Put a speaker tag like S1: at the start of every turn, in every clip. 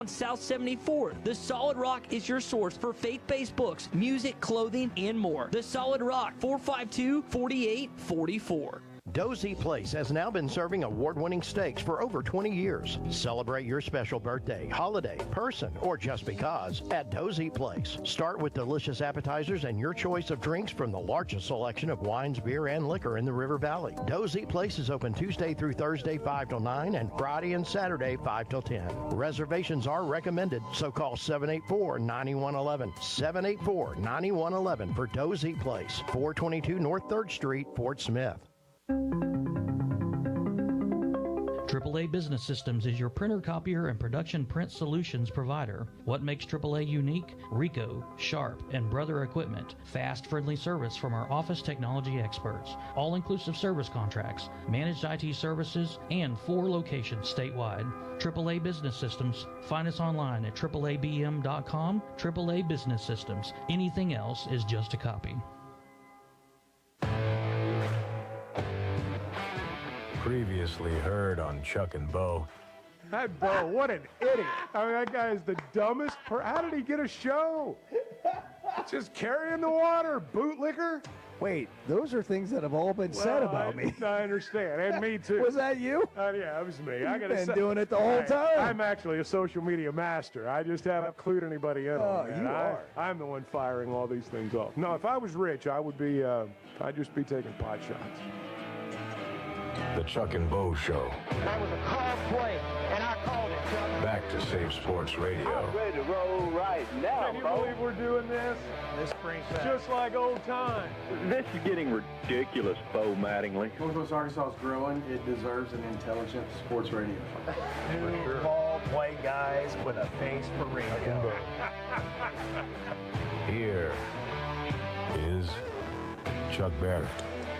S1: On South 74, The Solid Rock is your source for faith-based books, music, clothing, and more. The Solid Rock, 452-4844.
S2: Dozy Place has now been serving award-winning steaks for over 20 years. Celebrate your special birthday, holiday, person, or just because at Dozy Place. Start with delicious appetizers and your choice of drinks from the largest selection of wines, beer, and liquor in the River Valley. Dozy Place is open Tuesday through Thursday 5 till 9 and Friday and Saturday 5 till 10. Reservations are recommended, so call 784-9111. 784-9111 for Dozy Place, 422 North 3rd Street, Fort Smith.
S3: AAA Business Systems is your printer, copier, and production print solutions provider. What makes AAA unique? Ricoh, Sharp, and Brother Equipment. Fast, friendly service from our office technology experts. All-inclusive service contracts, managed IT services, and 4 locations statewide. AAA Business Systems. Find us online at AAABM.com. AAA Business Systems. Anything else is just a copy.
S4: Previously heard on Chuck and Bo.
S5: That Bo, what an idiot. I mean, that guy is the dumbest. How did he get a show? Just carrying the water, bootlicker.
S6: Wait, those are things that have all been said about me.
S5: I understand, and me too.
S6: Was that you?
S5: Yeah, it was me.
S6: You've been doing it the whole time.
S5: I'm actually a social media master. I just haven't clued anybody in on that.
S6: You are.
S5: I'm the one firing all these things off. No, if I was rich, I would be. I'd just be taking pot shots.
S4: The Chuck and Bo Show.
S7: That was a called play, and I called it, Chuck.
S4: Back to Save Sports Radio.
S7: I'm ready to roll right now,
S5: Can you believe we're doing this?
S8: This brings back.
S5: Just like old times.
S9: This is getting ridiculous, Bo Mattingly.
S8: Northwest Arkansas is growing. It deserves an intelligent sports radio.
S10: Two ball play guys with a face for radio.
S4: Here is Chuck Barrett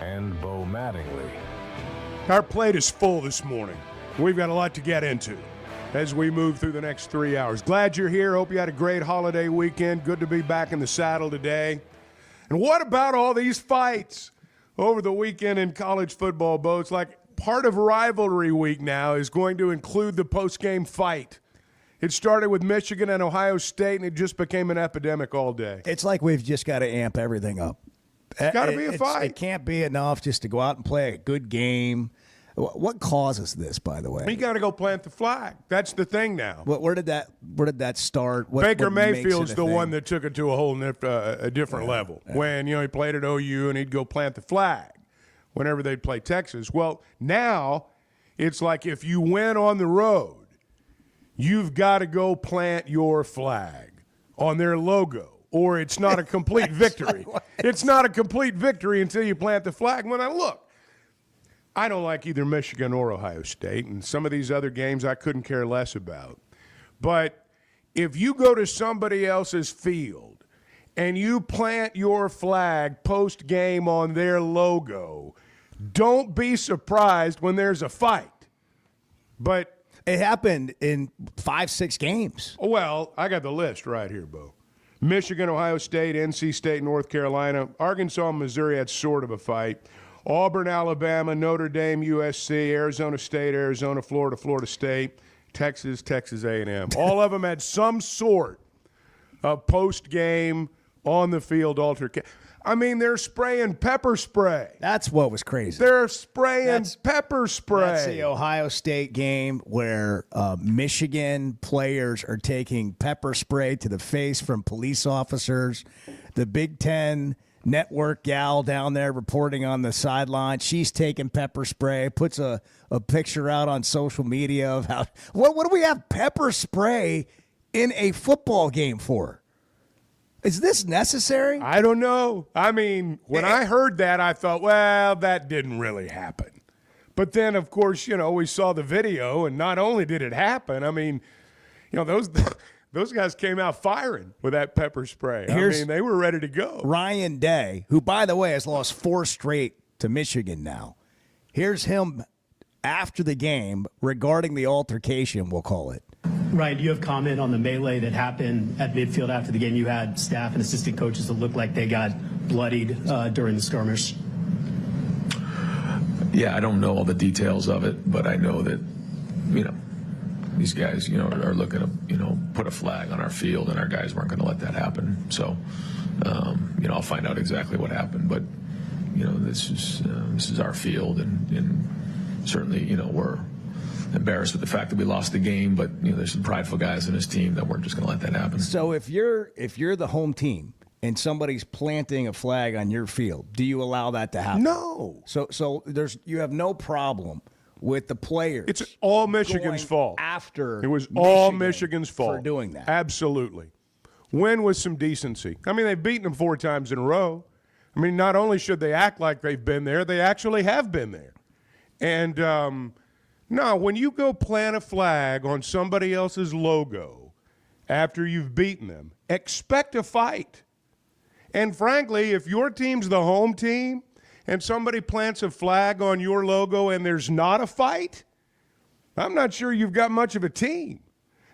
S4: and Bo Mattingly.
S5: Our plate is full this morning. We've got a lot to get into as we move through the next 3 hours. Glad you're here. Hope you had a great holiday weekend. Good to be back in the saddle today. And what about all these fights over the weekend in college football, Bo? It's like part of rivalry week now is going to include the post-game fight. It started with Michigan and Ohio State, and it just became an epidemic all day.
S6: It's like we've just got to amp everything up.
S5: It's got to be a fight.
S6: It can't be enough just to go out and play a good game. What causes this, by the way?
S5: You got to go plant the flag. That's the thing now.
S6: Where did that start?
S5: Baker Mayfield's the one that took it to a whole different level.
S6: Yeah.
S5: When he played at OU and he'd go plant the flag whenever they'd play Texas. Well, now it's like if you win on the road, you've got to go plant your flag on their logo. Or it's not a complete victory. It's not a complete victory until you plant the flag. When look, I don't like either Michigan or Ohio State, and some of these other games I couldn't care less about. But if you go to somebody else's field and you plant your flag post-game on their logo, don't be surprised when there's a fight. But
S6: it happened in 5-6 games.
S5: Well, I got the list right here, Bo. Michigan, Ohio State, NC State, North Carolina. Arkansas and Missouri had sort of a fight. Auburn, Alabama, Notre Dame, USC, Arizona State, Arizona, Florida, Florida State, Texas, Texas A&M. All of them had some sort of post-game, on-the-field altercation. I mean, they're spraying pepper spray.
S6: That's what was crazy.
S5: They're spraying pepper spray.
S6: That's the Ohio State game where Michigan players are taking pepper spray to the face from police officers. The Big Ten network gal down there reporting on the sideline, she's taking pepper spray, puts a picture out on social media of how, what do we have pepper spray in a football game for? Is this necessary?
S5: I don't know. I mean, when I heard that, I thought, well, that didn't really happen. But then, of course, we saw the video, and not only did it happen, I mean, those guys came out firing with that pepper spray. I mean, they were ready to go.
S6: Ryan Day, who, by the way, has lost 4 straight to Michigan now. Here's him after the game regarding the altercation, we'll call it.
S11: Ryan, do you have comment on the melee that happened at midfield after the game? You had staff and assistant coaches that looked like they got bloodied during the skirmish.
S12: Yeah, I don't know all the details of it, but I know that, these guys, are looking to, put a flag on our field, and our guys weren't going to let that happen. So, I'll find out exactly what happened. But, this is our field, and certainly, we're embarrassed with the fact that we lost the game. But there's some prideful guys in this team that weren't just going to let that happen.
S6: So if you're the home team and somebody's planting a flag on your field, do you allow that to happen?
S5: No.
S6: So you have no problem with the players.
S5: It's all Michigan's fault.
S6: After
S5: it was all Michigan's fault
S6: for doing that.
S5: Absolutely. Win with some decency. I mean, they've beaten them 4 times in a row. I mean, not only should they act like they've been there, they actually have been there. And no, when you go plant a flag on somebody else's logo after you've beaten them, expect a fight. And frankly, if your team's the home team and somebody plants a flag on your logo and there's not a fight, I'm not sure you've got much of a team.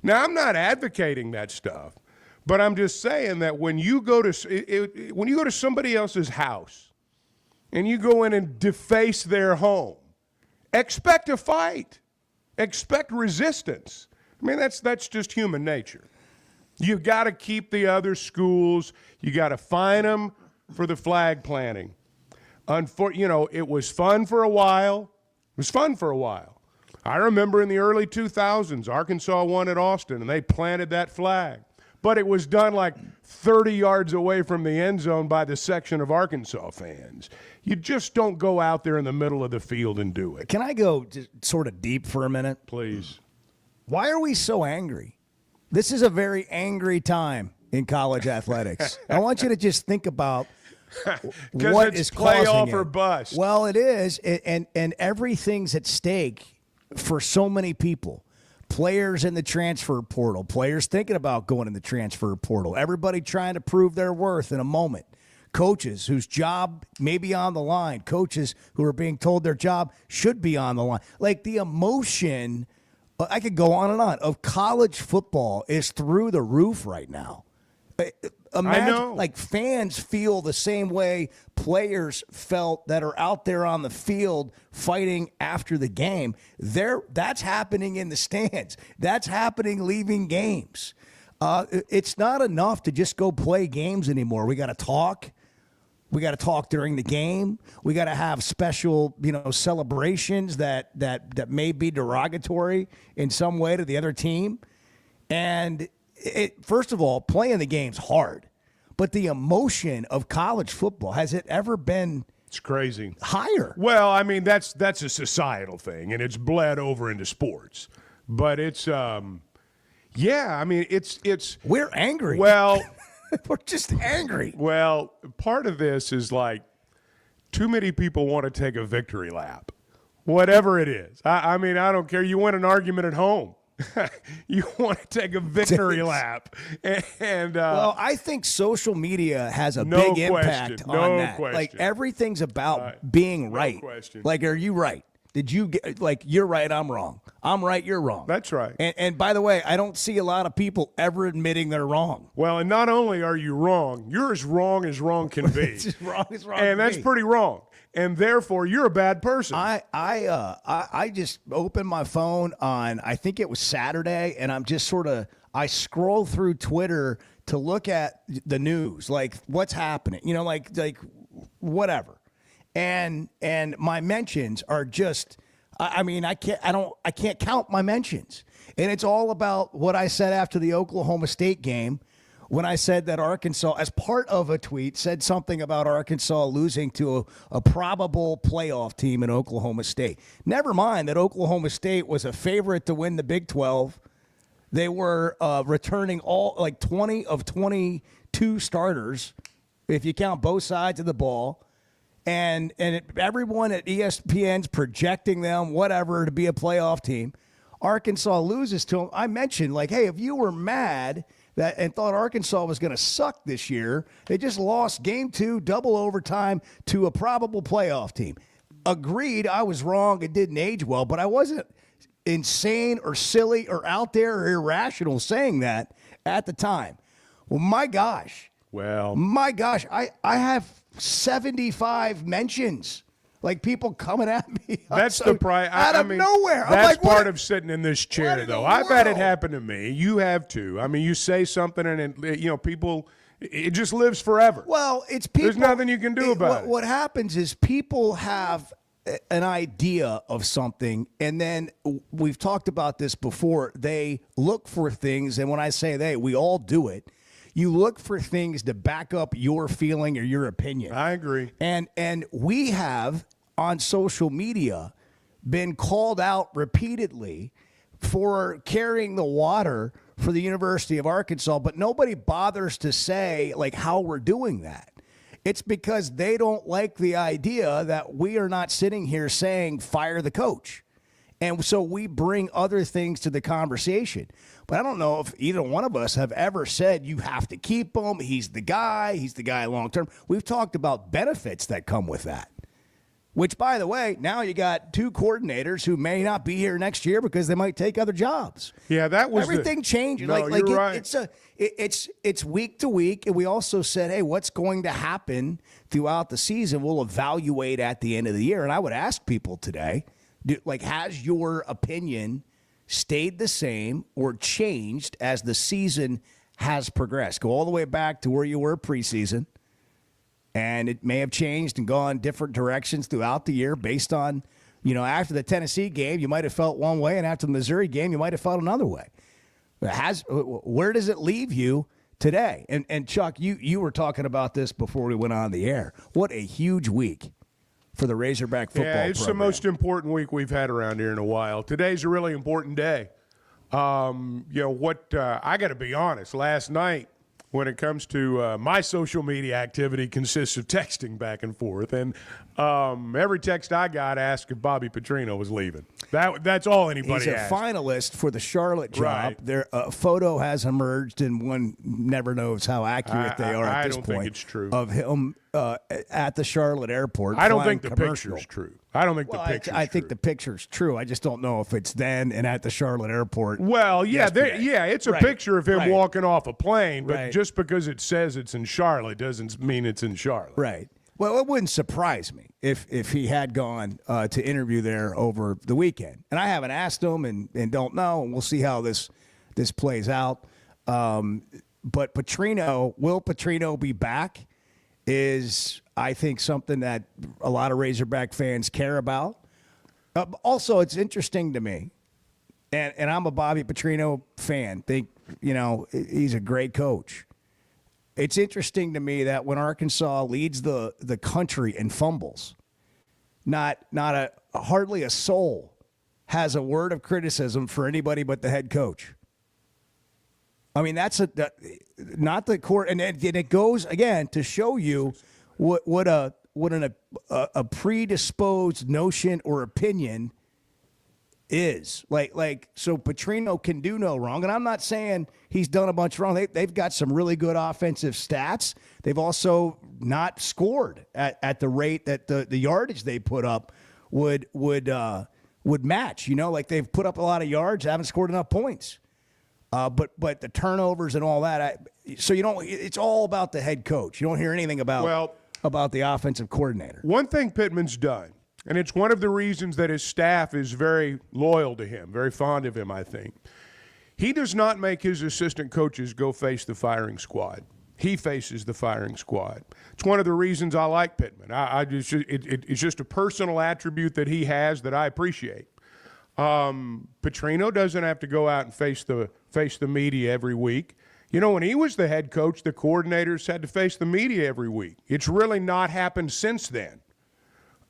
S5: Now, I'm not advocating that stuff, but I'm just saying that when you go to somebody else's house and you go in and deface their home, expect a fight. Expect resistance. I mean, that's just human nature. You've got to keep the other schools. You got to fine them for the flag planting. It was fun for a while. It was fun for a while. I remember in the early 2000s, Arkansas won at Austin, and they planted that flag. But it was done like 30 yards away from the end zone by the section of Arkansas fans. You just don't go out there in the middle of the field and do it.
S6: Can I go just sort of deep for a minute?
S5: Please.
S6: Why are we so angry? This is a very angry time in college athletics. I want you to just think about what is causing
S5: playoff
S6: it.
S5: or bust.
S6: Well, it is, and everything's at stake for so many people. Players in the transfer portal, players thinking about going in the transfer portal, everybody trying to prove their worth in a moment. Coaches whose job may be on the line, coaches who are being told their job should be on the line. Like the emotion, I could go on and on, of college football is through the roof right now. Imagine,
S5: I know.
S6: like fans feel the same way players felt that are out there on the field fighting after the game. That's happening in the stands. That's happening leaving games. It's not enough to just go play games anymore. We got to talk. We got to talk during the game. We got to have special, celebrations that may be derogatory in some way to the other team. And first of all, playing the game's hard, but the emotion of college football, has it ever been?
S5: It's crazy.
S6: Higher.
S5: Well, I mean, that's a societal thing, and it's bled over into sports. But it's, yeah, I mean, it's.
S6: We're angry.
S5: Well,
S6: we're just angry.
S5: Well, part of this is like too many people want to take a victory lap, whatever it is. I mean, I don't care. You win an argument at home. You want to take a victory lap. And
S6: well, I think social media has a big impact on that.
S5: Question.
S6: Like everything's about being right.
S5: No question.
S6: Like, are you right? Did you get, like, you're right, I'm wrong. I'm right, you're wrong.
S5: That's right.
S6: And by the way, I don't see a lot of people ever admitting they're wrong.
S5: Well, and not only are you wrong, you're as wrong can be.
S6: It's as wrong as wrong
S5: and
S6: can
S5: that's
S6: be.
S5: pretty wrong. And therefore, you're a bad person.
S6: I just opened my phone on, I think it was Saturday, and I'm just I scroll through Twitter to look at the news, like what's happening, like whatever. And my mentions are just, I can't count my mentions. And it's all about what I said after the Oklahoma State game, when I said that Arkansas, as part of a tweet, said something about Arkansas losing to a probable playoff team in Oklahoma State. Never mind that Oklahoma State was a favorite to win the Big 12. They were returning 20 of 22 starters, if you count both sides of the ball. And everyone at ESPN's projecting them, whatever, to be a playoff team. Arkansas loses to them. I mentioned, hey, if you were mad and thought Arkansas was going to suck this year, they just lost game 2, double overtime, to a probable playoff team. Agreed, I was wrong. It didn't age well, but I wasn't insane or silly or out there or irrational saying that at the time. Well, my gosh, I have 75 mentions Like people coming at me.
S5: That's the price.
S6: Out of nowhere. I'm
S5: That's
S6: like,
S5: part
S6: what?
S5: of sitting in this chair,
S6: in the
S5: though. I've had it
S6: world?
S5: happen to me. You have too. I mean, you say something and people, it just lives forever.
S6: Well, it's people.
S5: There's nothing you can do about it.
S6: What happens is people have an idea of something, and then we've talked about this before. They look for things, and when I say they, we all do it. You look for things to back up your feeling or your opinion.
S5: I agree.
S6: And we have on social media been called out repeatedly for carrying the water for the University of Arkansas, but nobody bothers to say like how we're doing that. It's because they don't like the idea that we are not sitting here saying fire the coach. And so we bring other things to the conversation. But I don't know if either one of us have ever said you have to keep him. He's the guy long term. We've talked about benefits that come with that. Which, by the way, now you got two coordinators who may not be here next year because they might take other jobs.
S5: Yeah, that was
S6: everything changes.
S5: No, you're right.
S6: It's week to week, and we also said, hey, what's going to happen throughout the season? We'll evaluate at the end of the year. And I would ask people today, has your opinion stayed the same or changed as the season has progressed? Go all the way back to where you were preseason. And it may have changed and gone different directions throughout the year based on, after the Tennessee game, you might have felt one way, and after the Missouri game, you might have felt another way. Where does it leave you today? And Chuck, you were talking about this before we went on the air. What a huge week for the Razorback football program.
S5: Yeah, it's the most important week we've had around here in a while. Today's a really important day. I got to be honest. Last night, when it comes to my social media activity, consists of texting back and forth. And every text I got asked if Bobby Petrino was leaving. That's all anybody
S6: He's a
S5: asked.
S6: Finalist for the Charlotte job.
S5: Right.
S6: Their photo has emerged, and one never knows how accurate they are at this
S5: point.
S6: point.
S5: I don't think it's true.
S6: Of him at the Charlotte airport.
S5: I don't think the
S6: commercial.
S5: picture's true. I don't think the picture's
S6: I think the picture's true. I just don't know if it's then and at the Charlotte airport.
S5: Well, yeah, it's a picture of him walking off a plane, but just because it says it's in Charlotte doesn't mean it's in Charlotte.
S6: Right. Well, it wouldn't surprise me if he had gone to interview there over the weekend. And I haven't asked him and don't know, and we'll see how this plays out. But will Petrino be back is, I think, something that a lot of Razorback fans care about. Also, it's interesting to me, and I'm a Bobby Petrino fan, think, he's a great coach. It's interesting to me that when Arkansas leads the country in fumbles, hardly a soul has a word of criticism for anybody but the head coach. I mean, not the court, and it goes again to show you what a predisposed notion or opinion is. So Petrino can do no wrong, and I'm not saying he's done a bunch wrong. They've got some really good offensive stats. They've also not scored at the rate that the yardage they put up would match. They've put up a lot of yards, haven't scored enough points. But the turnovers and all that. It's all about the head coach. You don't hear anything about the offensive coordinator.
S5: One thing Pittman's done, and it's one of the reasons that his staff is very loyal to him, very fond of him, I think. He does not make his assistant coaches go face the firing squad. He faces the firing squad. It's one of the reasons I like Pittman. It's just a personal attribute that he has that I appreciate. Petrino doesn't have to go out and face the media every week. When he was the head coach, the coordinators had to face the media every week. It's really not happened since then.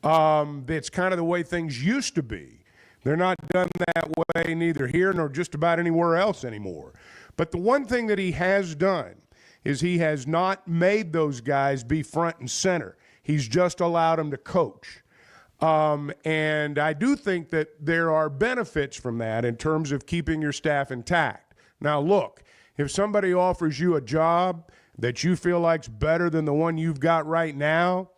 S5: It's kind of the way things used to be. They're not done that way neither here nor just about anywhere else anymore. But the one thing that he has done is he has not made those guys be front and center. He's just allowed them to coach. And I do think that there are benefits from that in terms of keeping your staff intact. Now, look, if somebody offers you a job that you feel like's better than the one you've got right now,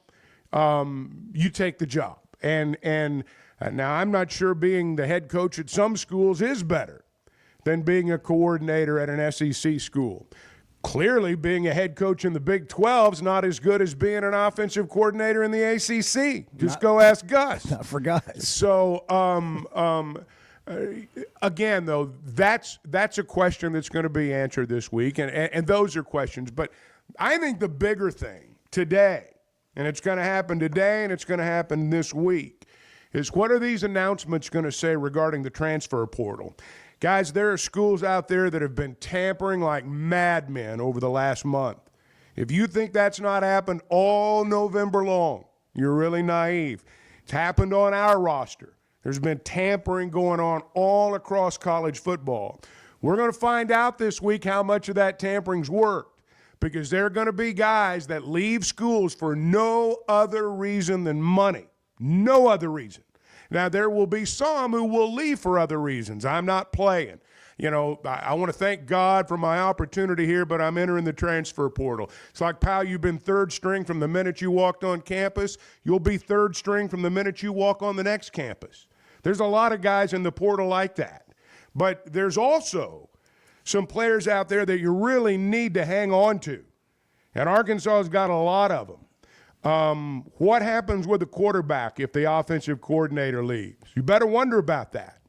S5: you take the job. And now I'm not sure being the head coach at some schools is better than being a coordinator at an SEC school. Clearly, being a head coach in the Big 12 is not as good as being an offensive coordinator in the ACC. Just go ask Gus.
S6: Not for Gus.
S5: So, again, though, that's a question that's going to be answered this week, and those are questions. But I think the bigger thing today, and it's going to happen today and it's going to happen this week, is what are these announcements going to say regarding the transfer portal? Guys, there are schools out there that have been tampering like madmen over the last month. If you think that's not happened all November long, you're really naive. It's happened on our roster. There's been tampering going on all across college football. We're going to find out this week how much of that tampering's worked, because there are going to be guys that leave schools for no other reason than money. No other reason. Now, there will be some who will leave for other reasons. I'm not playing. You know, I want to thank God for my opportunity here, but I'm entering the transfer portal. It's like, pal, you've been third string from the minute you walked on campus. You'll be third string from the minute you walk on the next campus. There's a lot of guys in the portal like that. But there's also some players out there that you really need to hang on to. And Arkansas has got a lot of them. What happens with the quarterback if the offensive coordinator leaves? You better wonder about that.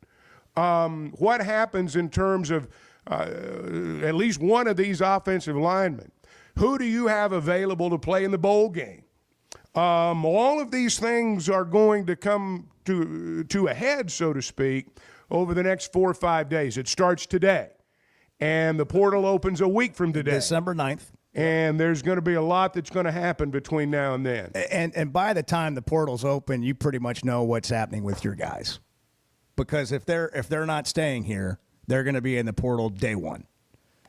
S5: What happens in terms of at least one of these offensive linemen? Who do you have available to play in the bowl game? All of these things are going to come to a head, so to speak, over the next 4 or 5 days. It starts today, and the portal opens a week from today.
S6: December 9th.
S5: And there's going to be a lot that's going to happen between now and then.
S6: And by the time the portal's open, you pretty much know what's happening with your guys. Because if they're not staying here, they're going to be in the portal day one.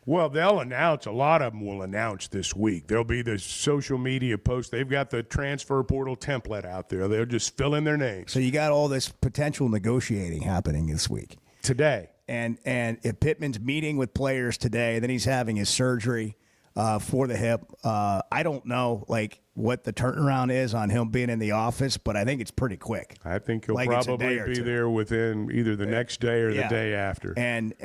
S5: Well, they'll announce. A lot of them will announce this week. There'll be the social media posts. They've got the transfer portal template out there. They'll just fill in their names.
S6: So you got all this potential negotiating happening this week.
S5: Today.
S6: And if Pittman's meeting with players today, then he's having his surgery for the hip. I don't know what the turnaround is on him being in the office, but I think it's pretty quick.
S5: I think he'll probably be there within either the next day or the day after.
S6: And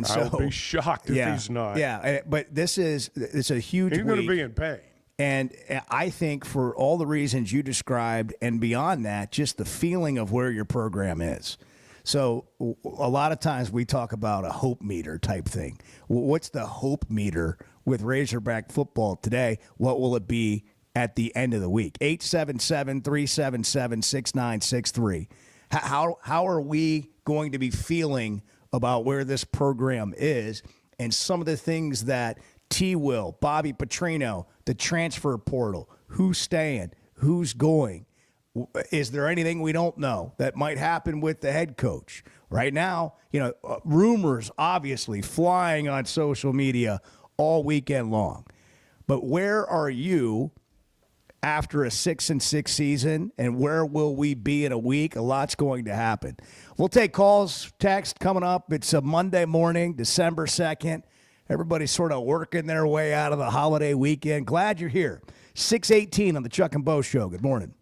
S6: so
S5: I'll be shocked if he's not.
S6: Yeah, but it's a huge
S5: He's going to be in pain.
S6: And I think for all the reasons you described and beyond that, just the feeling of where your program is. So a lot of times we talk about a hope meter type thing. What's the hope meter with Razorback football today? What will it be at the end of the week? 877-377-6963. How are we going to be feeling about where this program is and some of the things that T-Will, Bobby Petrino, the transfer portal, who's staying, who's going? Is there anything we don't know that might happen with the head coach? Right now, rumors obviously flying on social media all weekend long. But where are you after a 6-6 season, and where will we be in a week? A lot's going to happen. We'll take calls, text coming up. It's a Monday morning, December 2nd. Everybody's sort of working their way out of the holiday weekend. Glad you're here. 6:18 on the Chuck and Bo Show. Good morning.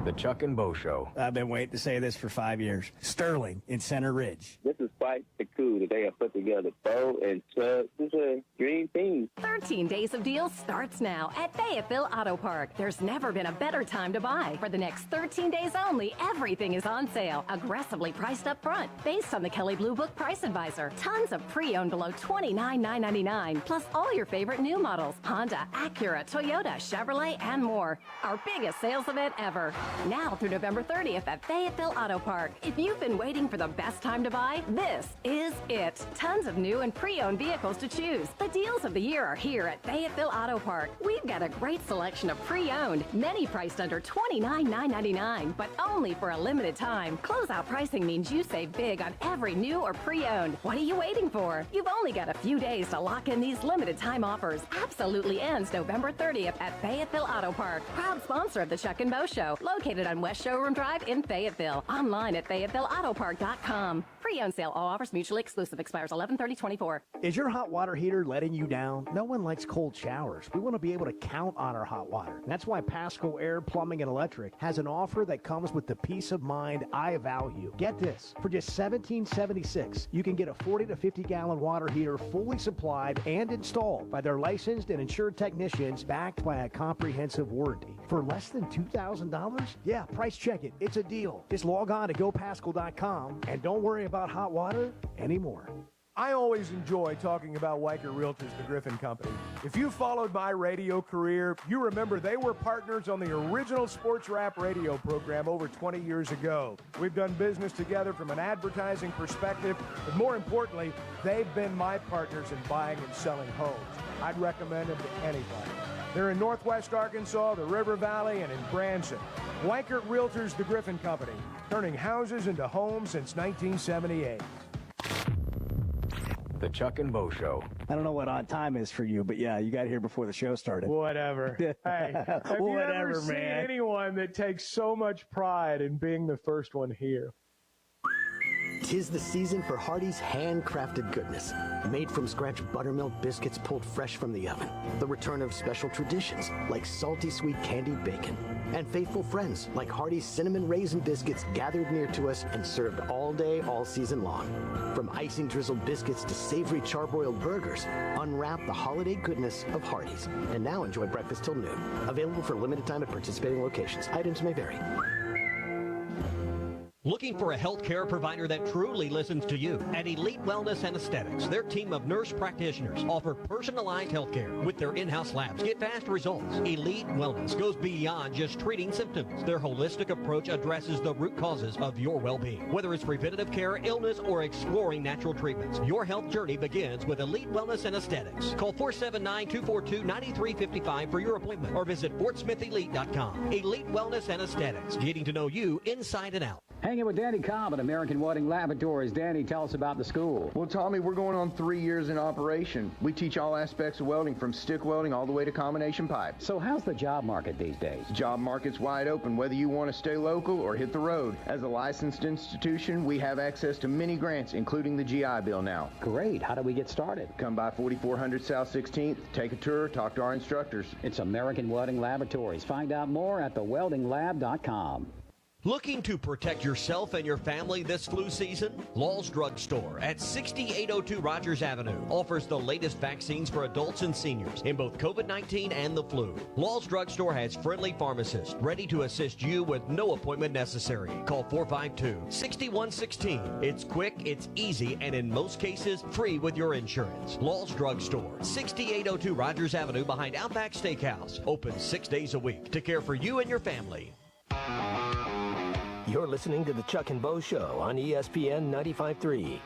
S4: The Chuck and Bo Show.
S6: I've been waiting to say this for 5 years. Sterling in Center Ridge.
S7: This is quite the coup that they have put together. Bo and Chuck, this is a dream team.
S13: 13 Days of Deals starts now at Fayetteville Auto Park. There's never been a better time to buy. For the next 13 days only, everything is on sale. Aggressively priced up front, based on the Kelley Blue Book Price Advisor. Tons of pre-owned below $29,999, plus all your favorite new models. Honda, Acura, Toyota, Chevrolet, and more. Our biggest sales event ever. Now through November 30th at Fayetteville Auto Park. If you've been waiting for the best time to buy, this is it. Tons of new and pre-owned vehicles to choose. The deals of the year are here at Fayetteville Auto Park. We've got a great selection of pre-owned, many priced under $29,999, but only for a limited time. Closeout pricing means you save big on every new or pre-owned. What are you waiting for? You've only got a few days to lock in these limited time offers. Absolutely ends November 30th at Fayetteville Auto Park. Proud sponsor of the Chuck and Bo Show. Located on West Showroom Drive in Fayetteville. Online at FayettevilleAutoPark.com. Pre-owned sale. All offers mutually exclusive. Expires 11/30/24.
S10: Is your hot water heater letting you down? No one likes cold showers. We want to be able to count on our hot water. That's why Pasco Air Plumbing and Electric has an offer that comes with the peace of mind I value. Get this. For just $17.76, you can get a 40 to 50 gallon water heater fully supplied and installed by their licensed and insured technicians backed by a comprehensive warranty. For less than $2,000? Yeah, price check it. It's a deal. Just log on to GoPascal.com and don't worry about hot water anymore.
S14: I always enjoy talking about Weichert Realtors, the Griffin Company. If you followed my radio career, you remember they were partners on the original sports rap radio program over 20 years ago. We've done business together from an advertising perspective, but more importantly, they've been my partners in buying and selling homes. I'd recommend them to anybody. They're in Northwest Arkansas, the River Valley, and in Branson. Weichert Realtors, the Griffin Company, turning houses into homes since 1978.
S4: The Chuck and Bo Show.
S10: I don't know what on time is for you, but yeah, you got here before the show started.
S14: Whatever. Hey, have you ever seen anyone that takes so much pride in being the first one here?
S15: 'Tis the season for Hardee's handcrafted goodness. Made from scratch buttermilk biscuits pulled fresh from the oven. The return of special traditions like salty sweet candied bacon. And faithful friends like Hardee's cinnamon raisin biscuits gathered near to us and served all day, all season long. From icing drizzled biscuits to savory charbroiled burgers, unwrap the holiday goodness of Hardee's. And now enjoy breakfast till noon. Available for a limited time at participating locations. Items may vary.
S16: Looking for a healthcare provider that truly listens to you? At Elite Wellness and Aesthetics, their team of nurse practitioners offer personalized healthcare with their in-house labs. Get fast results. Elite Wellness goes beyond just treating symptoms. Their holistic approach addresses the root causes of your well-being. Whether it's preventative care, illness, or exploring natural treatments, your health journey begins with Elite Wellness and Aesthetics. Call 479-242-9355 for your appointment or visit FortSmithElite.com. Elite Wellness and Aesthetics, getting to know you inside and out.
S17: Hanging with Danny Cobb at American Welding Laboratories. Danny, tell us about the school.
S8: Well, Tommy, we're going on 3 years in operation. We teach all aspects of welding, from stick welding all the way to combination pipe.
S17: So how's the job market these days?
S8: Job market's wide open, whether you want to stay local or hit the road. As a licensed institution, we have access to many grants, including the GI Bill now.
S17: Great. How do we get started?
S8: Come by 4400 South 16th, take a tour, talk to our instructors.
S17: It's American Welding Laboratories. Find out more at theweldinglab.com.
S16: Looking to protect yourself and your family this flu season? Law's Drug Store at 6802 Rogers Avenue offers the latest vaccines for adults and seniors in both COVID-19 and the flu. Law's Drug Store has friendly pharmacists ready to assist you with no appointment necessary. Call 452-6116. It's quick, it's easy, and in most cases, free with your insurance. Law's Drug Store, 6802 Rogers Avenue behind Outback Steakhouse. Open 6 days a week to care for you and your family.
S18: You're listening to the Chuck and Bo Show on ESPN 95.3.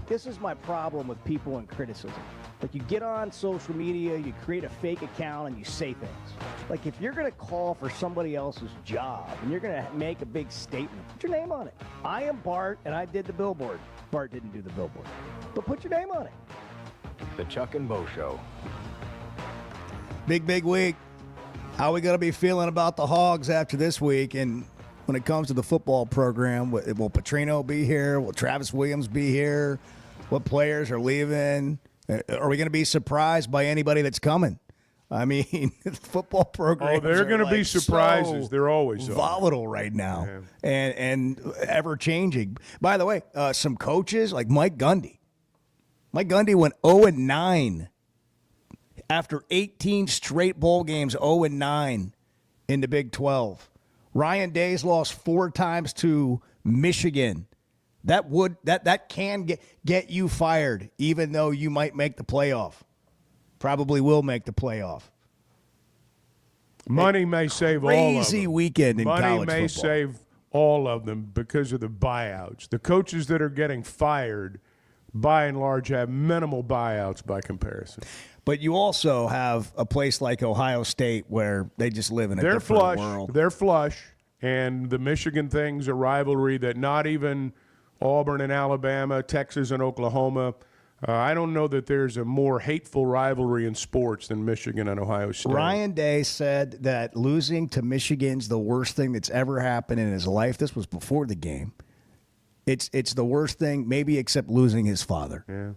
S10: This is my problem with people and criticism. Like, you get on social media, you create a fake account, and you say things. Like, if you're going to call for somebody else's job and you're going to make a big statement, put your name on it. I am Bart, and I did the billboard. Bart didn't do the billboard. But put your name on it.
S4: The Chuck and Bo Show.
S6: Big week. How are we going to be feeling about the Hogs after this week? And when it comes to the football program, will Petrino be here? Will Travis Williams be here? What players are leaving? Are we going to be surprised by anybody that's coming? I mean, the football program.
S5: Oh, they're going to be surprises. So they're always
S6: volatile right now, and ever changing. By the way, some coaches like Mike Gundy. Mike Gundy went 0-9 after 18 straight bowl games. 0-9 in the Big 12. Ryan Day's lost 4 times to Michigan. That can get you fired, even though you might make the playoff. Probably will make the playoff.
S5: Money may save all of them.
S6: Crazy weekend in college football.
S5: Money may save all of them because of the buyouts. The coaches that are getting fired, by and large, have minimal buyouts by comparison.
S6: But you also have a place like Ohio State where they just live in a different world.
S5: They're flush, and the Michigan thing's a rivalry that not even Auburn and Alabama, Texas and Oklahoma, I don't know that there's a more hateful rivalry in sports than Michigan and Ohio State.
S6: Ryan Day said that losing to Michigan's the worst thing that's ever happened in his life. This was before the game. It's the worst thing, maybe except losing his father.
S5: Yeah,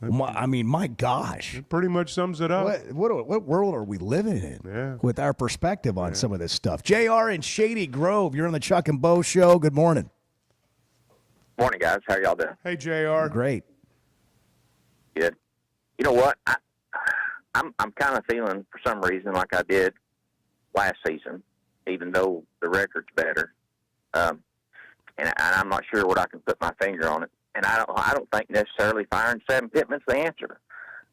S6: my gosh.
S5: It pretty much sums it up.
S6: What world are we living in
S5: Yeah.
S6: with our perspective on some of this stuff? JR in Shady Grove, you're on the Chuck and Bo Show. Good morning.
S19: Morning, guys. How y'all doing?
S5: Hey, JR.
S6: Great.
S19: Good. You know what? I'm kind of feeling, for some reason, like I did last season, even though the record's better. And I'm not sure what I can put my finger on it. And I don't think necessarily firing Sam Pittman's the answer.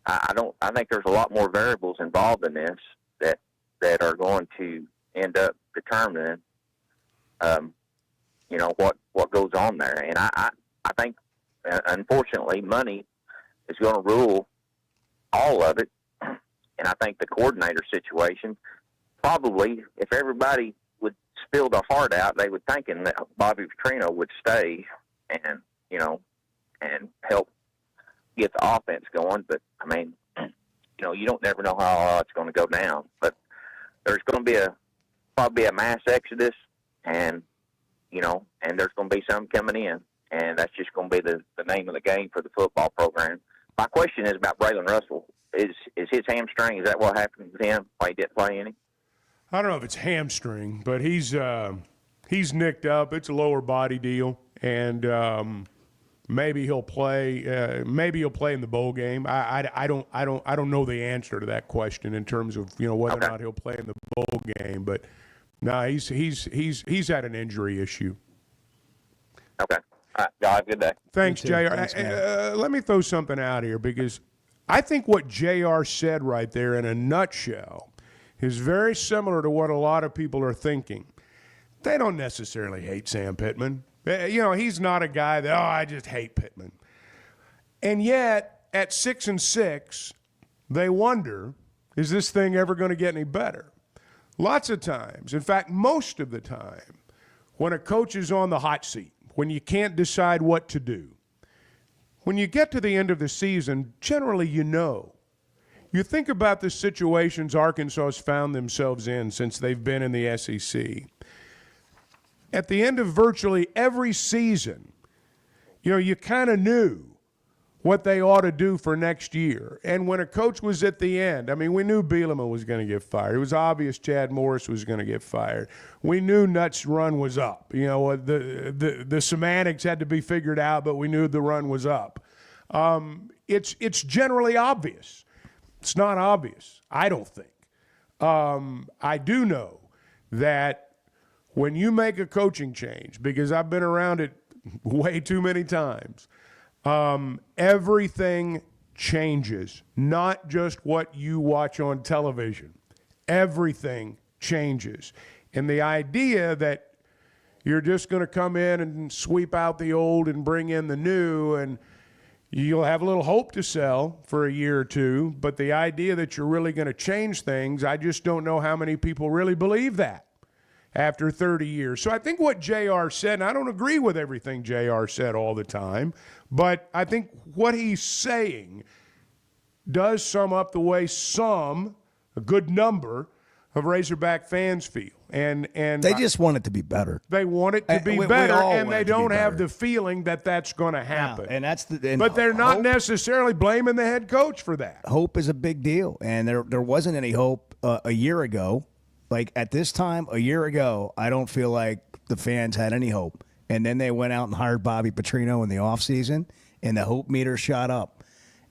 S19: I think there's a lot more variables involved in this that are going to end up determining, what goes on there. And I think, unfortunately, money is going to rule all of it. And I think the coordinator situation, probably, if everybody would spill their heart out, they would thinking that Bobby Petrino would stay and help get the offense going. But, you don't never know how it's going to go down. But there's going to be a mass exodus, and there's going to be some coming in. And that's just going to be the name of the game for the football program. My question is about Braylon Russell. Is his hamstring, is that what happened to him? Why he didn't play any?
S5: I don't know if it's hamstring, but he's nicked up. It's a lower body deal, and maybe he'll play. Maybe he'll play in the bowl game. I don't know the answer to that question in terms of whether or not he'll play in the bowl game. But no, he's had an injury issue.
S19: Okay. All right. Y'all have a good day.
S5: Thanks, JR.
S6: Thanks,
S5: let me throw something out here, because I think what JR said right there in a nutshell is very similar to what a lot of people are thinking. They don't necessarily hate Sam Pittman. He's not a guy that, I just hate Pittman. And yet, at 6-6, they wonder, is this thing ever going to get any better? Lots of times, in fact, most of the time, when a coach is on the hot seat, when you can't decide what to do, when you get to the end of the season, generally you think about the situations Arkansas has found themselves in since they've been in the SEC. At the end of virtually every season, you kind of knew what they ought to do for next year. And when a coach was at the end, we knew Bielema was going to get fired. It was obvious Chad Morris was going to get fired. We knew Nutt's run was up. The semantics had to be figured out, but we knew the run was up. It's generally obvious. It's not obvious, I don't think. I do know that when you make a coaching change, because I've been around it way too many times, everything changes, not just what you watch on television. Everything changes. And the idea that you're just going to come in and sweep out the old and bring in the new, and you'll have a little hope to sell for a year or two, but the idea that you're really going to change things, I just don't know how many people really believe that after 30 years. So I think what JR said, and I don't agree with everything JR said all the time, but I think what he's saying does sum up the way a good number of Razorback fans feel. And
S6: they just want it to be better.
S5: They want it to be better, and they don't have the feeling that that's going to happen.
S6: Yeah, and that's
S5: but they're not necessarily blaming the head coach for that.
S6: Hope is a big deal, and there wasn't any hope a year ago. Like at this time a year ago, I don't feel like the fans had any hope. And then they went out and hired Bobby Petrino in the offseason, and the hope meter shot up.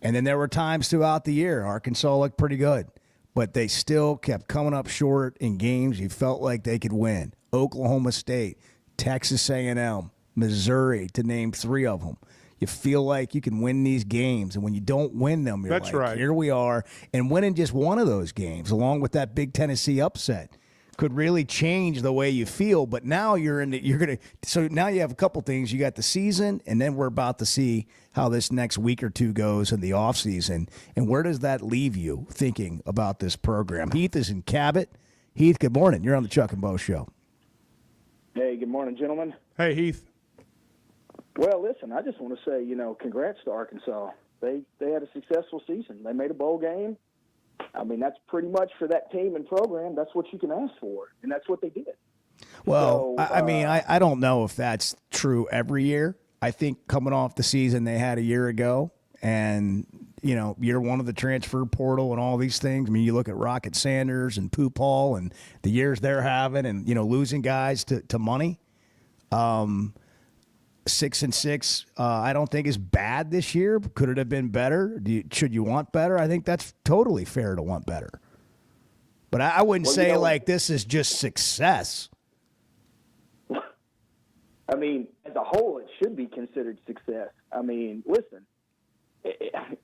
S6: And then there were times throughout the year Arkansas looked pretty good, but they still kept coming up short in games you felt like they could win. Oklahoma State, Texas A&M, Missouri, to name three of them. You feel like you can win these games, and when you don't win them, you're like, here we are. And winning just one of those games, along with that big Tennessee upset, could really change the way you feel. But now so now you have a couple things. You got the season, and then we're about to see how this next week or two goes in the offseason. And where does that leave you thinking about this program? Heath is in Cabot. Heath, good morning. You're on the Chuck and Bo Show.
S20: Hey, good morning, gentlemen.
S5: Hey, Heath.
S20: Well, listen, I just want to say, congrats to Arkansas. They had a successful season. They made a bowl game. I mean, that's pretty much for that team and program. That's what you can ask for, and that's what they did.
S6: Well,
S20: So,
S6: I mean, I don't know if that's true every year. I think coming off the season they had a year ago, and year one of the transfer portal and all these things. I mean, you look at Rocket Sanders and Pooh Paul and the years they're having, and losing guys to money. 6-6, I don't think is bad this year. Could it have been better? Should you want better? I think that's totally fair to want better. But I wouldn't say like this is just success.
S20: I mean, as a whole, it should be considered success. I mean, listen,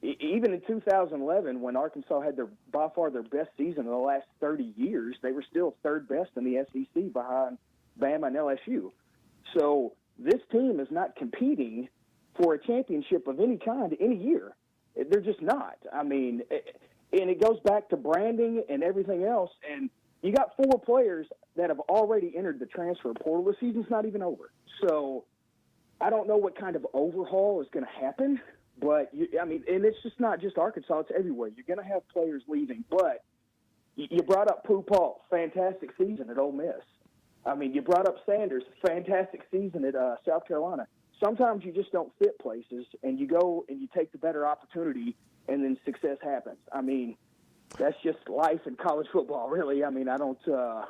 S20: even in 2011, when Arkansas had by far their best season in the last 30 years, they were still third best in the SEC behind Bama and LSU. So this team is not competing for a championship of any kind any year. They're just not. I mean, and it goes back to branding and everything else. And you got 4 players that have already entered the transfer portal. The season's not even over. So I don't know what kind of overhaul is going to happen. But, and it's just not just Arkansas. It's everywhere. You're going to have players leaving. But you brought up Pooh Paul, fantastic season at Ole Miss. I mean, you brought up Sanders, fantastic season at South Carolina. Sometimes you just don't fit places, and you go and you take the better opportunity, and then success happens. I mean, that's just life in college football, really. I mean, I don't know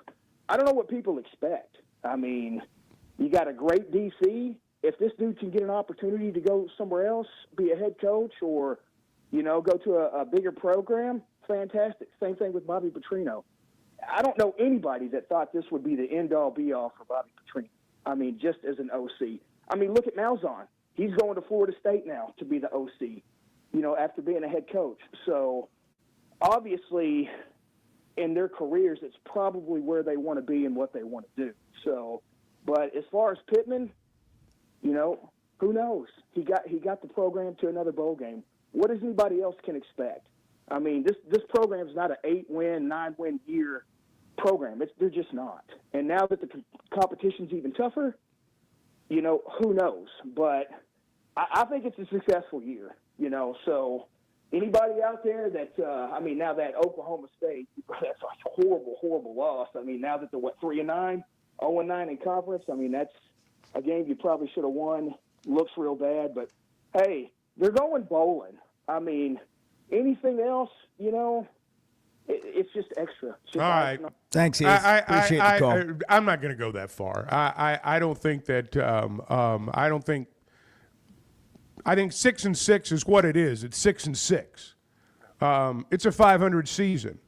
S20: what people expect. I mean, you got a great DC. If this dude can get an opportunity to go somewhere else, be a head coach, or go to a bigger program, fantastic. Same thing with Bobby Petrino. I don't know anybody that thought this would be the end-all, be-all for Bobby Petrino. I mean, just as an OC. I mean, look at Malzahn. He's going to Florida State now to be the OC, after being a head coach. So, obviously, in their careers, it's probably where they want to be and what they want to do. So, but as far as Pittman, who knows? He got the program to another bowl game. What does anybody else can expect? I mean, this program is not an 8-win, 9-win year program. They're just not. And now that the competition's even tougher, who knows? But I think it's a successful year, So anybody out there that, now that Oklahoma State, that's a horrible, horrible loss. I mean, now that they're, 3-9, 0-9 in conference, I mean, that's a game you probably should have won. Looks real bad. But, hey, they're going bowling. I mean, anything else, it's just extra. It's just
S5: all right.
S6: Thanks, Heath. Appreciate the call.
S5: I'm not going to go that far. I don't think that I think 6-6 is what it is. It's 6-6. It's a 500 season.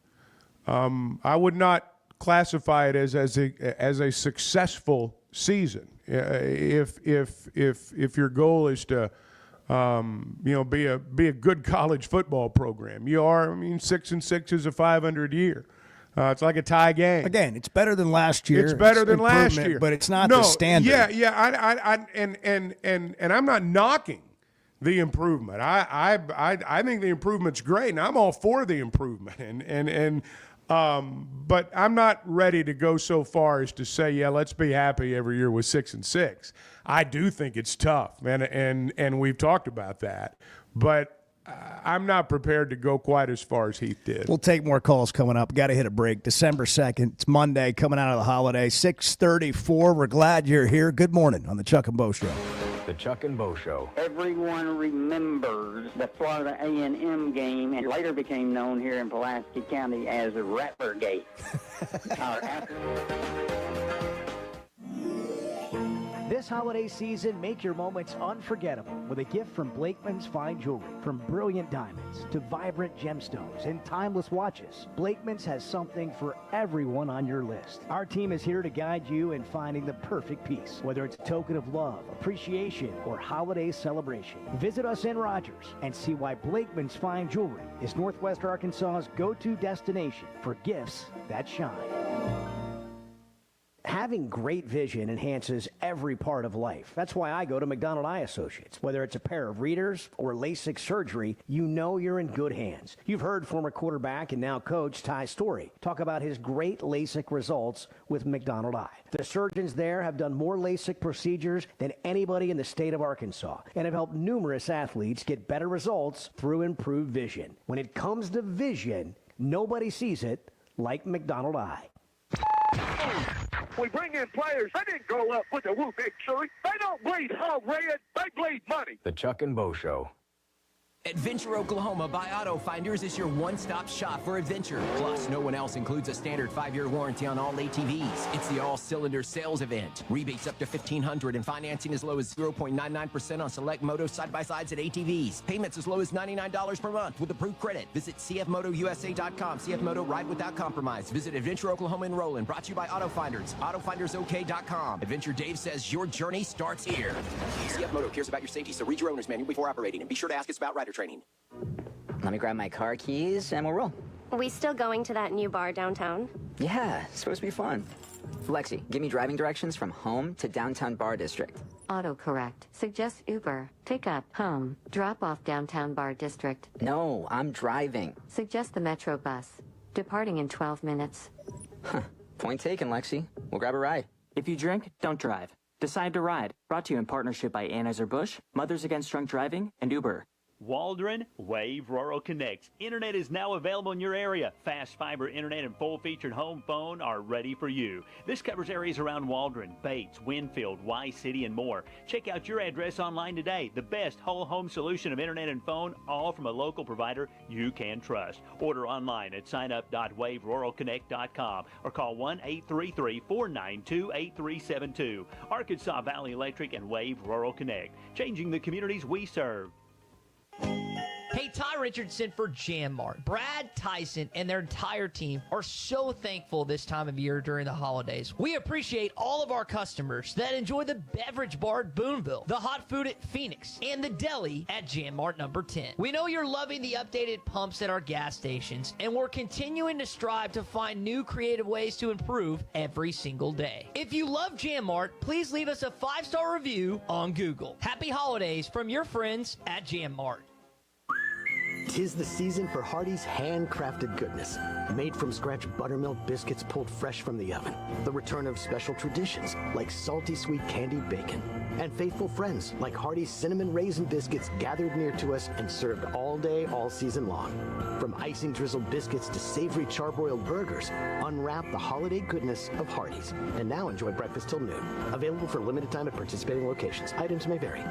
S5: I would not classify it as a successful season. If your goal is to be a good college football program. You are. I mean, 6-6 is a 500 year. It's like a tie game.
S6: Again, it's better than last year.
S5: It's better than last year,
S6: but it's not the standard.
S5: Yeah. And I'm not knocking the improvement. I think the improvement's great, and I'm all for the improvement. But I'm not ready to go so far as to say, let's be happy every year with 6-6. I do think it's tough, and we've talked about that. But I'm not prepared to go quite as far as Heath did.
S6: We'll take more calls coming up. Got to hit a break. December 2nd. It's Monday, coming out of the holiday. 6:34. We're glad you're here. Good morning on the Chuck and Bo Show.
S18: The Chuck and Bo Show.
S21: Everyone remembers the Florida A&M game, and later became known here in Pulaski County as Rattlergate.
S10: This holiday season, make your moments unforgettable with a gift from Blakeman's Fine Jewelry. From brilliant diamonds to vibrant gemstones and timeless watches, Blakeman's has something for everyone on your list. Our team is here to guide you in finding the perfect piece, whether it's a token of love, appreciation, or holiday celebration. Visit us in Rogers and see why Blakeman's Fine Jewelry is Northwest Arkansas's go-to destination for gifts that shine. Having great vision enhances every part of life. That's why I go to McDonald Eye Associates. Whether it's a pair of readers or LASIK surgery, you know you're in good hands. You've heard former quarterback and now coach Ty Story talk about his great LASIK results with McDonald Eye. The surgeons there have done more LASIK procedures than anybody in the state of Arkansas and have helped numerous athletes get better results through improved vision. When it comes to vision, nobody sees it like McDonald Eye.
S9: We bring in players. They didn't grow up with a Woo Big Chili. They don't bleed hot red. They bleed money.
S4: The Chuck and Bo Show.
S1: Adventure Oklahoma by Auto Finders is your one-stop shop for adventure. Plus, no one else includes a standard 5-year warranty on all ATVs. It's the all-cylinder sales event. Rebates up to $1,500 and financing as low as 0.99% on select moto side-by-sides at ATVs. Payments as low as $99 per month with approved credit. Visit cfmotousa.com. CFMoto Ride Without Compromise. Visit Adventure Oklahoma in Roland. Brought to you by Auto Finders. AutoFindersOK.com. Adventure Dave says your journey starts here. CFMoto cares about your safety, so read your owner's manual before operating and be sure to ask us about rider training.
S22: Let me grab my car keys and we'll roll.
S23: We still going to that new bar downtown?
S22: Yeah, it's supposed to be fun. Lexi, give me driving directions from home to downtown bar district.
S24: Autocorrect. Suggest Uber. Pick up, home. Drop off downtown bar district.
S22: No, I'm driving.
S24: Suggest the Metro bus. Departing in 12 minutes.
S22: Huh. Point taken, Lexi. We'll grab a ride.
S25: If you drink, don't drive. Decide to ride. Brought to you in partnership by Anheuser-Busch, Mothers Against Drunk Driving, and Uber.
S26: Waldron Wave Rural Connect. Internet is now available in your area. Fast fiber internet and full-featured home phone are ready for you. This covers areas around Waldron, Bates, Winfield, Y-City, and more. Check out your address online today. The best whole home solution of internet and phone, all from a local provider you can trust. Order online at signup.waveruralconnect.com or call 1-833-492-8372. Arkansas Valley Electric and Wave Rural Connect, changing the communities we serve.
S27: Hey, Ty Richardson for Jam Mart. Brad Tyson and their entire team are so thankful this time of year during the holidays. We appreciate all of our customers that enjoy the beverage bar at Boonville, the hot food at Phoenix, and the deli at Jam Mart number 10. We know you're loving the updated pumps at our gas stations, and we're continuing to strive to find new creative ways to improve every single day. If you love Jam Mart, please leave us a 5-star review on Google. Happy holidays from your friends at Jam Mart.
S15: 'Tis the season for Hardee's handcrafted goodness. Made from scratch buttermilk biscuits pulled fresh from the oven. The return of special traditions like salty sweet candied bacon. And faithful friends like Hardee's cinnamon raisin biscuits gathered near to us and served all day, all season long. From icing drizzled biscuits to savory charbroiled burgers, unwrap the holiday goodness of Hardee's. And now enjoy breakfast till noon. Available for limited time at participating locations. Items may vary.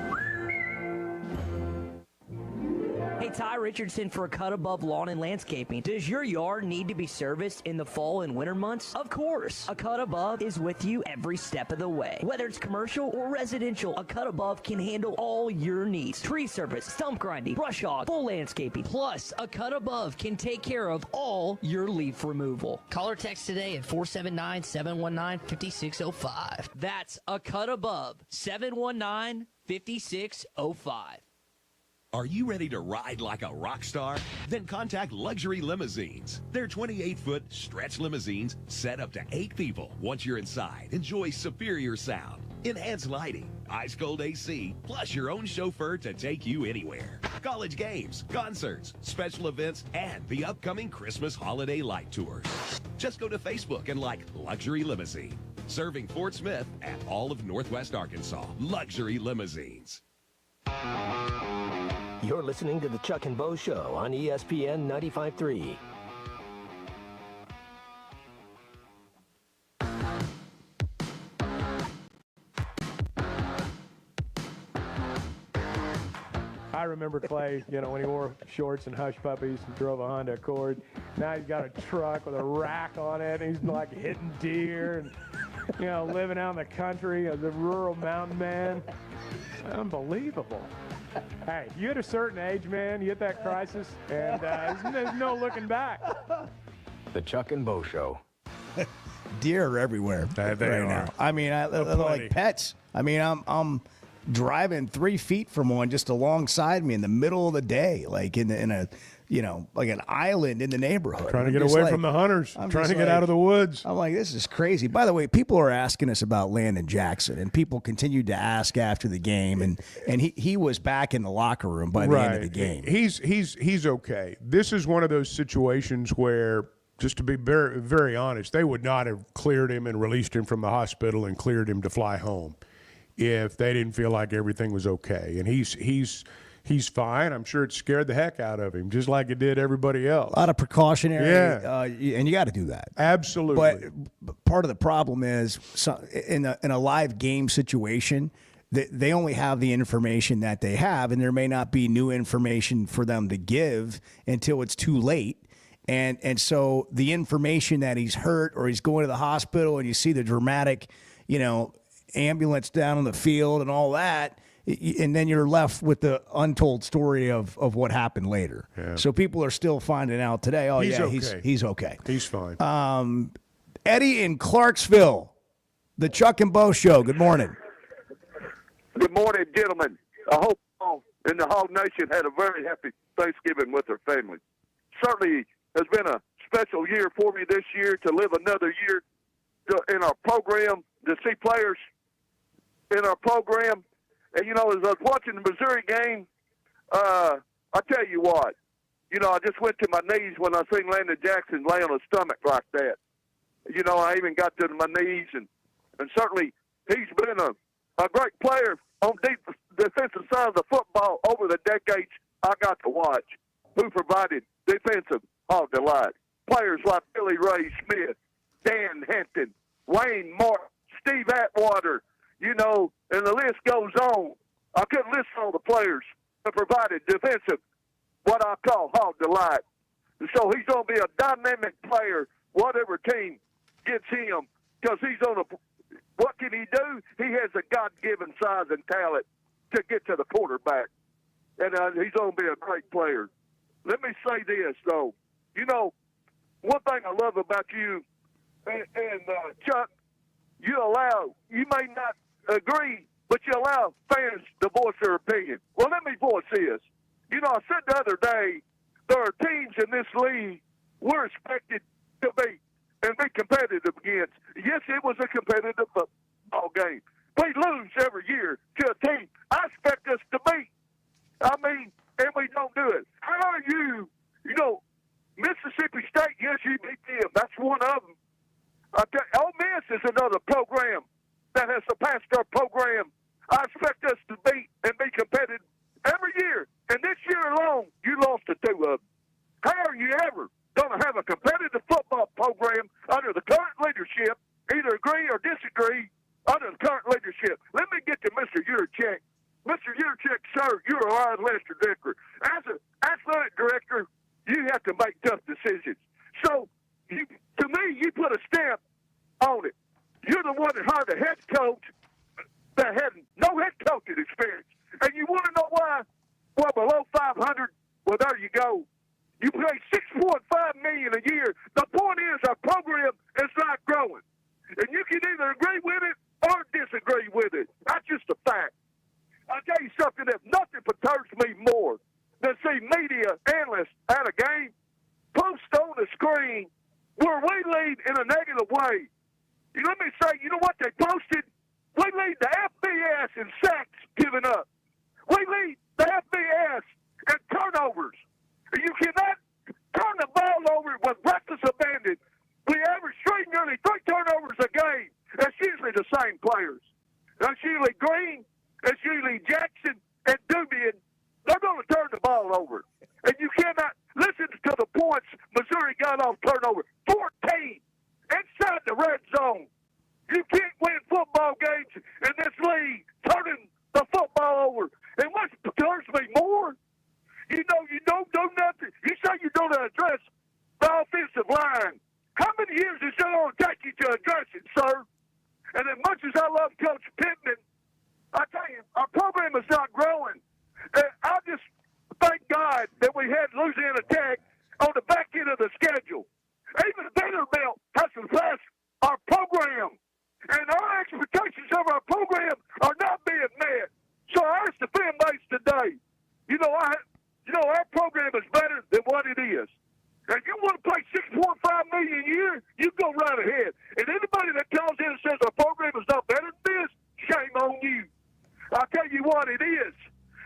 S28: Hey, Ty Richardson for Cut Above Lawn and Landscaping. Does your yard need to be serviced in the fall and winter months? Of course. A Cut Above is with you every step of the way. Whether it's commercial or residential, a Cut Above can handle all your needs. Tree service, stump grinding, brush hog, full landscaping. Plus, a Cut Above can take care of all your leaf removal.
S27: Call or text today at 479-719-5605.
S28: That's a Cut Above, 719-5605.
S29: Are you ready to ride like a rock star? Then contact Luxury Limousines. Their 28-foot stretch limousines set up to 8 people. Once you're inside, enjoy superior sound, enhanced lighting, ice-cold AC, plus your own chauffeur to take you anywhere. College games, concerts, special events, and the upcoming Christmas holiday light tours. Just go to Facebook and like Luxury Limousine. Serving Fort Smith and all of Northwest Arkansas. Luxury Limousines.
S18: You're listening to the Chuck and Bo Show on ESPN 95.3.
S14: I remember Clay, when he wore shorts and hush puppies and drove a Honda Accord. Now he's got a truck with a rack on it, and he's like hitting deer and, living out in the country as a rural mountain man. Unbelievable. Hey, you hit a certain age, man, you hit that crisis, and there's no looking back.
S4: The Chuck and Bo Show.
S6: Deer are everywhere right now. I mean, they're like pets. I mean, I'm driving 3 feet from one just alongside me in the middle of the day, like in a like an island in the neighborhood.
S5: Trying to get away from the hunters. Trying to get out of the woods.
S6: I'm like, this is crazy. By the way, people are asking us about Landon Jackson, and people continued to ask after the game, and he was back in the locker room by the end of the game.
S5: He's okay. This is one of those situations where, just to be very, very honest, they would not have cleared him and released him from the hospital and cleared him to fly home if they didn't feel like everything was okay. And he's fine. I'm sure it scared the heck out of him, just like it did everybody else.
S6: A lot of precautionary, and you got to do that.
S5: Absolutely.
S6: But part of the problem is, in a live game situation, they only have the information that they have, and there may not be new information for them to give until it's too late. And so the information that he's hurt or he's going to the hospital, and you see the dramatic, ambulance down on the field and all that, and then you're left with the untold story of what happened later.
S5: Yeah.
S6: So people are still finding out today, he's okay.
S5: He's fine.
S6: Eddie in Clarksville, the Chuck and Bo Show. Good morning.
S9: Good morning, gentlemen. I hope all in the whole nation had a very happy Thanksgiving with their family. Certainly has been a special year for me this year to live another year in our program, to see players in our program. And, as I was watching the Missouri game, I tell you what, I just went to my knees when I seen Landon Jackson lay on his stomach like that. I even got to my knees, and certainly he's been a great player on defensive side of the football over the decades I got to watch, who provided defensive delight. Players like Billy Ray Smith, Dan Hampton, Wayne Martin, Steve Atwater, and the list goes on. I couldn't list all the players that provided defensive, what I call hog delight. And so he's going to be a dynamic player, whatever team gets him, because he's on what can he do? He has a God-given size and talent to get to the quarterback. And he's going to be a great player. Let me say this, though. One thing I love about you and Chuck, you may not agree, but you allow fans to voice their opinion. Well, let me voice this. I said the other day, there are teams in this league we're expected to beat and be competitive against. Yes, it was a competitive football game. We lose every year to a team I expect us to beat. And we don't do it. How are you, Mississippi State, yes, you beat them. That's one of them. Ole Miss is another program that has surpassed our program. I expect us to beat and be competitive every year. And this year alone, you lost to two of them. How are you ever going to have a competitive football program under the current leadership, either agree or disagree, under the current leadership? Let me get to Mr. Yurchek. Mr. Yurchek, sir, you're a line Lester director. As an athletic director, you have to make tough decisions. So, to me, you put a stamp on it. You're the one that hired a head coach that had no head coaching experience. And you want to know why? Well, below 500, well, there you go. You pay $6.5 million a year. The point is our program is not growing. And you can either agree with it or disagree with it. That's just a fact. I'll tell you something, that nothing perturbs me more than see media analysts at a game post on the screen where we lead in a negative way. Let me say, you know what they posted? We lead the FBS in sacks given up. We lead the FBS in turnovers. You cannot turn the ball over with reckless abandon. We average nearly 3 turnovers a game. That's usually the same players. That's usually Green, it's usually Jackson and Dubian. They're going to turn the ball over. And you cannot listen to the points Missouri got off turnover. 14 inside the red zone. You can't win football games in this league turning the football over. And what perturbs me more, you don't do nothing. You say you don't address the offensive line. How many years is it going to take you to address it, sir? And as much as I love Coach Pittman, I tell you, our program is not growing. And I just thank God that we had Louisiana Tech on the back end of the schedule. Even Vanderbilt has surpassed our program. And our expectations of our program are not being met. So I ask the fan base today, our program is better than what what it is.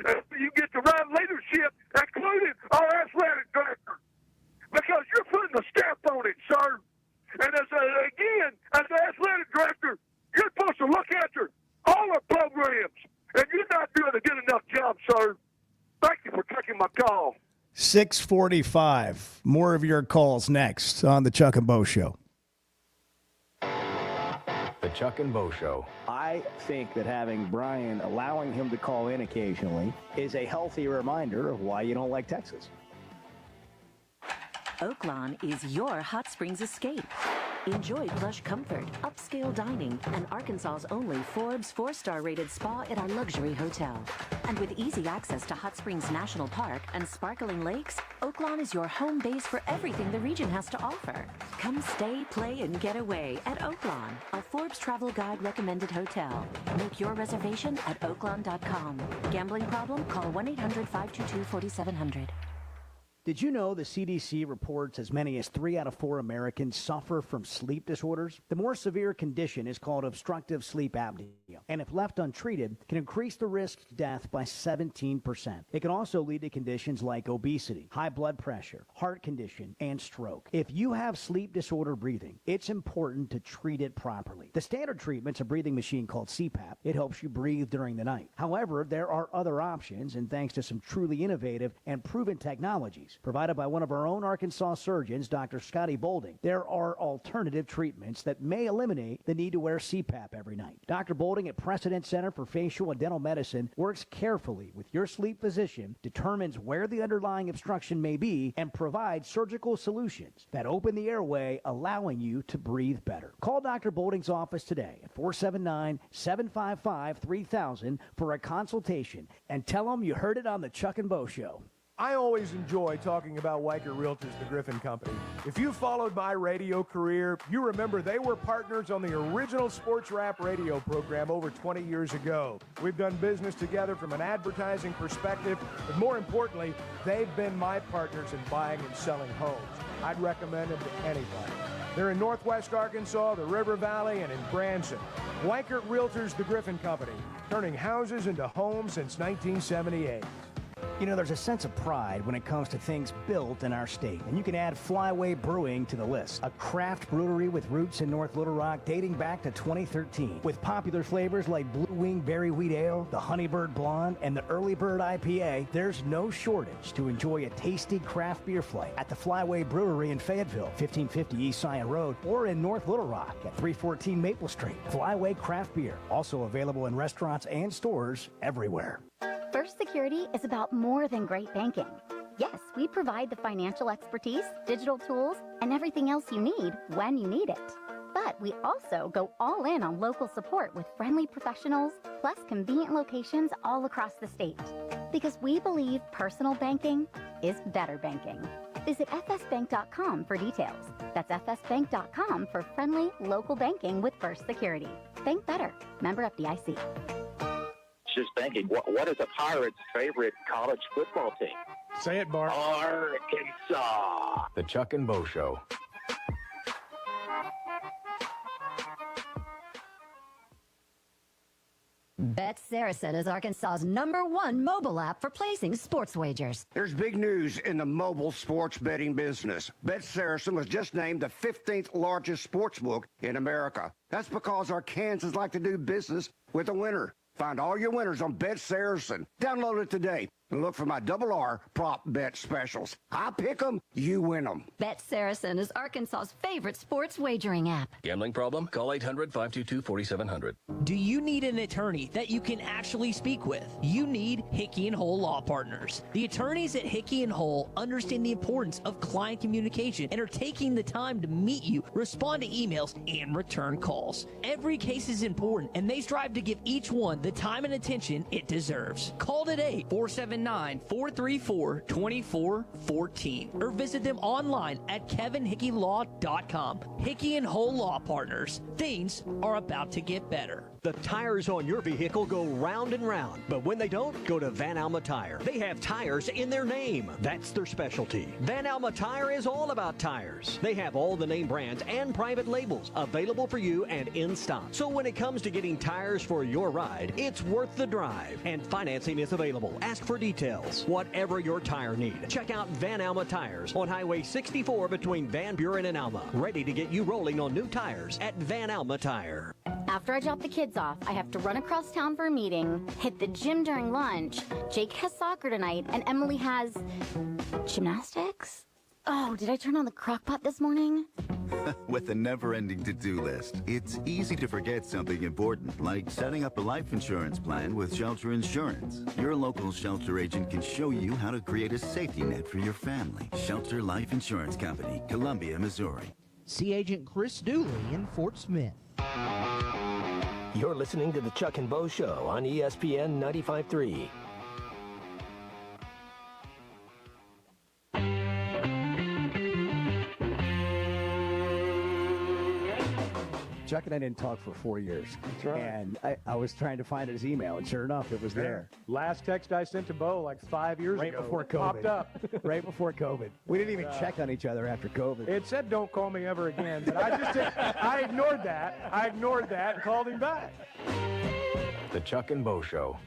S9: And you get the right leadership, including our athletic director, because you're putting a stamp on it, sir. And as the athletic director, you're supposed to look after all our programs, and you're not doing a good enough job, sir. Thank you for taking my call.
S6: 6:45. More of your calls next on the Chuck and Bo Show.
S4: The Chuck and Bo Show.
S10: I think that having Brian, allowing him to call in occasionally, is a healthy reminder of why you don't like Texas.
S2: Oaklawn is your hot springs escape. Enjoy plush comfort, upscale dining, and Arkansas's only Forbes 4-star rated spa at our luxury hotel. And with easy access to Hot Springs National Park and sparkling lakes, Oaklawn is your home base for everything the region has to offer. Come stay, play, and get away at Oaklawn, a Forbes Travel Guide recommended hotel. Make your reservation at oaklawn.com. Gambling problem? Call 1-800-522-4700.
S10: Did you know the CDC reports as many as 3 out of 4 Americans suffer from sleep disorders? The more severe condition is called obstructive sleep apnea, and if left untreated, can increase the risk of death by 17%. It can also lead to conditions like obesity, high blood pressure, heart condition, and stroke. If you have sleep disorder breathing, it's important to treat it properly. The standard treatment's a breathing machine called CPAP. It helps you breathe during the night. However, there are other options, and thanks to some truly innovative and proven technologies provided by one of our own Arkansas surgeons, Dr. Scotty Bolding, there are alternative treatments that may eliminate the need to wear CPAP every night. Dr. Bolding at Precedent Center for Facial and Dental Medicine works carefully with your sleep physician, determines where the underlying obstruction may be, and provides surgical solutions that open the airway, allowing you to breathe better. Call Dr. Bolding's office today at 479-755-3000 for a consultation and tell them you heard it on the Chuck and Bo Show.
S14: I always enjoy talking about Weicker Realtors, the Griffin Company. If you followed my radio career, you remember they were partners on the original sports rap radio program over 20 years ago. We've done business together from an advertising perspective, but more importantly, they've been my partners in buying and selling homes. I'd recommend them to anybody. They're in Northwest Arkansas, the River Valley, and in Branson. Weicker Realtors, the Griffin Company, turning houses into homes since 1978.
S10: You know, there's a sense of pride when it comes to things built in our state, and you can add Flyway Brewing to the list, a craft brewery with roots in North Little Rock dating back to 2013. With popular flavors like Blue Wing Berry Wheat Ale, the Honeybird Blonde, and the Early Bird IPA, there's no shortage to enjoy a tasty craft beer flight at the Flyway Brewery in Fayetteville, 1550 East Scion Road, or in North Little Rock at 314 Maple Street. Flyway Craft Beer, also available in restaurants and stores everywhere.
S3: First Security is about more than great banking. Yes, we provide the financial expertise, digital tools, and everything else you need when you need it. But we also go all in on local support with friendly professionals, plus convenient locations all across the state. Because we believe personal banking is better banking. Visit fsbank.com for details. That's fsbank.com for friendly local banking with First Security. Bank better. Member FDIC.
S19: Just thinking, what is a Pirates' favorite college football team?
S5: Say it, Bart.
S19: Arkansas.
S4: The Chuck and Bo Show.
S7: Bet Saracen is Arkansas's #1 mobile app for placing sports wagers.
S8: There's big news in the mobile sports betting business. Bet Saracen was just named the 15th largest sports book in America. That's because Arkansans like to do business with a winner. Find all your winners on Bet Saracen. Download it today and look for my RR prop bet specials. I pick them, you win them.
S7: Bet Saracen is Arkansas's favorite sports wagering app.
S11: Gambling problem? Call 800-522-4700.
S27: Do you need an attorney that you can actually speak with? You need Hickey and Hole Law Partners. The attorneys at Hickey and Hole understand the importance of client communication and are taking the time to meet you, respond to emails, and return calls. Every case is important, and they strive to give each one the time and attention it deserves. Call today, 479
S28: 719-434-2414 or visit them online at kevinhickeylaw.com. Hickey and Hole Law Partners. Things are about to get better.
S1: The tires on your vehicle go round and round, but when they don't, go to Van Alma Tire. They have tires in their name. That's their specialty. Van Alma Tire is all about tires. They have all the name brands and private labels available for you and in stock. So when it comes to getting tires for your ride, it's worth the drive. And financing is available. Ask for details. Whatever your tire need, check out Van Alma Tires on Highway 64 between Van Buren and Alma. Ready to get you rolling on new tires at Van Alma Tire.
S3: After I drop the kids off, I have to run across town for a meeting, hit the gym during lunch. Jake has soccer tonight, and Emily has gymnastics? Oh, did I turn on the crock pot this morning?
S12: With a never-ending to-do list, it's easy to forget something important, like setting up a life insurance plan with Shelter Insurance. Your local Shelter agent can show you how to create a safety net for your family. Shelter Life Insurance Company, Columbia, Missouri.
S13: See Agent Chris Dooley in Fort Smith.
S18: You're listening to the Chuck and Bo Show on ESPN 95.3.
S6: Chuck and I didn't talk for 4 years.
S14: That's right.
S6: And I was trying to find his email, and sure enough, it was there.
S14: Last text I sent to Bo like 5 years
S6: Right
S14: ago.
S6: before
S14: It popped
S6: COVID.
S14: up.
S6: Right before COVID. We didn't even check on each other after COVID.
S14: It said, "Don't call me ever again," but I ignored that. I ignored that and called him back.
S4: The Chuck and Bo Show.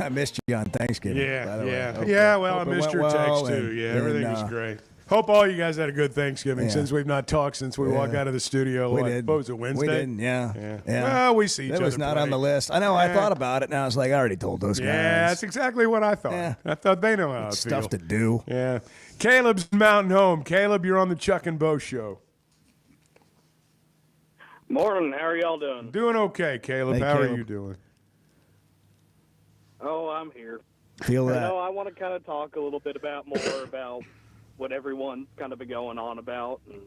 S6: I missed you on Thanksgiving. by the way.
S5: Yeah.
S6: Hope-
S5: Yeah, well,
S6: hope
S5: I
S6: it
S5: missed
S6: went
S5: your text,
S6: well,
S5: too.
S6: and-
S5: Yeah,
S6: and,
S5: everything was
S6: uh,
S5: great. Hope all you guys had a good Thanksgiving
S6: Yeah.
S5: since we've not talked since we walked out of the studio.
S6: We
S5: What
S6: did.
S5: was it, Wednesday?
S6: We didn't, yeah.
S5: Well, we see each other
S6: That was not
S5: play.
S6: on the list. I know, I
S5: Yeah.
S6: thought about it, and I was like, I already told those guys.
S5: Yeah, that's exactly what I thought. I thought they know how
S6: It's
S5: I feel.
S6: stuff to do.
S5: Yeah. Caleb's Mountain Home. Caleb, you're on the Chuck and Bo Show.
S16: Morning. How are y'all doing?
S5: Doing okay, Caleb.
S6: Hey,
S5: How are
S6: Caleb.
S5: you doing?
S16: Oh, I'm here.
S6: Feel that.
S16: I want to kind of talk a little bit more about what everyone's kind of been going on about. And,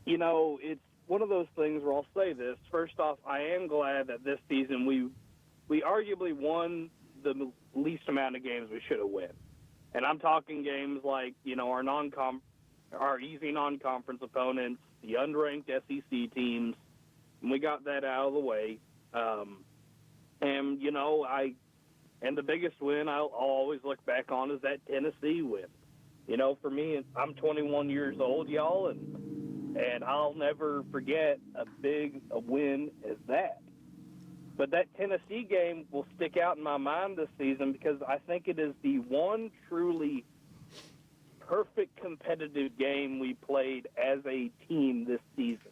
S16: it's one of those things where I'll say this. First off, I am glad that this season we arguably won the least amount of games we should have won. And I'm talking games like, our easy non-conference opponents, the unranked SEC teams, and we got that out of the way. And the biggest win I'll always look back on is that Tennessee win. For me, I'm 21 years old, y'all, and I'll never forget a win as that. But that Tennessee game will stick out in my mind this season because I think it is the one truly perfect competitive game we played as a team this season.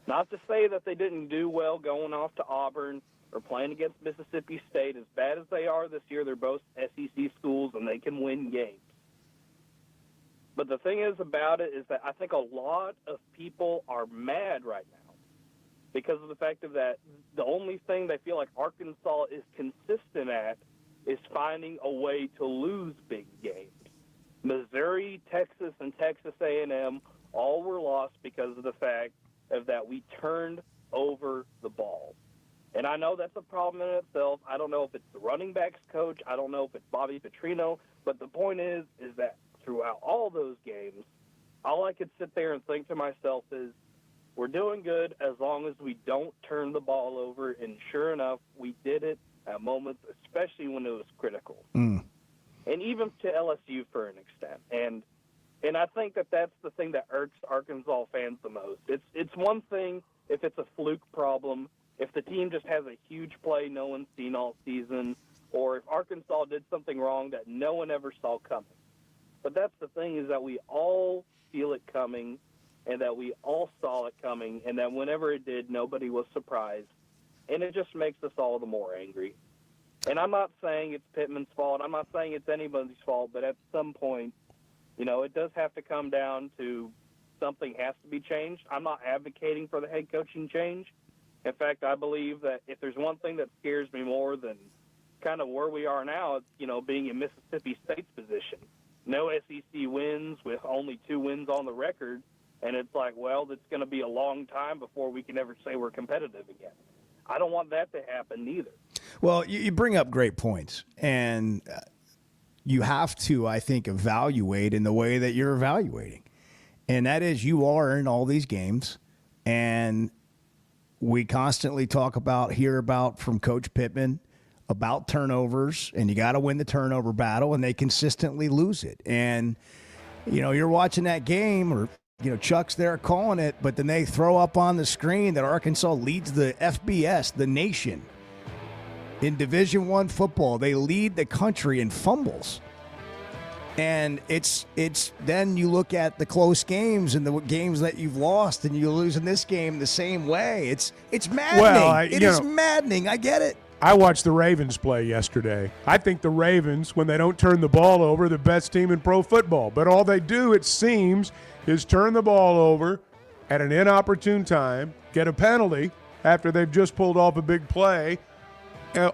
S16: Not to say that they didn't do well going off to Auburn or playing against Mississippi State. As bad as they are this year, they're both SEC schools and they can win games. But the thing is about it is that I think a lot of people are mad right now because of the fact of that the only thing they feel like Arkansas is consistent at is finding a way to lose big games. Missouri, Texas, and Texas A&M all were lost because of the fact of that we turned over the ball. And I know that's a problem in itself. I don't know if it's the running backs coach. I don't know if it's Bobby Petrino. But the point is that throughout all those games, all I could sit there and think to myself is, we're doing good as long as we don't turn the ball over. And sure enough, we did it at moments, especially when it was critical. And even to LSU for an extent. And I think that that's the thing that irks Arkansas fans the most. It's one thing if it's a fluke problem, if the team just has a huge play no one's seen all season, or if Arkansas did something wrong that no one ever saw coming. But that's the thing is that we all feel it coming and that we all saw it coming and that whenever it did, nobody was surprised. And it just makes us all the more angry. And I'm not saying it's Pittman's fault. I'm not saying it's anybody's fault. But at some point, it does have to come down to something has to be changed. I'm not advocating for the head coaching change. In fact, I believe that if there's one thing that scares me more than kind of where we are now, it's, being in Mississippi State's position. No SEC wins with only 2 wins on the record. And it's like, well, it's going to be a long time before we can ever say we're competitive again. I don't want that to happen either.
S6: Well, you bring up great points. And you have to, I think, evaluate in the way that you're evaluating. And that is, you are in all these games, and we constantly hear about from Coach Pittman about turnovers, and you got to win the turnover battle, and they consistently lose it. And, you're watching that game, or, Chuck's there calling it, but then they throw up on the screen that Arkansas leads the FBS, the nation, in Division I football. They lead the country in fumbles. And it's then you look at the close games and the games that you've lost, and you lose in this game the same way. It's maddening.
S5: Well,
S6: it is maddening. I get it.
S5: I watched the Ravens play yesterday. I think the Ravens, when they don't turn the ball over, are the best team in pro football. But all they do, it seems, is turn the ball over at an inopportune time, get a penalty after they've just pulled off a big play,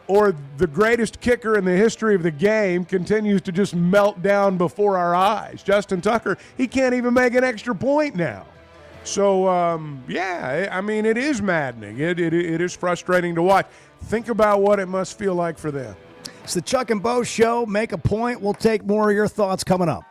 S5: or the greatest kicker in the history of the game continues to just melt down before our eyes. Justin Tucker, he can't even make an extra point now. So, it is maddening. It is frustrating to watch. Think about what it must feel like for them.
S6: It's the Chuck and Bo Show. Make a point. We'll take more of your thoughts coming up.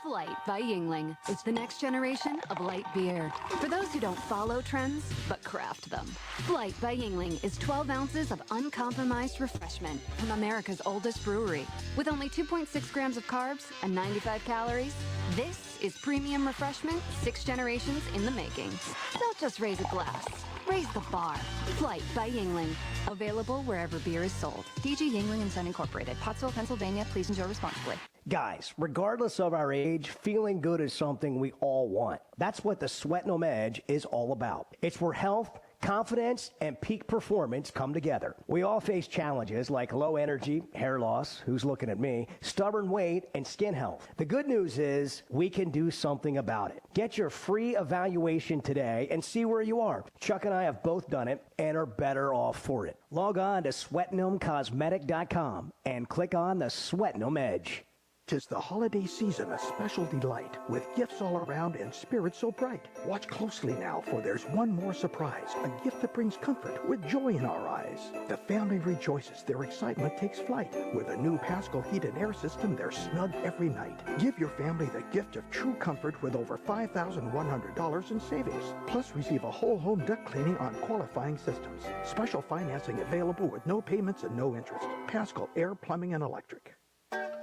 S15: Flight by Yuengling. It's the next generation of light beer. For those who don't follow trends, but craft them. Flight by Yuengling is 12 ounces of uncompromised refreshment from America's oldest brewery. With only 2.6 grams of carbs and 95 calories, this is premium refreshment 6 generations in the making. Don't just raise a glass. Raise the bar. Flight by Yuengling. Available wherever beer is sold. DG Yuengling & Son Incorporated. Pottsville, Pennsylvania. Please enjoy responsibly.
S10: Guys, regardless of our age, feeling good is something we all want. That's what the Sweatnum Edge is all about. It's where health, confidence, and peak performance come together. We all face challenges like low energy, hair loss, who's looking at me, stubborn weight, and skin health. The good news is we can do something about it. Get your free evaluation today and see where you are. Chuck and I have both done it and are better off for it. Log on to SweatnumCosmetic.com and click on the Sweatnum Edge.
S17: 'Tis the holiday season, a special delight, with gifts all around and spirits so bright. Watch closely now, for there's one more surprise, a gift that brings comfort with joy in our eyes. The family rejoices, their excitement takes flight. With a new Pascal heated air system, they're snug every night. Give your family the gift of true comfort with over $5,100 in savings. Plus, receive a whole home duct cleaning on qualifying systems. Special financing available with no payments and no interest. Pascal Air, Plumbing, and Electric.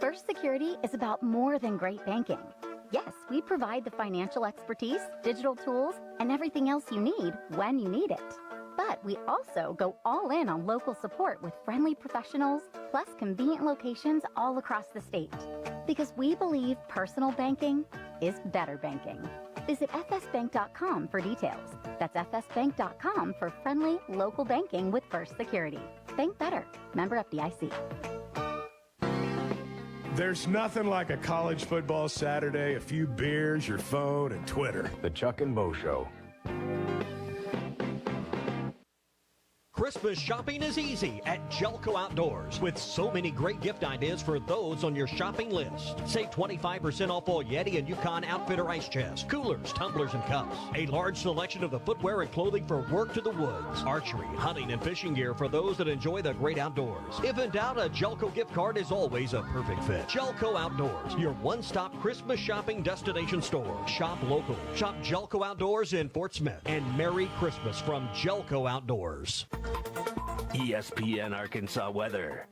S3: First Security is about more than great banking. Yes, we provide the financial expertise, digital tools, and everything else you need when you need it. But we also go all in on local support with friendly professionals, plus convenient locations all across the state. Because we believe personal banking is better banking. Visit fsbank.com for details. That's fsbank.com for friendly local banking with First Security. Bank better. Member FDIC.
S5: There's nothing like a college football Saturday, a few beers, your phone, and Twitter.
S4: The Chuck and Bo Show.
S1: Christmas shopping is easy at Jelco Outdoors, with so many great gift ideas for those on your shopping list. Save 25% off all Yeti and Yukon Outfitter ice chests, coolers, tumblers, and cups. A large selection of the footwear and clothing for work to the woods, archery, hunting, and fishing gear for those that enjoy the great outdoors. If in doubt, a Jelco gift card is always a perfect fit. Jelco Outdoors, your one-stop Christmas shopping destination store. Shop local. Shop Jelco Outdoors in Fort Smith. And Merry Christmas from Jelco Outdoors.
S20: ESPN Arkansas weather.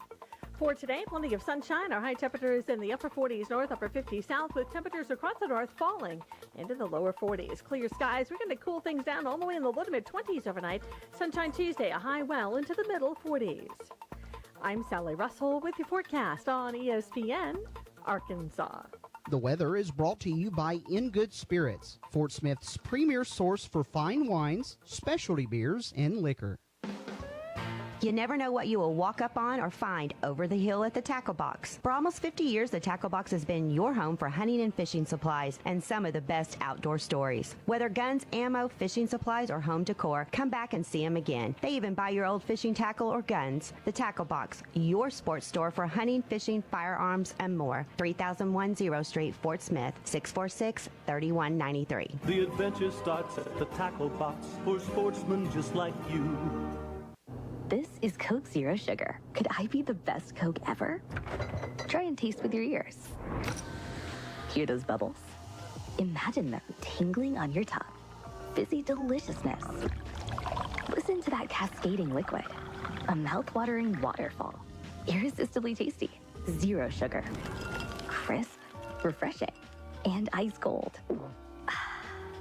S21: For today, plenty of sunshine. Our high temperatures in the upper 40s north, upper 50s south, with temperatures across the north falling into the lower 40s. Clear skies. We're going to cool things down all the way in the low to mid 20s overnight. Sunshine Tuesday, a high well into the middle 40s. I'm Sally Russell with your forecast on ESPN Arkansas.
S13: The weather is brought to you by In Good Spirits, Fort Smith's premier source for fine wines, specialty beers, and liquor.
S22: You never know what you will walk up on or find over the hill at the Tackle Box. For almost 50 years, the Tackle Box has been your home for hunting and fishing supplies and some of the best outdoor stories. Whether guns, ammo, fishing supplies, or home decor, come back and see them again. They even buy your old fishing tackle or guns. The Tackle Box, your sports store for hunting, fishing, firearms, and more. 3001 Street, Fort Smith, 646-3193.
S23: The adventure starts at the Tackle Box for sportsmen just like you.
S2: This is Coke Zero Sugar. Could I be the best Coke ever? Try and taste with your ears. Hear those bubbles? Imagine them tingling on your tongue. Fizzy deliciousness. Listen to that cascading liquid. A mouth-watering waterfall. Irresistibly tasty. Zero sugar. Crisp, refreshing, and ice cold.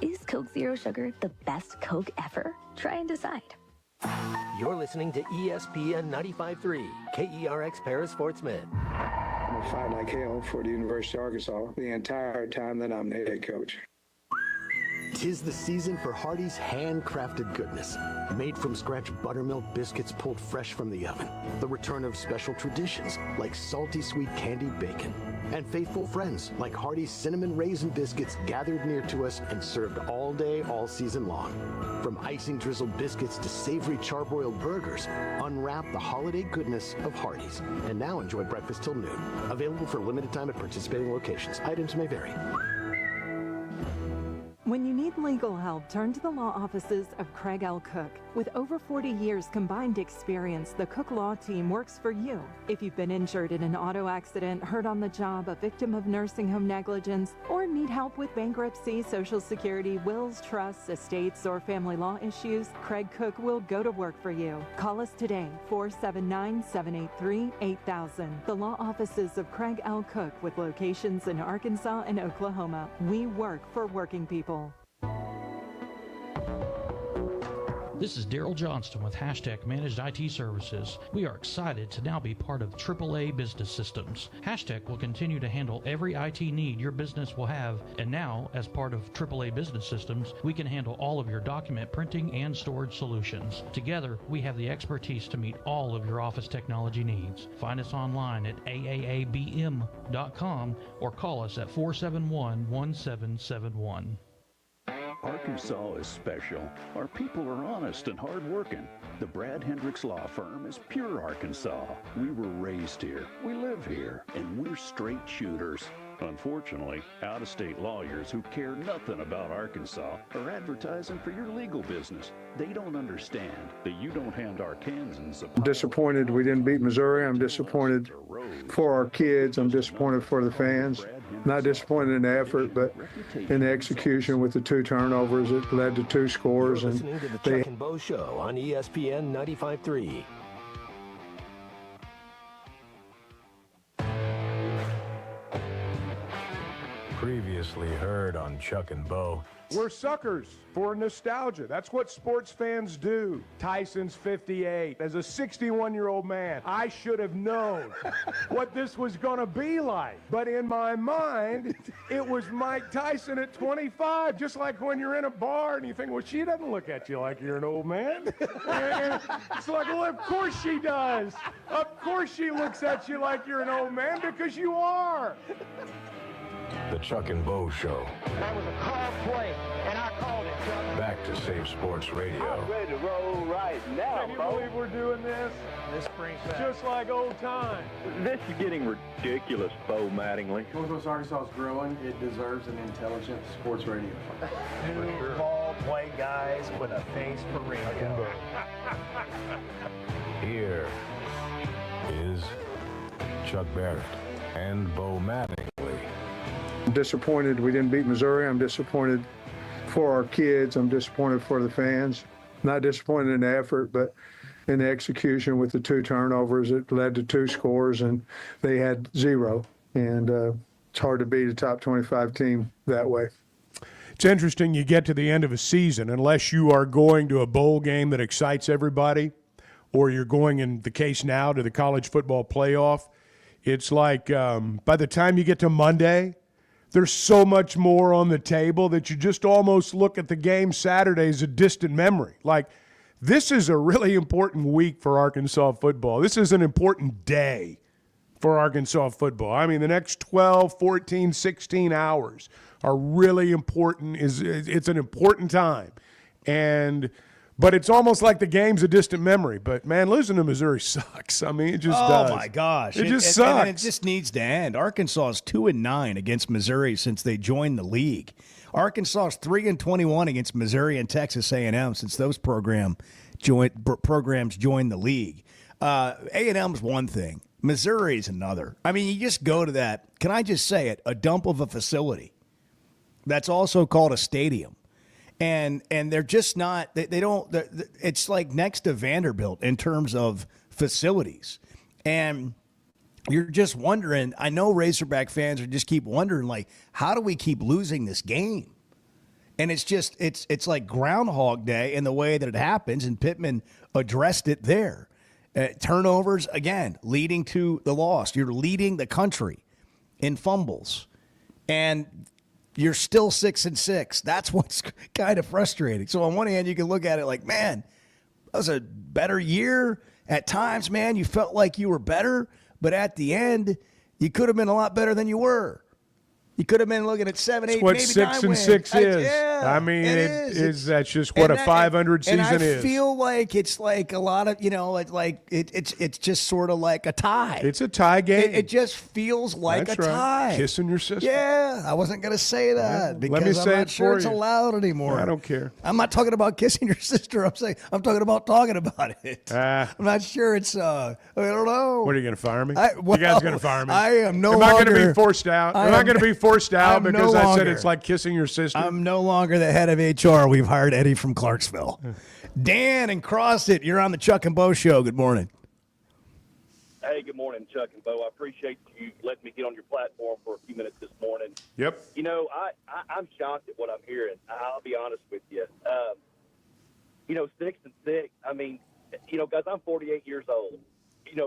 S2: Is Coke Zero Sugar the best Coke ever? Try and decide.
S18: You're listening to ESPN 95.3, KERX Paris Sportsman.
S7: I'm going to fight like hell for the University of Arkansas the entire time that I'm the head coach.
S10: 'Tis the season for Hardee's handcrafted goodness. Made from scratch buttermilk biscuits pulled fresh from the oven. The return of special traditions like salty sweet candied bacon. And faithful friends like Hardee's cinnamon raisin biscuits gathered near to us and served all day, all season long. From icing drizzled biscuits to savory charbroiled burgers, unwrap the holiday goodness of Hardee's. And now enjoy breakfast till noon. Available for a limited time at participating locations. Items may vary.
S8: When you need legal help, turn to the law offices of Craig L. Cook. With over 40 years combined experience, the Cook Law Team works for you. If you've been injured in an auto accident, hurt on the job, a victim of nursing home negligence, or need help with bankruptcy, Social Security, wills, trusts, estates, or family law issues, Craig Cook will go to work for you. Call us today, 479-783-8000. The law offices of Craig L. Cook with locations in Arkansas and Oklahoma. We work for working people.
S9: This is Daryl Johnston with Hashtag Managed IT Services. We are excited to now be part of AAA Business Systems. Hashtag will continue to handle every IT need your business will have, and now, as part of AAA Business Systems, we can handle all of your document printing and storage solutions. Together, we have the expertise to meet all of your office technology needs. Find us online at aaabm.com or call us at 471-1771.
S11: Arkansas is special. Our people are honest and hardworking. The Brad Hendricks Law Firm is pure Arkansas. We were raised here, we live here, and we're straight shooters. Unfortunately, out-of-state lawyers who care nothing about Arkansas are advertising for your legal business. They don't understand that you don't hand Arkansans a...
S7: I'm disappointed we didn't beat Missouri. I'm disappointed for our kids. I'm disappointed for the fans. Not disappointed in the effort, but in the execution with the 2 turnovers. It led to 2 scores.
S18: You're listening to the Chuck and Bo Show on ESPN 95.3.
S4: Previously heard on Chuck and Bo.
S14: We're suckers for nostalgia. That's what sports fans do. Tyson's 58. As a 61-year-old man, I should have known what this was going to be like. But in my mind, it was Mike Tyson at 25, just like when you're in a bar and you think, well, she doesn't look at you like you're an old man. And it's like, well, of course she does. Of course she looks at you like you're an old man because you are.
S4: The Chuck and Bo Show.
S19: That was a call play, and I called it, Chuck.
S4: Back to Save Sports Radio.
S19: I'm ready to roll right now,
S14: Can you believe we're doing this?
S19: This brings back.
S14: Just like old times.
S24: This is getting ridiculous, Bo Mattingly.
S25: Northwest Arkansas is growing. It deserves an intelligent sports radio.
S10: 2 ball play guys with a face for radio.
S4: Here is Chuck Barrett and Bo Mattingly.
S7: I'm disappointed we didn't beat Missouri. I'm disappointed for our kids. I'm disappointed for the fans. Not disappointed in the effort, but in the execution with the 2 turnovers. It led to 2 scores, and they had 0. And it's hard to beat a top 25 team that way.
S5: It's interesting you get to the end of a season, unless you are going to a bowl game that excites everybody, or you're going, in the case now, to the college football playoff. It's like by the time you get to Monday, there's so much more on the table that you just almost look at the game Saturday as a distant memory. Like, this is a really important week for Arkansas football. This is an important day for Arkansas football. I mean, the next 12, 14, 16 hours are really important. It's an important time. But it's almost like the game's a distant memory. But, man, losing to Missouri sucks. I mean, it just does.
S6: Oh, my gosh.
S5: It just sucks.
S6: And it just needs to end. Arkansas is 2-9 against Missouri since they joined the league. Arkansas is 3-21 against Missouri and Texas A&M since those programs joined the league. A&M's one thing. Missouri's another. I mean, you just go to that, can I just say it, a dump of a facility that's also called a stadium. And they're just not, they don't, it's like next to Vanderbilt in terms of facilities. And you're just wondering, I know Razorback fans are just keep wondering, like, how do we keep losing this game? And it's just, it's like Groundhog Day in the way that it happens, and Pittman addressed it there. Turnovers, again, leading to the loss. You're leading the country in fumbles. And you're still 6-6. That's what's kind of frustrating. So on one hand, you can look at it like, man, that was a better year. At times, man, you felt like you were better. But at the end, you could have been a lot better than you were. You could have been looking at 7, 8,
S5: what
S6: maybe
S5: 6
S6: 9
S5: and 6
S6: wins.
S5: is.
S6: Yeah,
S5: I mean,
S6: it
S5: it
S6: is.
S5: that's just what a 500 season
S6: and I
S5: is.
S6: feel like it's like a lot of, it's just sort of like a tie.
S5: It's a tie game.
S6: It just feels like
S5: That's
S6: a
S5: right.
S6: tie.
S5: Kissing your sister.
S6: Yeah, I wasn't going to say that because
S5: Let me
S6: I'm
S5: say
S6: not
S5: it
S6: sure
S5: for
S6: it's
S5: you.
S6: allowed anymore.
S5: I don't care.
S6: I'm not talking about kissing your sister. I'm talking about talking about it. I'm not sure it's. I don't know.
S5: What are you going to fire me?
S6: Well,
S5: you guys going to fire me?
S6: I am no
S5: Am I going to
S6: longer-
S5: be forced out?
S6: I
S5: Am I
S6: am-
S5: going to be forced out
S6: I'm no
S5: because I said
S6: longer.
S5: it's like kissing your sister?
S6: I'm no longer the head of HR. We've hired Eddie from Clarksville. Dan and Crossit, you're on the Chuck and Bo Show. Good morning.
S3: Hey, good morning, Chuck and Bo. I appreciate you letting me get on your platform for a few minutes this morning.
S5: Yep.
S3: You know, I'm shocked at what I'm hearing. I'll be honest with you. 6-6. I mean, guys, I'm 48 years old.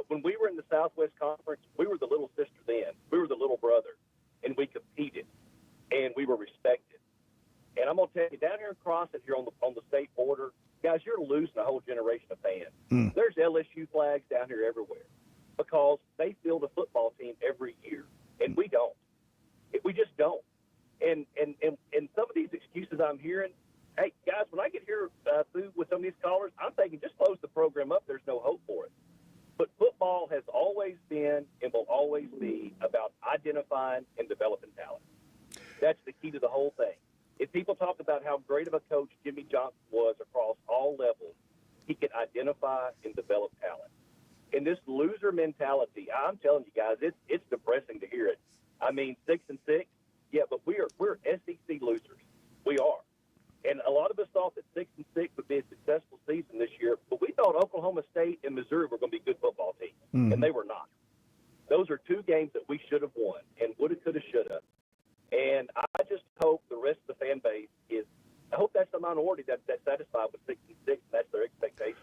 S3: When we were in the Southwest Conference, we were the little sister then. We were the little brother, and we competed, and we were respected. And I'm going to tell you, down here in Crossit, here on the state border, guys, you're losing a whole generation of fans. There's LSU flags down here everywhere because they field a football team every year, and we don't. We just don't. And some of these excuses I'm hearing, hey, guys, when I get here through with some of these callers, I'm thinking just close the program up. There's no hope for it. But football has always been and will always be about identifying and developing talent. That's the key to the whole thing. If people talk about how great of a coach Jimmy Johnson was across all levels, he can identify and develop talent. And this loser mentality, I'm telling you guys, it's depressing to hear it. I mean, 6-6, yeah, but we're SEC losers. We are. And a lot of us thought that 6-6 would be a successful season this year, but we thought Oklahoma State and Missouri were going to be good football teams, and they were not. Those are two games that we should have won, and woulda, coulda, shoulda. And I just hope the rest of the fan base is – I hope that's the minority that's satisfied with 6-6, and that's their expectation.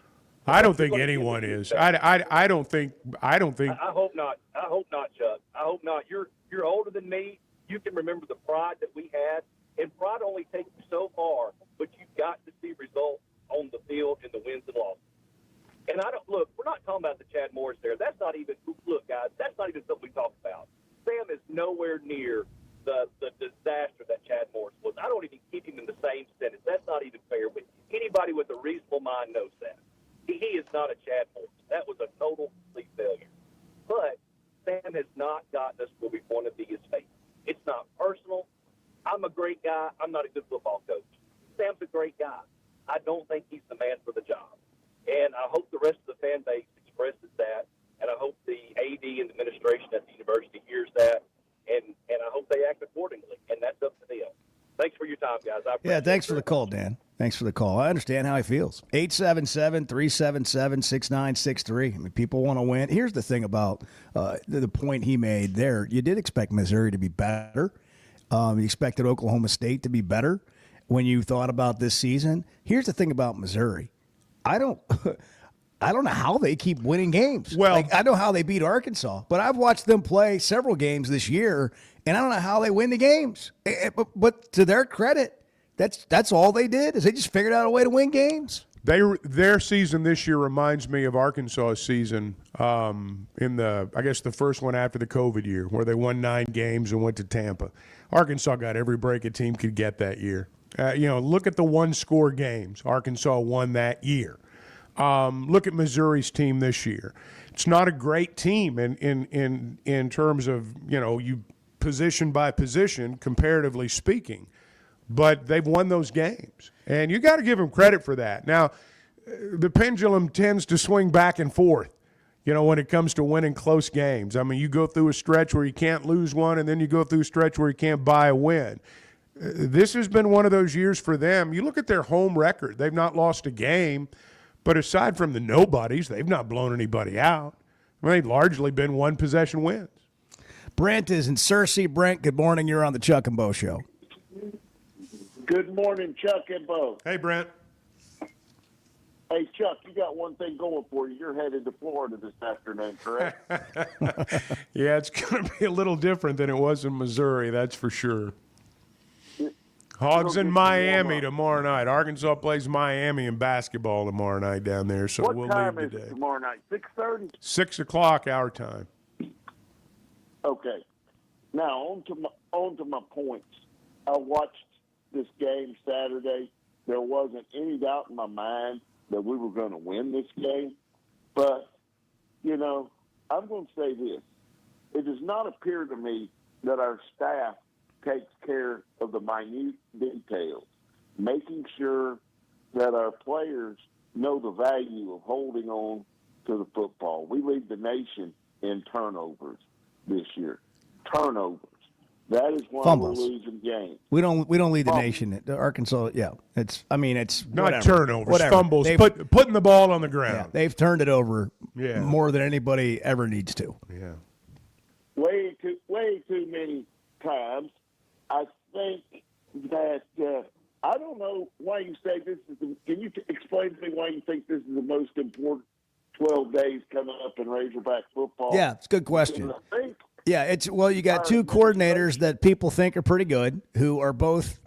S5: I don't think anyone is. I don't think.
S3: I hope not. I hope not, Chuck. I hope not. You're older than me. You can remember the pride that we had, and pride only takes you so far, but you've got to see results on the field in the wins and losses. And look, we're not talking about the Chad Morris there. That's not even, look, guys, that's not even something we talk about. Sam is nowhere near the disaster that Chad Morris was. I don't even keep him in the same sentence. That's not even fair. But anybody with a reasonable mind knows that. He is not a Chad Morris. That was a total, complete failure. But Sam has not gotten us where we want to be as faithful. It's not personal. I'm a great guy. I'm not a good football coach. Sam's a great guy. I don't think he's the man for the job. And I hope the rest of the fan base expresses that, and I hope the AD and the administration at the university hears that, and I hope they act accordingly, and that's up to them. Thanks for your time, guys.
S6: Yeah, thanks for the call, Dan. Thanks for the call. I understand how he feels. 877-377-6963. I mean, people want to win. Here's the thing about the point he made there. You did expect Missouri to be better. You expected Oklahoma State to be better when you thought about this season. Here's the thing about Missouri. I don't know how they keep winning games. Well, I know how they beat Arkansas, but I've watched them play several games this year, and I don't know how they win the games. But to their credit, that's all they did is they just figured out a way to win games.
S5: Their season this year reminds me of Arkansas's season in the first one after the COVID year, where they won 9 games and went to Tampa. Arkansas got every break a team could get that year. Look at the one-score games Arkansas won that year. Look at Missouri's team this year. It's not a great team in terms of, you position by position, comparatively speaking, but they've won those games. And you got to give them credit for that. Now, the pendulum tends to swing back and forth. when it comes to winning close games. I mean, you go through a stretch where you can't lose one, and then you go through a stretch where you can't buy a win. This has been one of those years for them. You look at their home record. They've not lost a game, but aside from the nobodies, they've not blown anybody out. I mean, they've largely been one-possession wins.
S6: Brent is in Searcy. Brent, good morning. You're on the Chuck and Bo Show.
S1: Good morning, Chuck and Bo.
S5: Hey, Brent.
S1: Hey, Chuck, you got one thing going for you. You're headed to Florida this afternoon, correct?
S5: Yeah, it's going to be a little different than it was in Missouri, that's for sure. Hogs in Miami tomorrow night. Arkansas plays Miami in basketball tomorrow night down there, so
S1: what
S5: we'll
S1: time
S5: leave
S1: is
S5: today.
S1: it tomorrow night? 6:30?
S5: 6 o'clock our time.
S1: Okay. Now, on to my points. I watched this game Saturday. There wasn't any doubt in my mind that we were going to win this game. But, I'm going to say this. It does not appear to me that our staff takes care of the minute details, making sure that our players know the value of holding on to the football. We lead the nation in turnovers this year. Turnovers. That is why
S6: Fumbles.
S1: we're losing games.
S6: We don't lead the nation. Arkansas, yeah. It's
S5: Not
S6: whatever.
S5: turnovers,
S6: Whatever.
S5: fumbles, putting the ball on the ground.
S6: Yeah, they've turned it over
S5: Yeah.
S6: more than anybody ever needs to.
S5: Yeah.
S1: Way too many times. I think that I don't know why you say this is. Can you explain to me why you think this is the most important 12 days coming up in Razorback football?
S6: Yeah, it's a good question.
S1: I think
S6: Yeah, you got two coordinators that people think are pretty good, who are both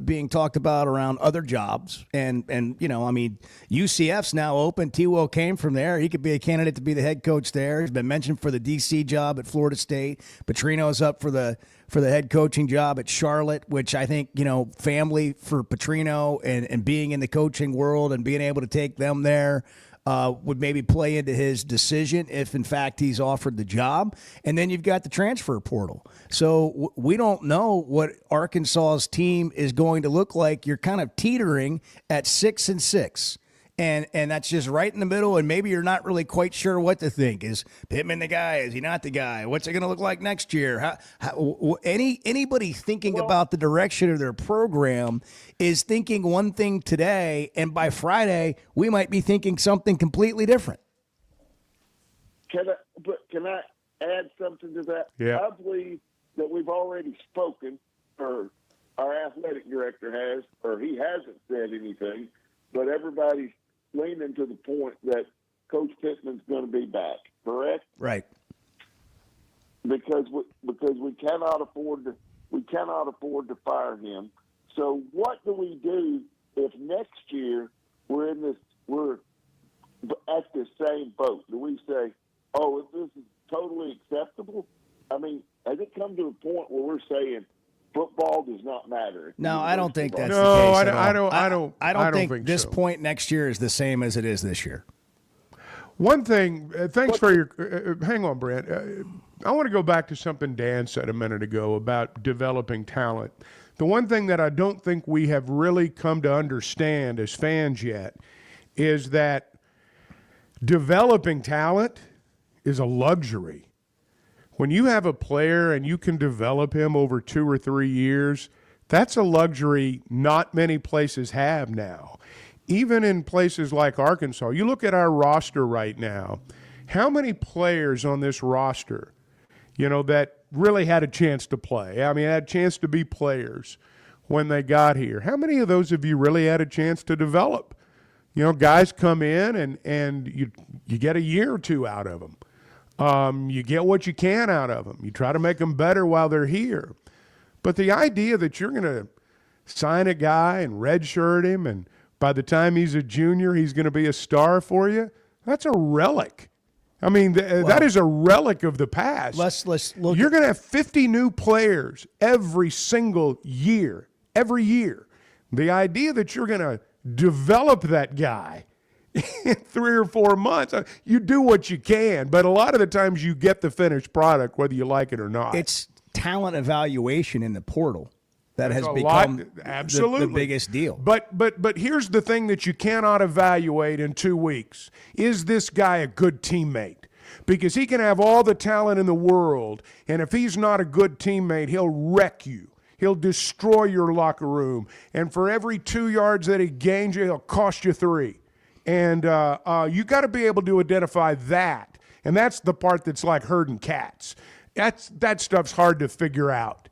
S6: being talked about around other jobs, and UCF's now open. T-Will came from there; he could be a candidate to be the head coach there. He's been mentioned for the DC job at Florida State. Petrino's up for the head coaching job at Charlotte, which I think family for Petrino and being in the coaching world and being able to take them there. Would maybe play into his decision if, in fact, he's offered the job. And then you've got the transfer portal. So we don't know what Arkansas's team is going to look like. You're kind of teetering at 6-6. And that's just right in the middle, and maybe you're not really quite sure what to think. Is Pittman the guy? Is he not the guy? What's it going to look like next year? Anybody thinking about the direction of their program is thinking one thing today, and by Friday, we might be thinking something completely different.
S1: Can I add something to that?
S5: Yeah.
S1: I believe that we've already spoken, or our athletic director has, or he hasn't said anything, but everybody's leaning to the point that Coach Pittman's going to be back, correct?
S6: Right.
S1: Because we cannot afford to fire him. So what do we do if next year we're at the same boat? Do we say, "Oh, this is totally acceptable"? I mean, has it come to a point where we're saying football does not matter?
S6: No, I don't think that's
S5: No,
S6: the case.
S5: I
S6: at
S5: don't-
S6: all.
S5: I don't
S6: think
S5: think
S6: this
S5: so.
S6: point next year is the same as it is this year.
S5: One thing, thanks for your, hang on, Brent. I want to go back to something Dan said a minute ago about developing talent. The one thing that I don't think we have really come to understand as fans yet is that developing talent is a luxury. When you have a player and you can develop him over 2 or 3 years, that's a luxury not many places have now. Even in places like Arkansas, you look at our roster right now, how many players on this roster, that really had a chance to play? I mean, had a chance to be players when they got here. How many of those have you really had a chance to develop? Guys come in and you get a year or two out of them. You get what you can out of them. You try to make them better while they're here. But the idea that you're going to sign a guy and redshirt him, and by the time he's a junior, he's going to be a star for you, that's a relic. I mean, that is a relic of the past.
S6: Let's look.
S5: You're going to have 50 new players every single year, every year. The idea that you're going to develop that guy in 3 or 4 months, you do what you can, but a lot of the times you get the finished product whether you like it or not.
S6: It's talent evaluation in the portal that has
S5: There's a
S6: become
S5: lot- absolutely
S6: the biggest deal.
S5: But here's the thing that you cannot evaluate in 2 weeks. Is this guy a good teammate? because he can have all the talent in the world, and if he's not a good teammate, he'll wreck you. He'll destroy your locker room, and for every 2 yards that he gains you, he'll cost you 3. And you got to be able to identify that, and that's the part that's like herding cats. That stuff's hard to figure out.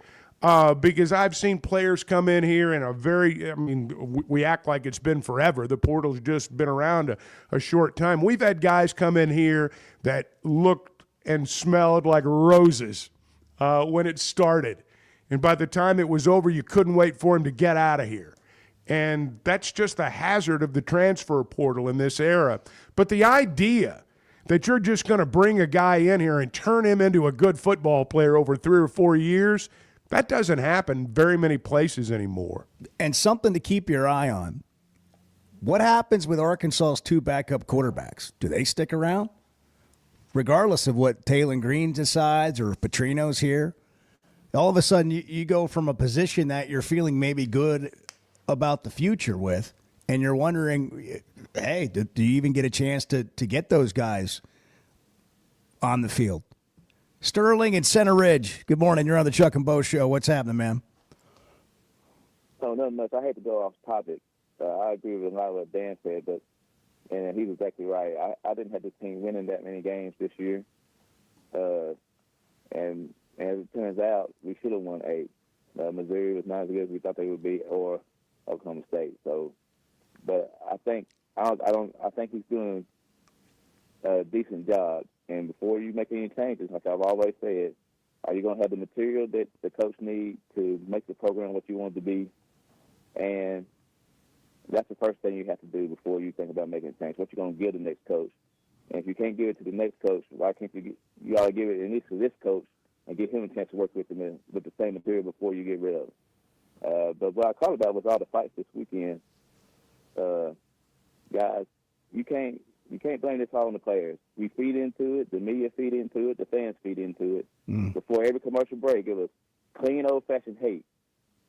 S5: Because I've seen players come in here in we act like it's been forever. The portal's just been around a short time. We've had guys come in here that looked and smelled like roses when it started. And by the time it was over, you couldn't wait for him to get out of here. And that's just the hazard of the transfer portal in this era. But the idea that you're just going to bring a guy in here and turn him into a good football player over 3 or 4 years, that doesn't happen very many places anymore.
S6: And something to keep your eye on. What happens with Arkansas's 2 backup quarterbacks? Do they stick around? Regardless of what Taylor Green decides or if Petrino's here, all of a sudden you go from a position that you're feeling maybe good about the future with, and you're wondering, hey, do you even get a chance to get those guys on the field? Sterling in Center Ridge. Good morning. You're on the Chuck and Bo Show. What's happening, man?
S12: No, nothing much. I hate to go off topic. I agree with a lot of what Dan said, and he was exactly right. I didn't have this team winning that many games this year. And as it turns out, we should have won 8. Missouri was not as good as we thought they would be, or Oklahoma State. So, but I think he's doing a decent job. And before you make any changes, like I've always said, are you going to have the material that the coach needs to make the program what you want it to be? And that's the first thing you have to do before you think about making a change. What you're going to give the next coach. And if you can't give it to the next coach, why can't you ought to give it at least to this coach and give him a chance to work with the same material before you get rid of it. But what I called about was all the fights this weekend. Guys, you can't blame this all on the players. We feed into it. The media feed into it. The fans feed into it. Before every commercial break, it was clean, old-fashioned hate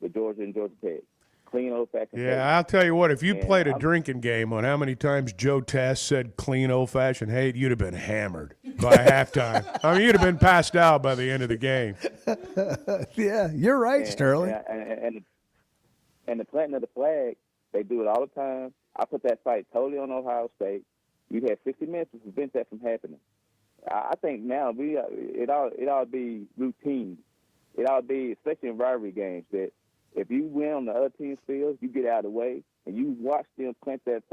S12: with Georgia and Georgia Tech. Clean, old-fashioned hate.
S5: Yeah, I'll tell you what, if you played a drinking game on how many times Joe Tess said clean, old-fashioned hate, you'd have been hammered by halftime. I mean, you'd have been passed out by the end of the game.
S6: Yeah, you're right, Sterling.
S12: And the planting of the flag, they do it all the time. I put that fight totally on Ohio State. You had 60 minutes to prevent that from happening. I think now it ought to be routine. It ought to be, especially in rivalry games, that if you win on the other team's field, you get out of the way and you watch them plant that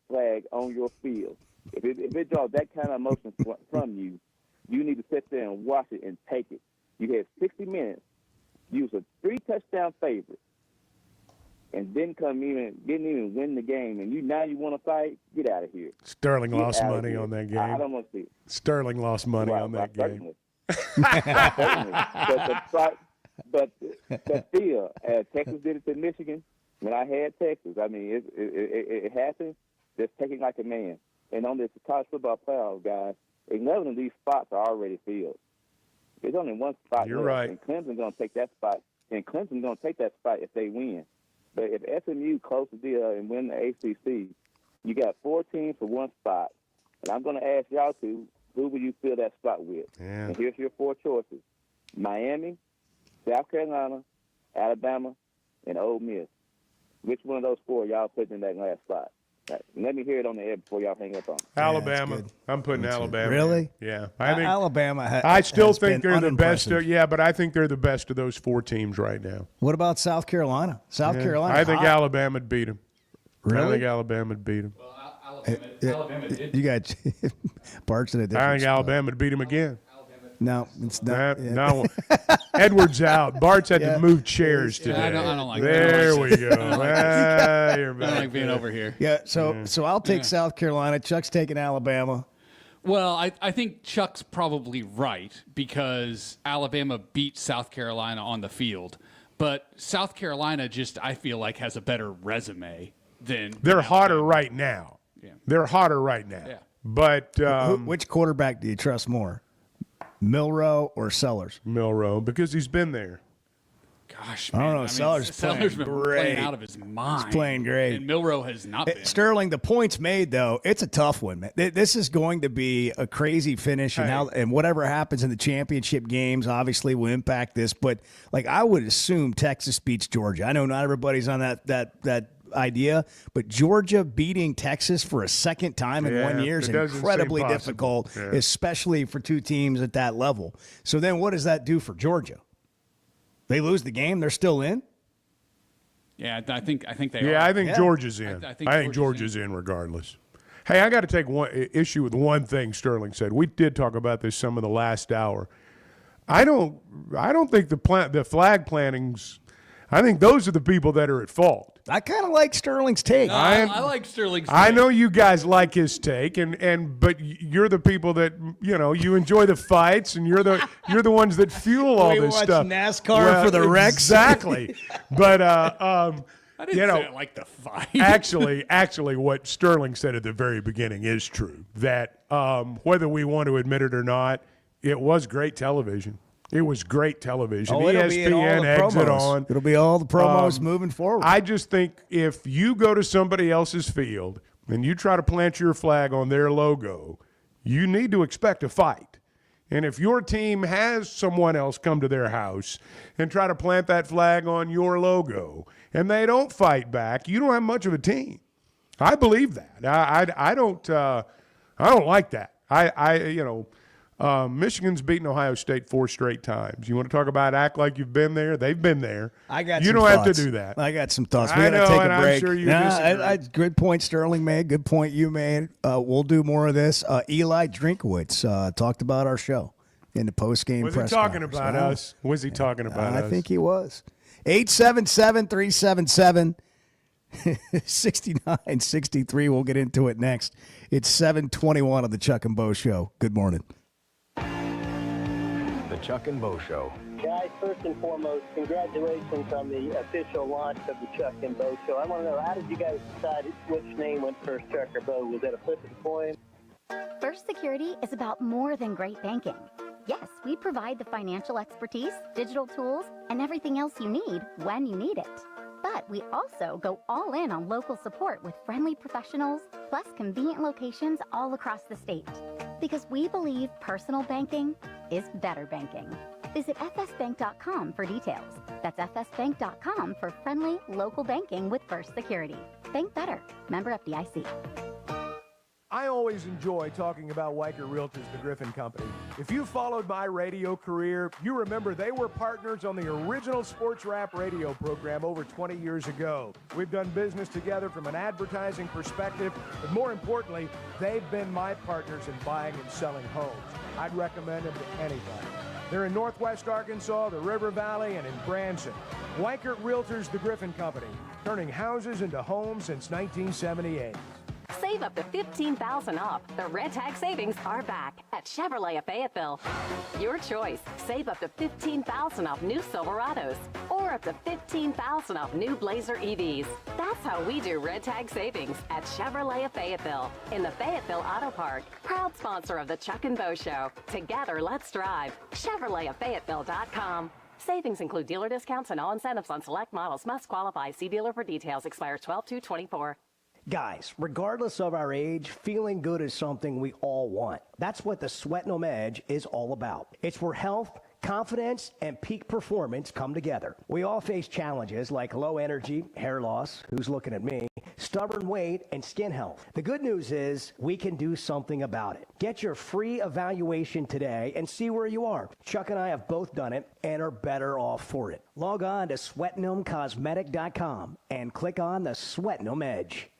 S12: flag on your field. If it draws that kind of emotion from you, you need to sit there and watch it and take it. You had 60 minutes. You was a 3-touchdown favorite. And didn't even win the game, and now you want to fight? Get out of here.
S5: Sterling lost money on that game.
S12: I don't want to see it.
S5: Sterling lost money on that game.
S12: But still, Texas did it to Michigan. When I had Texas, I mean, it happened. Just taking like a man. And on this college football playoff, guys, 11 of these spots are already filled. There's only one spot
S5: You're
S12: left,
S5: right.
S12: and Clemson's going to take that spot. And Clemson's going to take that spot if they win. But if SMU close the deal and win the ACC, you got 4 teams for 1 spot. And I'm going to ask y'all who will you fill that spot with?
S5: Yeah.
S12: And here's your 4 choices: Miami, South Carolina, Alabama, and Ole Miss. Which one of those 4 y'all put in that last spot? Let me hear it on the air before y'all hang up on me.
S5: Alabama. I'm putting Alabama.
S6: Really?
S5: In. Yeah. I think
S6: Alabama
S5: I still
S6: has
S5: think
S6: been
S5: they're the best.
S6: unimpressive.
S5: But I think they're the best of those 4 teams right now.
S6: What about South Carolina? South Carolina.
S5: I think Alabama would beat them.
S6: Really?
S5: I think Alabama would beat them.
S23: Alabama did.
S6: You got Bart's in a different
S5: I think
S6: spot.
S5: Alabama would beat them again.
S6: No, it's not.
S5: No. Edwards out. Bart's had to move chairs today.
S15: I don't like
S5: there
S15: that.
S5: we go.
S15: I don't like
S5: You're
S15: I
S5: back
S15: don't like being
S5: there.
S15: over here.
S6: Yeah, so I'll take South Carolina. Chuck's taking Alabama.
S23: Well, I think Chuck's probably right because Alabama beat South Carolina on the field. But South Carolina just, I feel like, has a better resume than
S5: They're hotter right now.
S23: Yeah.
S5: They're hotter right now.
S23: Yeah.
S5: But
S6: Which quarterback do you trust more, Milroe or Sellers?
S5: Milroe, because he's been there.
S23: Gosh,
S6: I
S23: man.
S6: don't know. Seller's
S23: Seller's been
S6: playing
S23: playing
S6: great.
S23: out of his mind.
S6: He's playing great.
S23: And Milroe has not been.
S6: Sterling, the points made, though, it's a tough one, man. This is going to be a crazy finish, and whatever happens in the championship games obviously will impact this. But, like, I would assume Texas beats Georgia. I know not everybody's on that idea, but Georgia beating Texas for a second time in 1 year is incredibly difficult, especially for two teams at that level. So then what does that do for Georgia? They lose the game, they're still in?
S23: Yeah, I think they are.
S5: Yeah, I think Georgia's in. I think Georgia's in regardless. Hey, I got to take one issue with one thing Sterling said. We did talk about this some of the last hour. I don't think the flag plantings. I think those are the people that are at fault.
S6: I kind of like Sterling's take.
S23: No, I like Sterling's take.
S5: I know you guys like his take, but you're the people that you enjoy the fights, and you're the ones that fuel all this stuff.
S6: NASCAR for the wrecks.
S5: Exactly, but
S23: I didn't say I like the fight.
S5: actually, what Sterling said at the very beginning is true. That whether we want to admit it or not, it was great television. It was great television. ESPN exit on.
S6: It'll be all the promos moving forward.
S5: I just think if you go to somebody else's field and you try to plant your flag on their logo, you need to expect a fight. And if your team has someone else come to their house and try to plant that flag on your logo and they don't fight back, you don't have much of a team. I believe that. I don't like that. Michigan's beaten Ohio State 4 straight times. You want to talk about act like you've been there? They've been there. You don't have to do that.
S6: I got some thoughts.
S5: I know, and I'm sure you disagree.
S6: Good point Sterling made. Good point you made. We'll do more of this. Eli Drinkwitz talked about our show in the postgame press
S5: conference. Was he talking
S6: conference.
S5: about us? Was he talking about us?
S6: I think he was. 877-377-6963. We'll get into it next. It's 7:21 of the Chuck and Bo Show. Good morning.
S18: The Chuck and Bo Show.
S15: Guys, first and foremost, congratulations on the official launch of the Chuck and Bo Show. I want to know, how did you guys decide which name went first, Chuck or Bo? Was that a flip of the coin?
S16: First Security is about more than great banking. Yes, we provide the financial expertise, digital tools, and everything else you need when you need it. But we also go all in on local support with friendly professionals, plus convenient locations all across the state. Because we believe personal banking is better banking. Visit fsbank.com for details. That's fsbank.com for friendly local banking with First Security. Bank better. Member FDIC.
S14: I always enjoy talking about Weichert Realtors, the Griffin Company. If you followed my radio career, you remember they were partners on the original sports rap radio program over 20 years ago. We've done business together from an advertising perspective, but more importantly, they've been my partners in buying and selling homes. I'd recommend them to anybody. They're in Northwest Arkansas, the River Valley, and in Branson. Weichert Realtors, the Griffin Company, turning houses into homes since 1978.
S17: Save up to $15,000 off. The Red Tag savings are back at Chevrolet of Fayetteville. Your choice. Save up to $15,000 off new Silverados or up to $15,000 off new Blazer EVs. That's how we do Red Tag savings at Chevrolet of Fayetteville in the Fayetteville Auto Park. Proud sponsor of the Chuck and Bo Show. Together, let's drive. ChevroletofFayetteville.com. Savings include dealer discounts and all incentives on select models. Must qualify. See dealer for details. Expires 12/2/24.
S10: Guys, regardless of our age, feeling good is something we all want. That's what the Sweatnum Edge is all about. It's where health, confidence, and peak performance come together. We all face challenges like low energy, hair loss, who's looking at me, stubborn weight, and skin health. The good news is we can do something about it. Get your free evaluation today and see where you are. Chuck and I have both done it and are better off for it. Log on to SweatnumCosmetic.com and click on the Sweatnum Edge.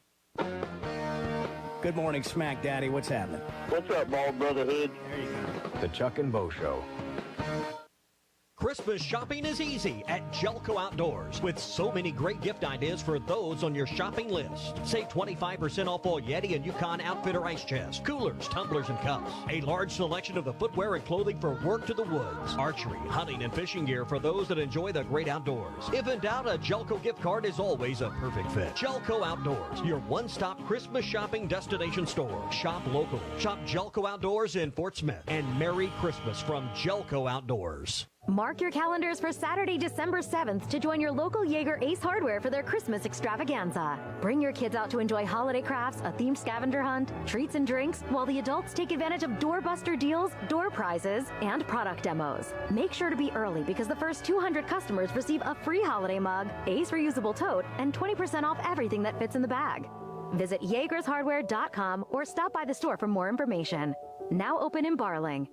S6: Good morning, Smack Daddy. What's happening?
S15: What's up, Bald Brotherhood?
S6: There you go.
S18: The Chuck and Bo Show.
S20: Christmas shopping is easy at Jelco Outdoors with so many great gift ideas for those on your shopping list. Save 25% off all Yeti and Yukon Outfitter ice chests, coolers, tumblers, and cups. A large selection of the footwear and clothing for work to the woods, archery, hunting, and fishing gear for those that enjoy the great outdoors. If in doubt, a Jelco gift card is always a perfect fit. Jelco Outdoors, your one-stop Christmas shopping destination store. Shop local. Shop Jelco Outdoors in Fort Smith. And Merry Christmas from Jelco Outdoors.
S2: Mark your calendars for Saturday, December 7th to join your local Jaeger Ace Hardware for their Christmas extravaganza. Bring your kids out to enjoy holiday crafts, a themed scavenger hunt, treats and drinks, while the adults take advantage of doorbuster deals, door prizes, and product demos. Make sure to be early because the first 200 customers receive a free holiday mug, Ace reusable tote, and 20% off everything that fits in the bag. Visit JagersHardware.com or stop by the store for more information. Now open in Barling.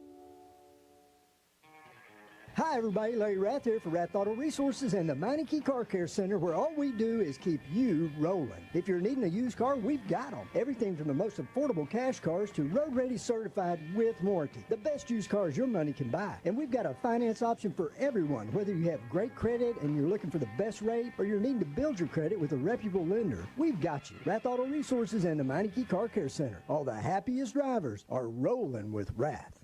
S8: Hi everybody, Larry Rath here for Rath Auto Resources and the Meineke Car Care Center, where all we do is keep you rolling. If you're needing a used car, we've got them. Everything from the most affordable cash cars to road ready certified with warranty. The best used cars your money can buy. And we've got a finance option for everyone, whether you have great credit and you're looking for the best rate or you're needing to build your credit with a reputable lender. We've got you. Rath Auto Resources and the Meineke Car Care Center. All the happiest drivers are rolling with Rath.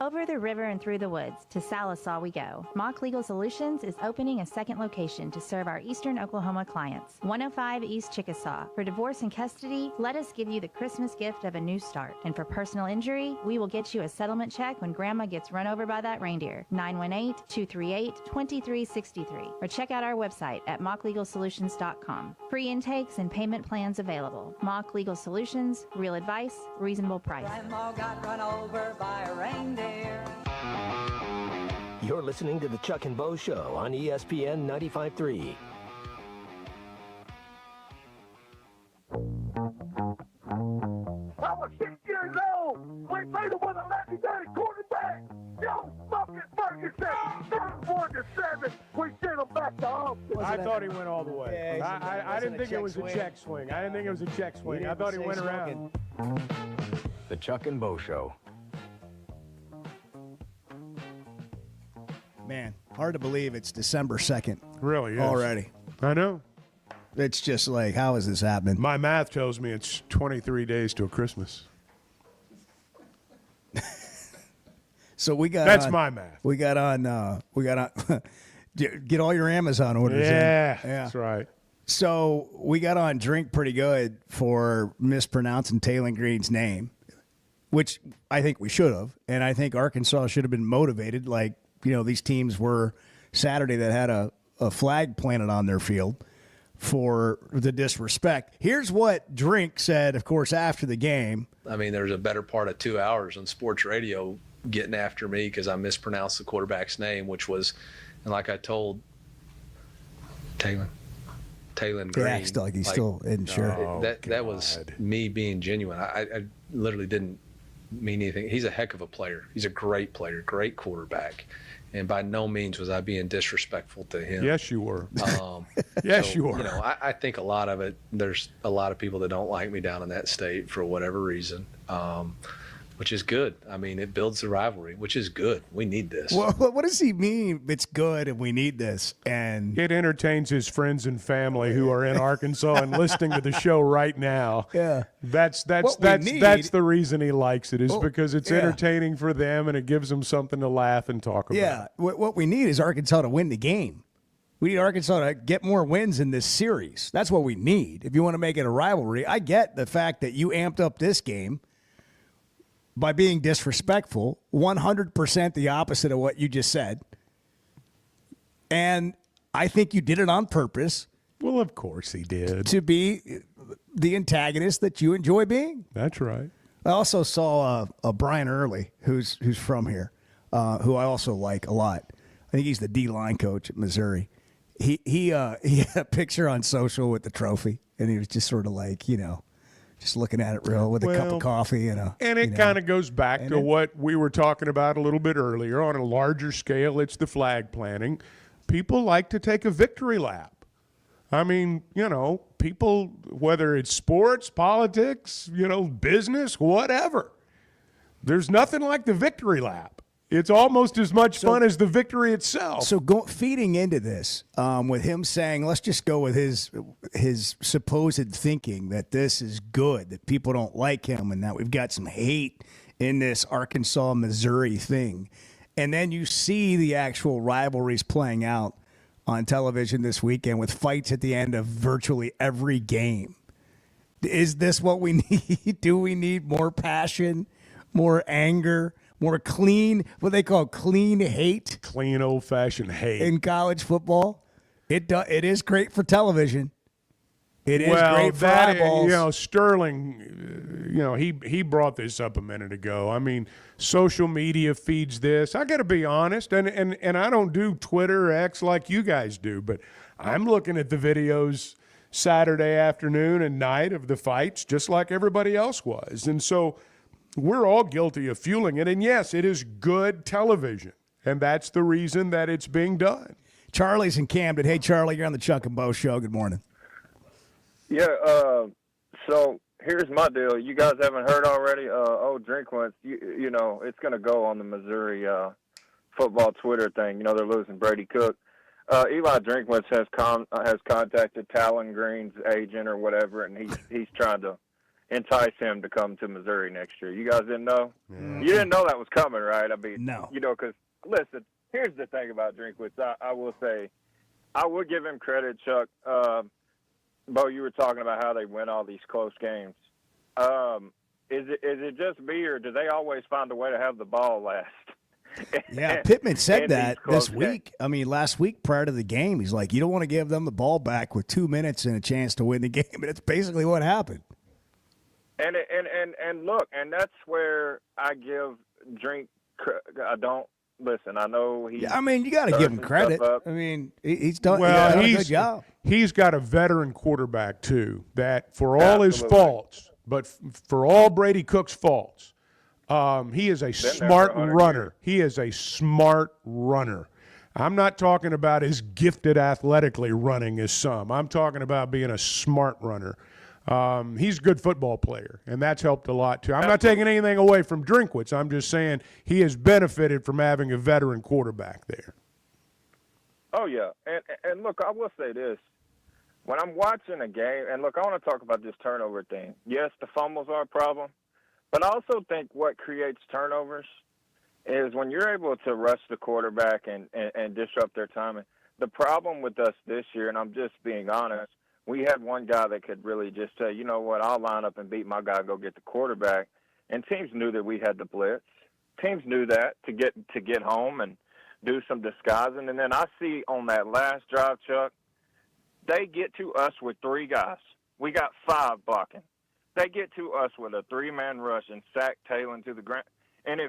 S13: Over the river and through the woods, to Salisaw we go. Mock Legal Solutions is opening a second location to serve our Eastern Oklahoma clients. 105 East Chickasaw. For divorce and custody, let us give you the Christmas gift of a new start. And for personal injury, we will get you a settlement check when Grandma gets run over by that reindeer. 918-238-2363. Or check out our website at mocklegalsolutions.com. Free intakes and payment plans available. Mock Legal Solutions, real advice, reasonable price.
S21: Grandma got run over by a reindeer.
S18: You're listening to the Chuck and Bo Show on ESPN 95.3.
S19: I was 6 years old. We played with a legendary quarterback, Joe fucking Ferguson. 31-7. We sent him back to home.
S14: I thought he went all the way.
S8: Yeah,
S14: I didn't think it was a check swing. I didn't think it was a check swing. I thought he went around.
S4: The Chuck and Bo Show.
S6: Man, hard to believe it's December 2nd.
S5: Really is.
S6: Already.
S5: I know.
S6: It's just like, how is this happening?
S5: My math tells me it's 23 days till Christmas.
S6: So we got
S5: That's
S6: on,
S5: my math.
S6: We got on get all your Amazon orders in.
S5: Yeah, that's right.
S6: So we got on Drink Pretty Good for mispronouncing Taylor Green's name, which I think we should have. And I think Arkansas should have been motivated like, these teams were Saturday that had a flag planted on their field for the disrespect. Here's what Drink said, of course, after the game.
S22: I mean, there's a better part of 2 hours on sports radio getting after me because I mispronounced the quarterback's name, which was, and like I told Taylor Green.
S6: He acts like he's still isn't sure.
S22: That was me being genuine. I literally didn't mean anything. He's a heck of a player. He's a great player, great quarterback. And by no means was I being disrespectful to him.
S5: Yes, you were.
S22: Yes,
S5: you were.
S22: I think a lot of it, there's a lot of people that don't like me down in that state for whatever reason, which is good. I mean, it builds the rivalry, which is good. We need this.
S6: Well, what does he mean? It's good and we need this. And
S5: it entertains his friends and family who are in Arkansas and listening to the show right now.
S6: Yeah.
S5: That's the reason he likes it is because it's entertaining for them and it gives them something to laugh and talk about.
S6: Yeah. What we need is Arkansas to win the game. We need Arkansas to get more wins in this series. That's what we need. If you want to make it a rivalry, I get the fact that you amped up this game by being disrespectful, 100% the opposite of what you just said. And I think you did it on purpose.
S5: Well, of course he did.
S6: To be the antagonist that you enjoy being.
S5: That's right.
S6: I also saw a Brian Early, who's from here, who I also like a lot. I think he's the D-line coach at Missouri. He had a picture on social with the trophy, and he was just sort of like, just looking at it real with a cup of coffee and
S5: it kind of goes back to what we were talking about a little bit earlier. On a larger scale, it's the flag planting. People like to take a victory lap. I mean, people, whether it's sports, politics, business, whatever. There's nothing like the victory lap. It's almost as much fun as the victory itself.
S6: So feeding into this, with him saying, let's just go with his supposed thinking that this is good, that people don't like him, and that we've got some hate in this Arkansas-Missouri thing. And then you see the actual rivalries playing out on television this weekend with fights at the end of virtually every game. Is this what we need? Do we need more passion, more anger, more clean, what they call clean hate.
S5: Clean old-fashioned hate.
S6: In college football. It is great for television. It is great for eyeballs.
S5: Sterling, he brought this up a minute ago. I mean, social media feeds this. I got to be honest, and I don't do Twitter or X like you guys do, but I'm looking at the videos Saturday afternoon and night of the fights just like everybody else was. And so we're all guilty of fueling it. And, yes, it is good television, and that's the reason that it's being done.
S6: Charlie's in Camden. Hey, Charlie, you're on the Chuck and Bo Show. Good morning.
S7: Yeah, so here's my deal. You guys haven't heard already? Drinkwitz, you know, it's going to go on the Missouri football Twitter thing. You know, they're losing Brady Cook. Eli Drinkwitz has contacted Talon Green's agent or whatever, and he's trying to entice him to come to Missouri next year. You guys didn't know? Yeah. You didn't know that was coming, right? I mean,
S6: no.
S7: You know, because, listen, here's the thing about Drinkwitz. I will say, I will give him credit, Chuck. Bo, you were talking about how they win all these close games. Is it just me, or do they always find a way to have the ball last?
S6: Yeah, Pittman said that this week. Games. I mean, last week prior to the game, he's like, you don't want to give them the ball back with 2 minutes and a chance to win the game. And it's basically what happened.
S7: And look, and that's where I give Drink. I don't. Listen, I know he.
S6: Yeah, I mean, you got to give him credit. I mean, he's done,
S5: well,
S6: he's done a good job.
S5: He's got a veteran quarterback, too, that for all his faults, but for all Brady Cook's faults, he is a smart runner. He is a smart runner. I'm not talking about as gifted athletically running as some. I'm talking about being a smart runner. He's a good football player, and that's helped a lot, too. I'm not taking anything away from Drinkwitz. I'm just saying he has benefited from having a veteran quarterback there.
S7: Oh, yeah. And look, I will say this. When I'm watching a game, and look, I want to talk about this turnover thing. Yes, the fumbles are a problem, but I also think what creates turnovers is when you're able to rush the quarterback and disrupt their timing. The problem with us this year, and I'm just being honest, we had one guy that could really just say, you know what, I'll line up and beat my guy, go get the quarterback. And teams knew that we had the blitz. Teams knew that to get home and do some disguising. And then I see on that last drive, Chuck, they get to us with 3 guys. We got 5 blocking. They get to us with a 3-man rush and sack Talon to the ground. And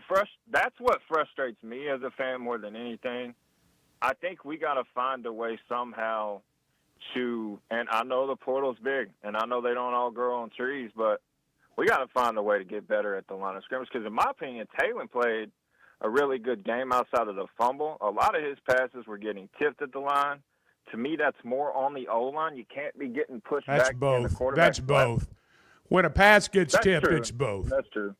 S7: that's what frustrates me as a fan more than anything. I think we got to find a way somehow and I know the portal's big, and I know they don't all grow on trees, but we got to find a way to get better at the line of scrimmage because, in my opinion, Talon played a really good game outside of the fumble. A lot of his passes were getting tipped at the line. To me, that's more on the O-line. You can't be getting pushed back in the quarterback.
S5: That's both. When a pass gets tipped, it's both.
S7: That's true.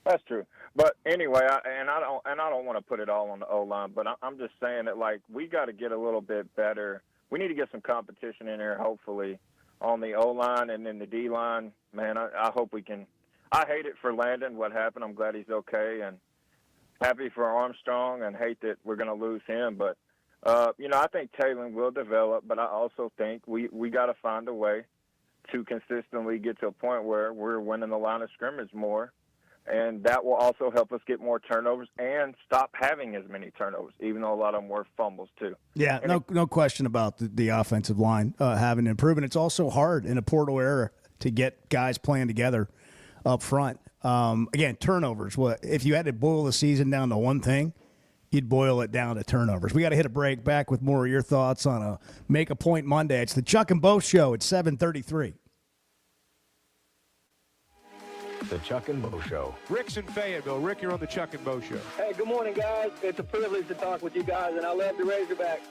S7: That's true. But anyway, I don't want to put it all on the O-line, but I'm just saying that, like, we got to get a little bit better. We need to get some competition in there, hopefully, on the O-line and then the D-line. Man, I hope we can. I hate it for Landon, what happened. I'm glad he's okay, and happy for Armstrong, and hate that we're going to lose him. But, I think Talon will develop, but I also think we got to find a way to consistently get to a point where we're winning the line of scrimmage more. And that will also help us get more turnovers and stop having as many turnovers, even though a lot of them were fumbles too.
S6: Yeah, no question about the offensive line having improved. And it's also hard in a portal era to get guys playing together up front. Again, turnovers. If you had to boil the season down to one thing, you'd boil it down to turnovers. We got to hit a break. Back with more of your thoughts on a Make a Point Monday. It's the Chuck and Bo Show at 7:33.
S4: The Chuck and Bo Show.
S14: Rick's in Fayetteville. Rick, you're on the Chuck and Bo Show.
S15: Hey, good morning, guys. It's a privilege to talk with you guys, and I love the Razorbacks.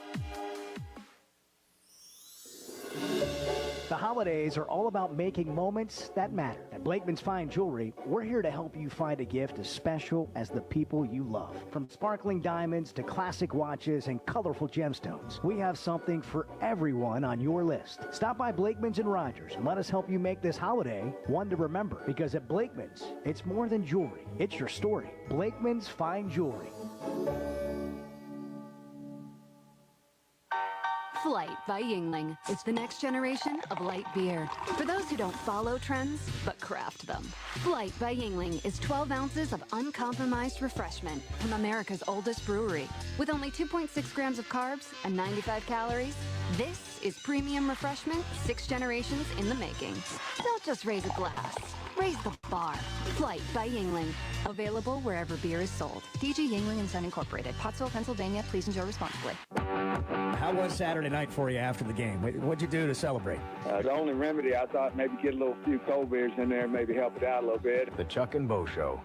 S10: The holidays are all about making moments that matter. At Blakeman's Fine Jewelry, we're here to help you find a gift as special as the people you love. From sparkling diamonds to classic watches and colorful gemstones, we have something for everyone on your list. Stop by Blakeman's in Rogers and let us help you make this holiday one to remember. Because at Blakeman's, it's more than jewelry. It's your story. Blakeman's Fine Jewelry.
S9: Flight by Yuengling is the next generation of light beer. For those who don't follow trends, but
S3: craft them. Flight by Yingling is 12 ounces of uncompromised refreshment from America's oldest brewery. With only 2.6 grams of carbs and 95 calories, this is premium refreshment 6 generations in the making. Don't just raise a glass, raise the bar. Flight by Yingling. Available wherever beer is sold. DG Yingling and Son Incorporated, Pottsville, Pennsylvania. Please enjoy responsibly.
S6: How was Saturday night for you after the game? What'd you do to celebrate?
S9: The only remedy, I thought maybe get a few cold beers in there, maybe help it out a little bit.
S4: The Chuck and Bo Show.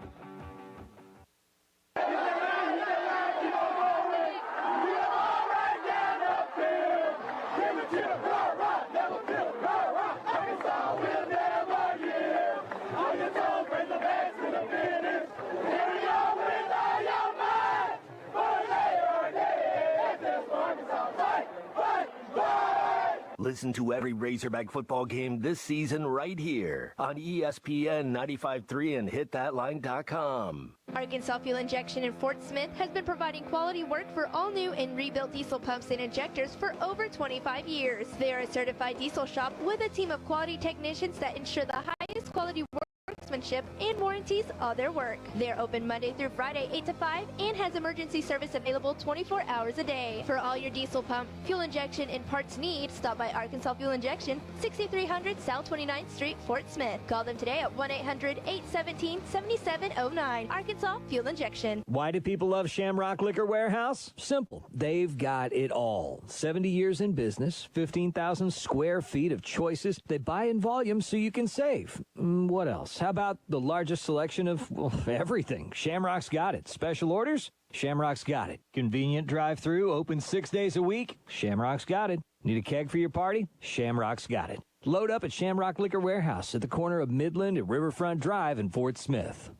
S18: Listen to every Razorback football game this season right here on ESPN 95.3 and hitthatline.com.
S11: Arkansas Fuel Injection in Fort Smith has been providing quality work for all new and rebuilt diesel pumps and injectors for over 25 years. They are a certified diesel shop with a team of quality technicians that ensure the highest quality workmanship and warranties all their work. They're open Monday through Friday 8 to 5 and has emergency service available 24 hours a day. For all your diesel pump, fuel injection, and parts needs, stop by Arkansas Fuel Injection, 6300 South 29th Street, Fort Smith. Call them today at 1-800-817-7709. Arkansas Fuel Injection.
S24: Why do people love Shamrock Liquor Warehouse? Simple. They've got it all. 70 years in business, 15,000 square feet of choices. They buy in volume so you can save. What else? How about the largest selection of everything? Shamrock's got it. Special orders? Shamrock's got it. Convenient drive-through, open 6 days a week? Shamrock's got it. Need a keg for your party? Shamrock's got it. Load up at Shamrock Liquor Warehouse at the corner of Midland and Riverfront Drive in Fort Smith.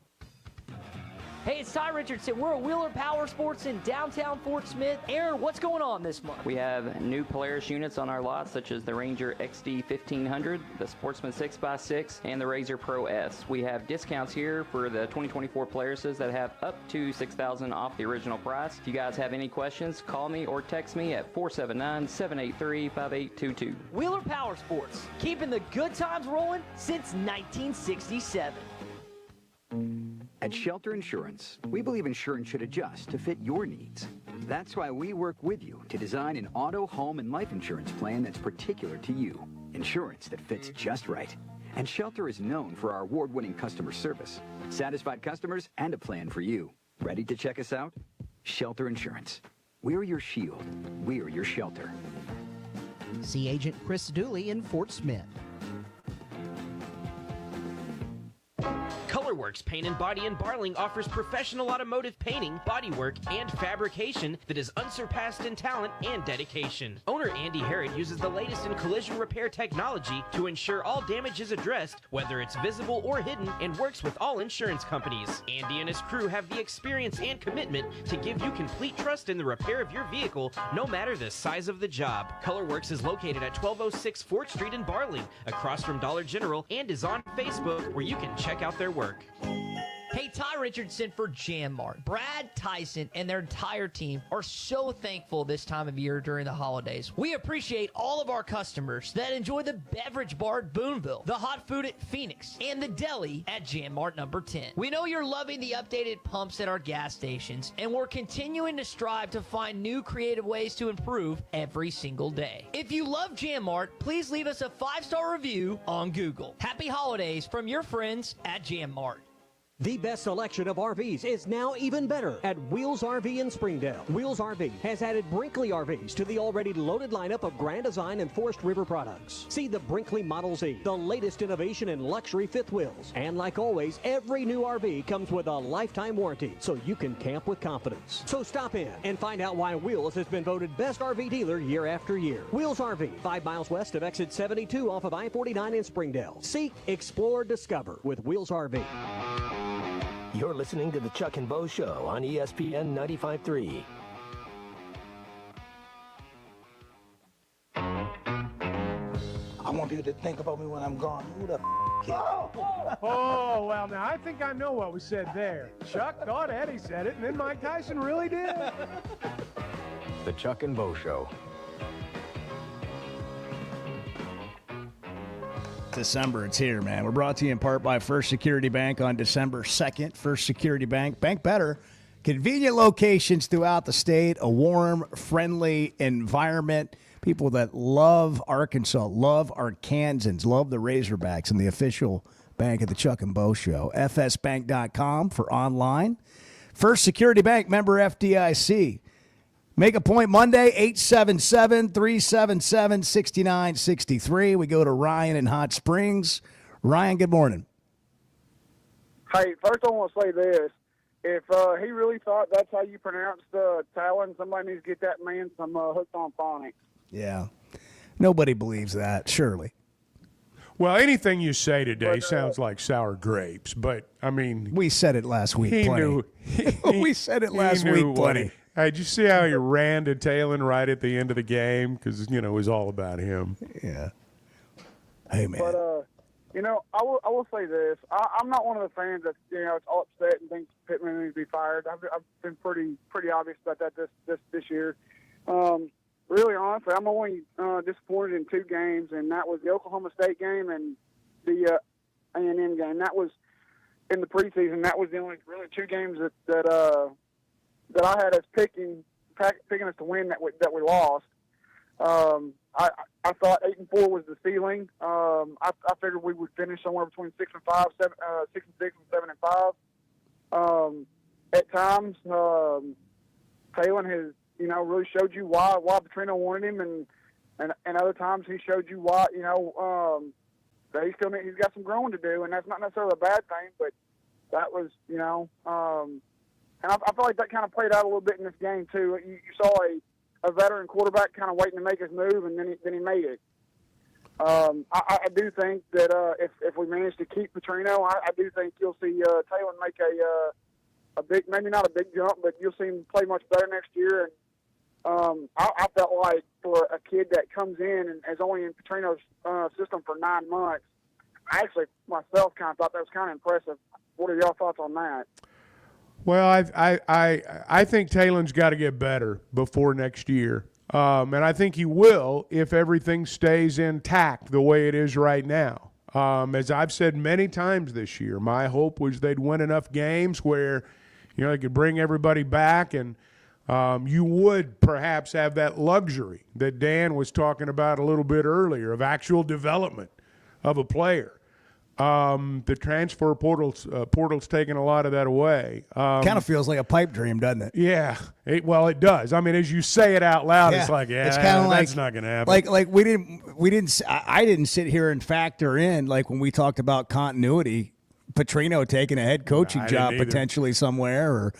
S25: Hey, it's Ty Richardson. We're at Wheeler Power Sports in downtown Fort Smith. Aaron, what's going on this month?
S26: We have new Polaris units on our lot, such as the Ranger XD 1500, the Sportsman 6x6, and the Razor Pro S. We have discounts here for the 2024 Polarises that have up to $6,000 off the original price. If you guys have any questions, call me or text me at 479-783-5822.
S25: Wheeler Power Sports, keeping the good times rolling since 1967.
S27: At Shelter Insurance, we believe insurance should adjust to fit your needs. That's why we work with you to design an auto, home, and life insurance plan that's particular to you. Insurance that fits just right. And Shelter is known for our award-winning customer service, satisfied customers, and a plan for you. Ready to check us out? Shelter Insurance. We're your shield. We're your shelter.
S28: See Agent Chris Dooley in Fort Smith.
S29: Colorworks Paint and Body in Barling offers professional automotive painting, bodywork, and fabrication that is unsurpassed in talent and dedication. Owner Andy Herod uses the latest in collision repair technology to ensure all damage is addressed, whether it's visible or hidden, and works with all insurance companies. Andy and his crew have the experience and commitment to give you complete trust in the repair of your vehicle, no matter the size of the job. Colorworks is located at 1206 Fort Street in Barling, across from Dollar General, and is on Facebook, where you can check out their work.
S25: Hey, Ty Richardson for Jam Mart. Brad Tyson and their entire team are so thankful this time of year during the holidays. We appreciate all of our customers that enjoy the beverage bar at Boonville, the hot food at Phoenix, and the deli at Jam Mart number 10. We know you're loving the updated pumps at our gas stations, and we're continuing to strive to find new creative ways to improve every single day. If you love Jam Mart, please leave us a 5-star review on Google. Happy holidays from your friends at Jam Mart.
S30: The best selection of RVs is now even better at Wheels RV in Springdale. Wheels RV has added Brinkley RVs to the already loaded lineup of Grand Design and Forest River products. See the Brinkley Model Z, the latest innovation in luxury fifth wheels. And like always, every new RV comes with a lifetime warranty, so you can camp with confidence. So stop in and find out why Wheels has been voted best RV dealer year after year. Wheels RV, 5 miles west of exit 72 off of I-49 in Springdale. Seek, explore, discover with Wheels RV.
S18: You're listening to the Chuck and Bo Show on ESPN 95.3.
S31: I want people to think about me when I'm gone. Who the
S14: Oh, well, now I think I know what was said there. Chuck thought Eddie said it, and then Mike Tyson really did.
S4: The Chuck and Bo Show.
S6: December, it's here, man. We're brought to you in part by First Security Bank on December 2nd. First Security Bank, bank better. Convenient locations throughout the state, a warm, friendly environment. People that love Arkansas, love Arkansans, love the Razorbacks, and the official bank of the Chuck and Bo Show. FSBank.com for online. First Security Bank, member FDIC. Make a point Monday, 877-377-6963. We go to Ryan in Hot Springs. Ryan, good morning.
S1: Hey, first I want to say this. If he really thought that's how you pronounce Talon, somebody needs to get that man some hooked on phonics.
S6: Yeah. Nobody believes that, surely.
S5: Well, anything you say today sounds like sour grapes, but, I mean...
S6: We said it last week,
S5: he
S6: plenty.
S5: knew.
S6: We said it last week, plenty.
S5: Hey, did you see how he ran to Talon right at the end of the game? Because, it was all about him.
S6: Yeah. Hey, man.
S1: But, I will say this. I'm not one of the fans that's, it's all upset and thinks Pittman needs to be fired. I've been pretty obvious about that this year. Really, honestly, I'm only disappointed in two games, and that was the Oklahoma State game and the A&M game. That was in the preseason. That was the only really two games that I had us picking us to win that we lost. I thought 8-4 was the ceiling. I figured we would finish somewhere between 6 and 6 and 6 and 7 and 5. At times, Talon has really showed you why Petrino wanted him, and other times he showed you why that he's got some growing to do, and that's not necessarily a bad thing, but that was and I feel like that kind of played out a little bit in this game too. You saw a veteran quarterback kind of waiting to make his move, and then he made it. I do think that if we manage to keep Petrino, I do think you'll see Talon make a big, maybe not a big jump, but you'll see him play much better next year. And I felt like for a kid that comes in and is only in Petrino's system for 9 months, I actually myself kind of thought that was kind of impressive. What are y'all thoughts on that?
S5: Well, I think Talon's got to get better before next year. And I think he will if everything stays intact the way it is right now. As I've said many times this year, my hope was they'd win enough games where, they could bring everybody back and you would perhaps have that luxury that Dan was talking about a little bit earlier of actual development of a player. The transfer portal's taking a lot of that away.
S6: Kind of feels like a pipe dream, doesn't it?
S5: Yeah. It does. I mean, as you say it out loud, it's like, it's kind of that's not going to happen.
S6: Like I didn't sit here and factor in, like when we talked about continuity, Petrino taking a head coaching job potentially somewhere, or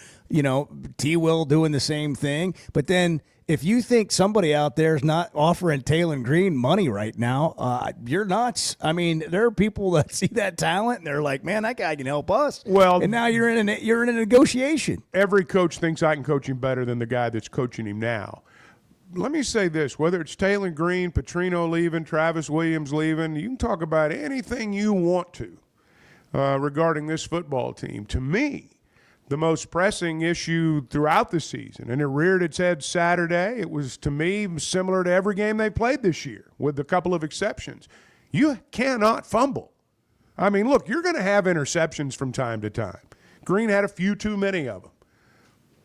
S6: T. Will doing the same thing. But then if you think somebody out there is not offering Talon Green money right now, you're nuts. I mean, there are people that see that talent and they're like, man, that guy can help us.
S5: Well,
S6: and now you're in a negotiation.
S5: Every coach thinks I can coach him better than the guy that's coaching him now. Let me say this, whether it's Talon Green, Petrino leaving, Travis Williams leaving, you can talk about anything you want to regarding this football team. To me, the most pressing issue throughout the season, and it reared its head Saturday. It was, to me, similar to every game they played this year, with a couple of exceptions. You cannot fumble. I mean, look, you're going to have interceptions from time to time. Green had a few too many of them.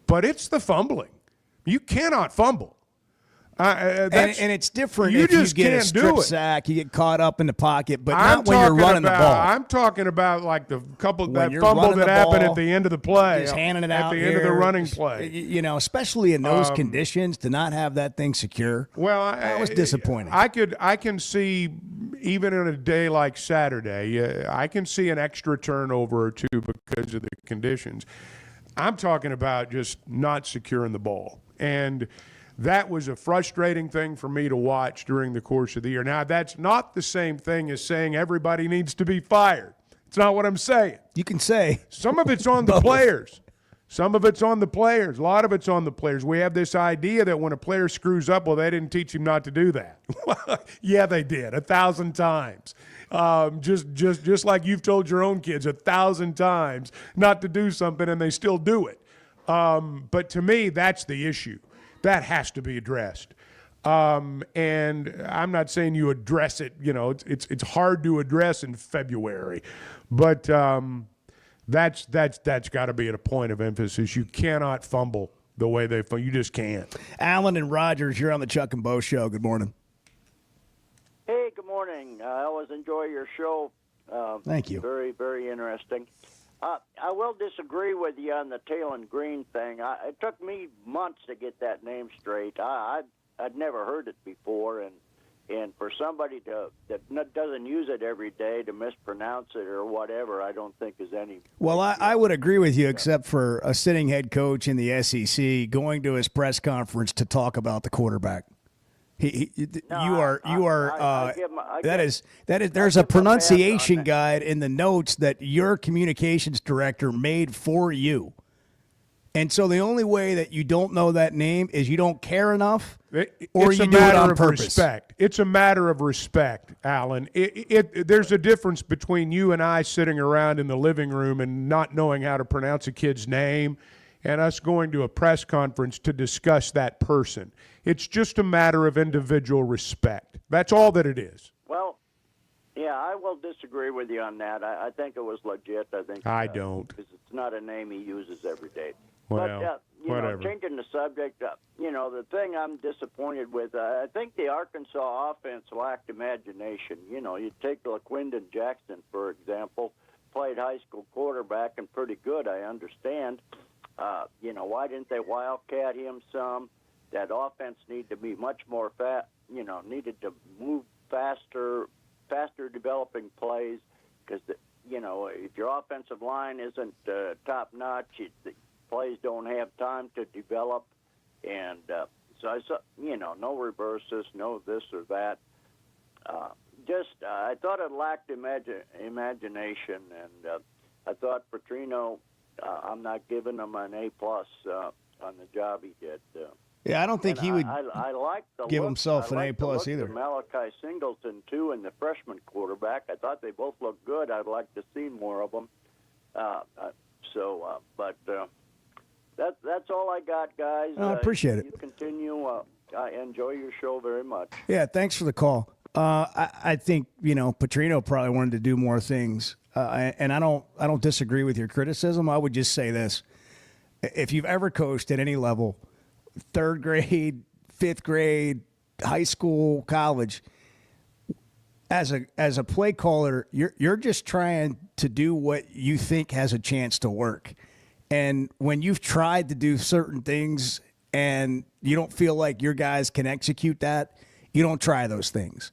S5: But it's the fumbling. You cannot fumble.
S6: And it's different if you get a strip sack, you get caught up in the pocket, but not when you're running the ball.
S5: I'm talking about like the couple that fumble that happened at the end of the play,
S6: just handing it out
S5: at the end of the running play.
S6: Especially in those conditions, to not have that thing secure.
S5: Well,
S6: that was disappointing.
S5: I can see, even in a day like Saturday, I can see an extra turnover or two because of the conditions. I'm talking about just not securing the ball, and that was a frustrating thing for me to watch during the course of the year. Now, that's not the same thing as saying everybody needs to be fired. It's not what I'm saying.
S6: You can say.
S5: Some of it's on the players. Some of it's on the players. A lot of it's on the players. We have this idea that when a player screws up, well, they didn't teach him not to do that. Yeah, they did 1,000 times. Just like you've told your own kids 1,000 times not to do something, and they still do it. But to me, that's the issue. That has to be addressed. And I'm not saying you address it. You know, it's hard to address in February, but that's got to be at a point of emphasis. You cannot fumble the way they fumble. You just can't.
S6: Alan and Rogers, you're on the Chuck and Bo Show. Good morning.
S2: Hey, good morning. I always enjoy your show.
S6: Thank you.
S2: Very, very interesting. I will disagree with you on the Talon Green thing. It took me months to get that name straight. I'd never heard it before, and for somebody that doesn't use it every day to mispronounce it or whatever, I don't think is any.
S6: Well, I would agree with you, except for a sitting head coach in the SEC going to his press conference to talk about the quarterback. There's a pronunciation guide in the notes that your communications director made for you. And so the only way that you don't know that name is you don't care enough, or you do it on purpose.
S5: Respect. It's a matter of respect, Alan. There's a difference between you and I sitting around in the living room and not knowing how to pronounce a kid's name and us going to a press conference to discuss that person. It's just a matter of individual respect. That's all that it is.
S2: Well, yeah, I will disagree with you on that. I think it was legit. I
S5: don't.
S2: Because it's not a name he uses every day.
S5: Well,
S2: but,
S5: whatever.
S2: Changing the subject, the thing I'm disappointed with, I think the Arkansas offense lacked imagination. You take LaQuindon Jackson, for example, played high school quarterback and pretty good, I understand. Why didn't they wildcat him some? That offense needed to be much more needed to move faster developing plays, because, if your offensive line isn't top-notch, the plays don't have time to develop. And so I saw, no reverses, no this or that. I thought it lacked imagination, and I thought Petrino, I'm not giving him an A+ on the job he did.
S6: Yeah, I don't think he would
S2: I like the
S6: give
S2: look,
S6: himself an
S2: I
S6: A+
S2: like the look
S6: either.
S2: of Malachi Singleton, too, and the freshman quarterback. I thought they both looked good. I'd like to see more of them. That's all I got, guys.
S6: I appreciate it.
S2: You continue. I enjoy your show very much.
S6: Yeah, thanks for the call. I think Petrino probably wanted to do more things, and I don't disagree with your criticism. I would just say this: if you've ever coached at any level, 3rd grade, 5th grade, high school, college, as a play caller, you're just trying to do what you think has a chance to work. And when you've tried to do certain things and you don't feel like your guys can execute that, you don't try those things.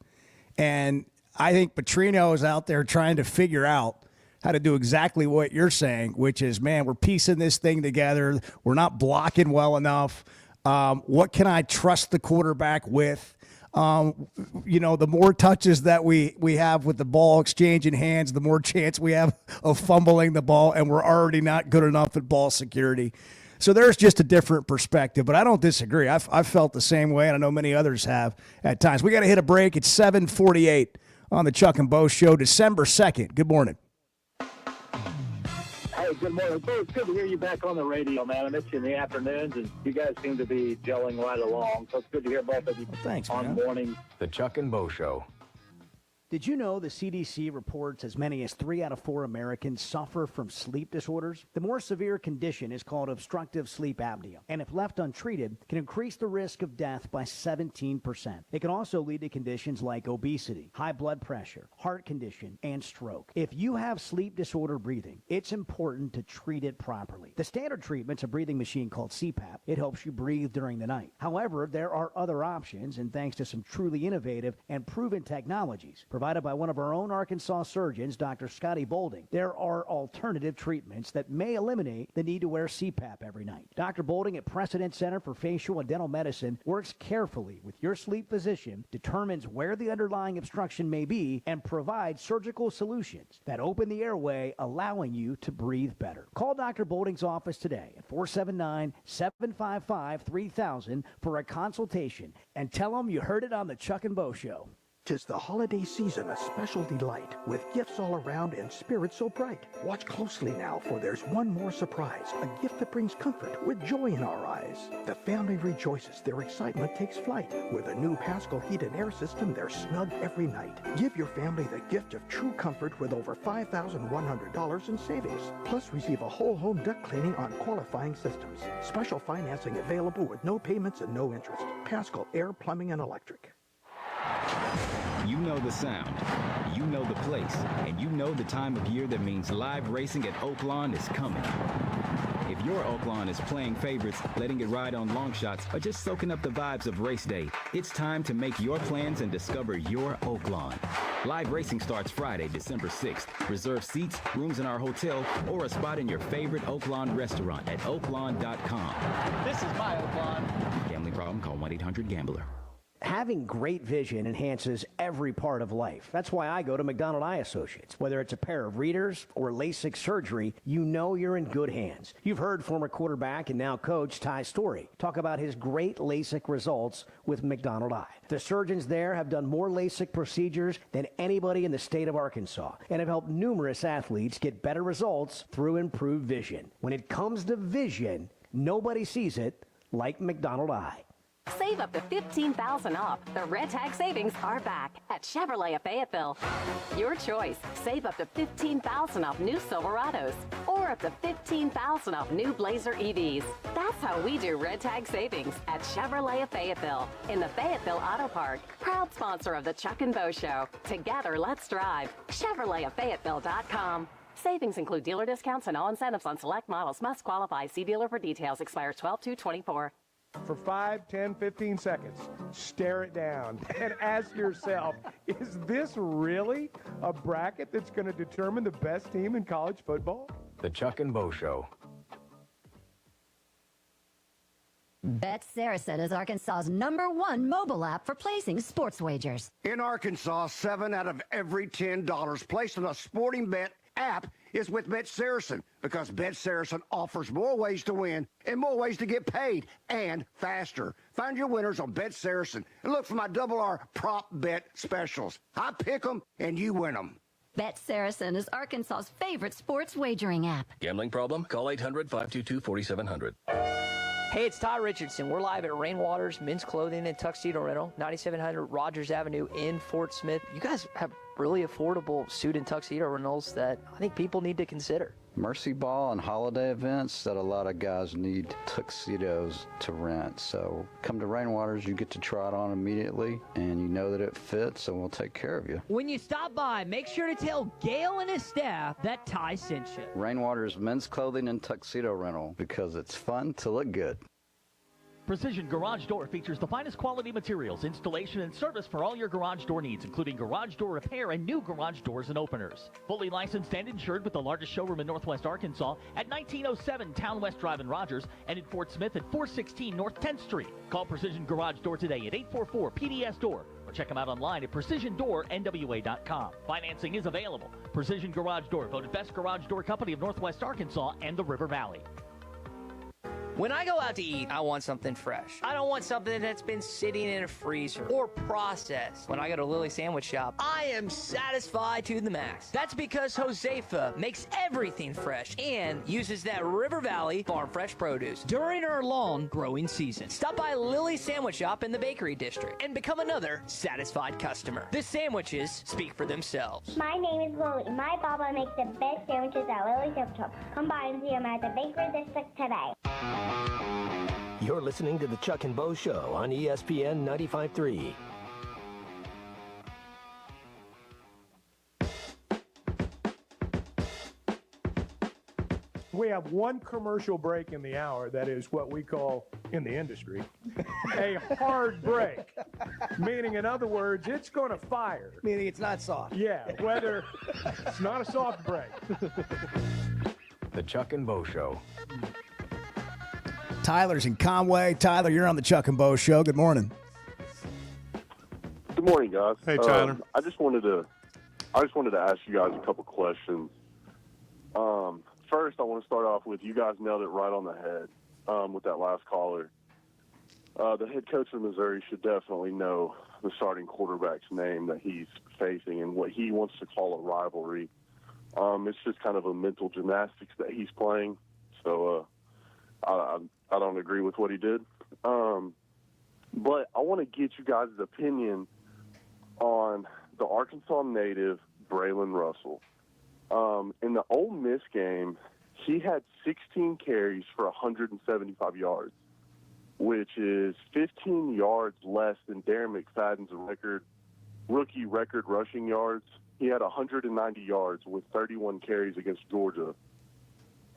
S6: And I think Petrino is out there trying to figure out how to do exactly what you're saying, which is, man, we're piecing this thing together. We're not blocking well enough. What can I trust the quarterback with? The more touches that we have with the ball exchanging hands, the more chance we have of fumbling the ball, and we're already not good enough at ball security. So there's just a different perspective, but I don't disagree. I've felt the same way, and I know many others have at times. We got to hit a break. It's 7:48 on the Chuck and Bo Show, December 2nd. Good morning.
S15: Hey, good morning. It's good to hear you back on the radio, man. I missed you in the afternoons, and you guys seem to be gelling right along. So it's good to hear both of you on morning.
S18: The Chuck and Bo Show.
S10: Did you know the CDC reports as many as 3 out of 4 Americans suffer from sleep disorders? The more severe condition is called obstructive sleep apnea, and if left untreated, can increase the risk of death by 17%. It can also lead to conditions like obesity, high blood pressure, heart condition, and stroke. If you have sleep disorder breathing, it's important to treat it properly. The standard treatment's a breathing machine called CPAP. It helps you breathe during the night. However, there are other options, and thanks to some truly innovative and proven technologies provided by one of our own Arkansas surgeons, Dr. Scotty Bolding, there are alternative treatments that may eliminate the need to wear CPAP every night. Dr. Bolding at Precedent Center for Facial and Dental Medicine works carefully with your sleep physician, determines where the underlying obstruction may be, and provides surgical solutions that open the airway, allowing you to breathe better. Call Dr. Bolding's office today at 479-755-3000 for a consultation and tell him you heard it on the Chuck and Bo Show.
S7: 'Tis the holiday season, a special delight, with gifts all around and spirits so bright. Watch closely now, for there's one more surprise, a gift that brings comfort with joy in our eyes. The family rejoices, their excitement takes flight. With a new Pascal heat and air system, they're snug every night. Give your family the gift of true comfort with over $5,100 in savings. Plus, receive a whole home duct cleaning on qualifying systems. Special financing available with no payments and no interest. Pascal Air, Plumbing, and Electric.
S8: You know the sound, you know the place, and you know the time of year that means live racing at Oaklawn is coming. If your Oaklawn is playing favorites, letting it ride on long shots, or just soaking up the vibes of race day, it's time to make your plans and discover your Oaklawn. Live racing starts Friday, December 6th. Reserve seats, rooms in our hotel, or a spot in your favorite Oaklawn restaurant at oaklawn.com.
S30: This is my Oaklawn.
S8: Gambling problem? Call 1-800-GAMBLER.
S10: Having great vision enhances every part of life. That's why I go to McDonald Eye Associates. Whether it's a pair of readers or LASIK surgery, you know you're in good hands. You've heard former quarterback and now coach Ty Storey talk about his great LASIK results with McDonald Eye. The surgeons there have done more LASIK procedures than anybody in the state of Arkansas and have helped numerous athletes get better results through improved vision. When it comes to vision, nobody sees it like McDonald Eye.
S12: Save up to $15,000 off. The Red Tag savings are back at Chevrolet of Fayetteville. Your choice. Save up to $15,000 off new Silverados or up to $15,000 off new Blazer EVs. That's how we do Red Tag savings at Chevrolet of Fayetteville in the Fayetteville Auto Park. Proud sponsor of the Chuck and Bo Show. Together, let's drive. ChevroletofFayetteville.com. Savings include dealer discounts and all incentives on select models. Must qualify. See dealer for details. Expires 12/2/24.
S14: For 5, 10, 15 seconds, stare it down and ask yourself, is this really a bracket that's going to determine the best team in college football?
S4: The Chuck and Bo Show.
S13: Bet Saracen is Arkansas's #1 mobile app for placing sports wagers.
S16: In Arkansas, 7 out of every $10 placed on a sporting bet app is with Bet Saracen, because Bet Saracen offers more ways to win and more ways to get paid, and faster. Find your winners on Bet Saracen and look for my R prop bet specials. I pick them and you win them.
S13: Bet Saracen is Arkansas's favorite sports wagering app.
S17: Gambling problem? Call 800-522-4700.
S25: Hey, it's Ty Richardson. We're live at Rainwater's Men's Clothing and Tuxedo Rental, 9700 Rogers Avenue in Fort Smith. You guys have really affordable suit and tuxedo rentals that I think people need to consider.
S19: Mercy Ball and holiday events that a lot of guys need tuxedos to rent. So come to Rainwater's, you get to try it on immediately, and you know that it fits, and we'll take care of you.
S25: When you stop by, make sure to tell Gail and his staff that Ty sent you.
S19: Rainwater's Men's Clothing and Tuxedo Rental, because it's fun to look good.
S20: Precision Garage Door features the finest quality materials, installation, and service for all your garage door needs, including garage door repair and new garage doors and openers. Fully licensed and insured with the largest showroom in Northwest Arkansas at 1907 Town West Drive in Rogers and in Fort Smith at 416 North 10th Street. Call Precision Garage Door today at 844-PDS-DOOR or check them out online at PrecisionDoorNWA.com. Financing is available. Precision Garage Door, voted best garage door company of Northwest Arkansas and the River Valley.
S25: When I go out to eat, I want something fresh. I don't want something that's been sitting in a freezer or processed. When I go to Lily Sandwich Shop, I am satisfied to the max. That's because Josefa makes everything fresh and uses that River Valley farm fresh produce during our long growing season. Stop by Lily Sandwich Shop in the Bakery District and become another satisfied customer. The sandwiches speak for themselves.
S21: My name is Lily. My Baba makes the best sandwiches at Lily Sandwich Shop. Come by and see him at the Bakery District today.
S27: You're listening to the Chuck and Bo Show on ESPN 95.3.
S14: We have one commercial break in the hour. That is what we call, in the industry, a hard break. Meaning, in other words, it's going to fire.
S6: Meaning it's not soft.
S14: Yeah, whether it's not a soft break.
S4: The Chuck and Bo Show.
S6: Tyler's in Conway. Tyler, you're on the Chuck and Bo Show. Good morning.
S22: Good morning, guys.
S5: Hey, Tyler.
S22: I just wanted to ask you guys a couple questions. First, I want to start off with, you guys nailed it right on the head with that last caller. The head coach of Missouri should definitely know the starting quarterback's name that he's facing and what he wants to call a rivalry. It's just kind of a mental gymnastics that he's playing. So I don't agree with what he did. But I want to get you guys' opinion on the Arkansas native, Braylon Russell. In the Ole Miss game, he had 16 carries for 175 yards, which is 15 yards less than Darren McFadden's rookie record rushing yards. He had 190 yards with 31 carries against Georgia.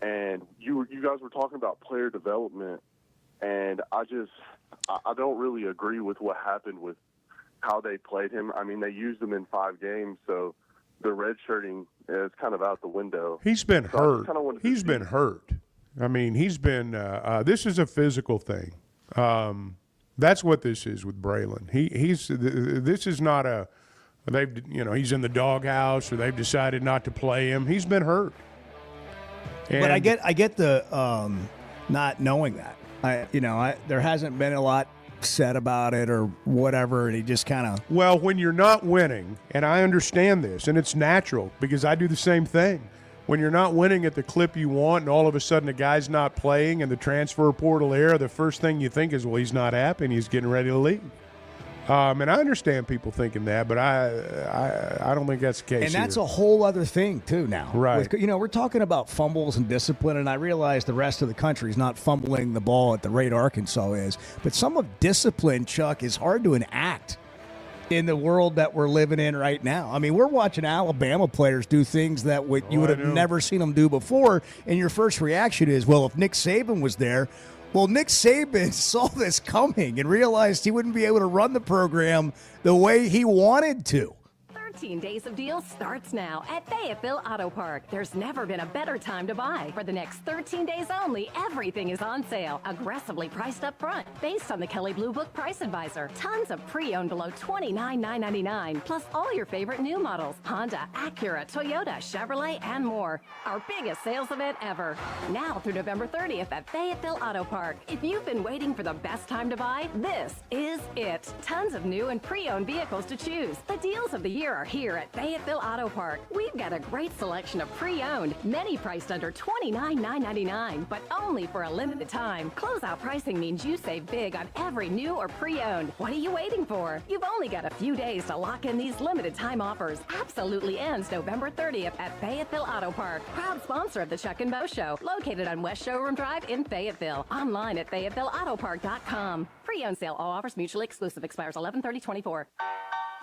S22: And you guys were talking about player development, and I don't really agree with what happened with how they played him. I mean, they used him in 5 games, so the redshirting is kind of out the window.
S5: He's been hurt. He's been hurt. I mean, he's been this is a physical thing. That's what this is with Braylon. This is not a he's in the doghouse or they've decided not to play him. He's been hurt.
S6: But I get the not knowing that. There hasn't been a lot said about it or whatever, and he just kind of.
S5: Well, when you're not winning, and I understand this, and it's natural because I do the same thing. When you're not winning at the clip you want, and all of a sudden a guy's not playing, and the transfer portal era, the first thing you think is, well, he's not happy, and he's getting ready to leave. And I understand people thinking that, but I don't think that's the case.
S6: And that's
S5: here.
S6: a whole other thing too now.
S5: Right.
S6: We're talking about fumbles and discipline, and I realize the rest of the country is not fumbling the ball at the rate Arkansas is. But some of discipline, Chuck, is hard to enact in the world that we're living in right now. I mean, we're watching Alabama players do things that you would have never seen them do before, and your first reaction is, well, if Nick Saban was there. Well, Nick Saban saw this coming and realized he wouldn't be able to run the program the way he wanted to.
S12: 13 Days of Deals starts now at Fayetteville Auto Park. There's never been a better time to buy. For the next 13 days only, everything is on sale. Aggressively priced up front, based on the Kelley Blue Book Price Advisor. Tons of pre-owned below $29,999, plus all your favorite new models. Honda, Acura, Toyota, Chevrolet, and more. Our biggest sales event ever. Now through November 30th at Fayetteville Auto Park. If you've been waiting for the best time to buy, this is it. Tons of new and pre-owned vehicles to choose. The deals of the year are here at Fayetteville Auto Park. We've got a great selection of pre-owned, many priced under $29,999, but only for a limited time. Closeout pricing means you save big on every new or pre-owned. What are you waiting for? You've only got a few days to lock in these limited time offers. Absolutely ends November 30th at Fayetteville Auto Park. Proud sponsor of the Chuck and Bo Show, located on West Showroom Drive in Fayetteville. Online at FayettevilleAutoPark.com. Pre-owned sale. All offers mutually exclusive. Expires 11/30/24.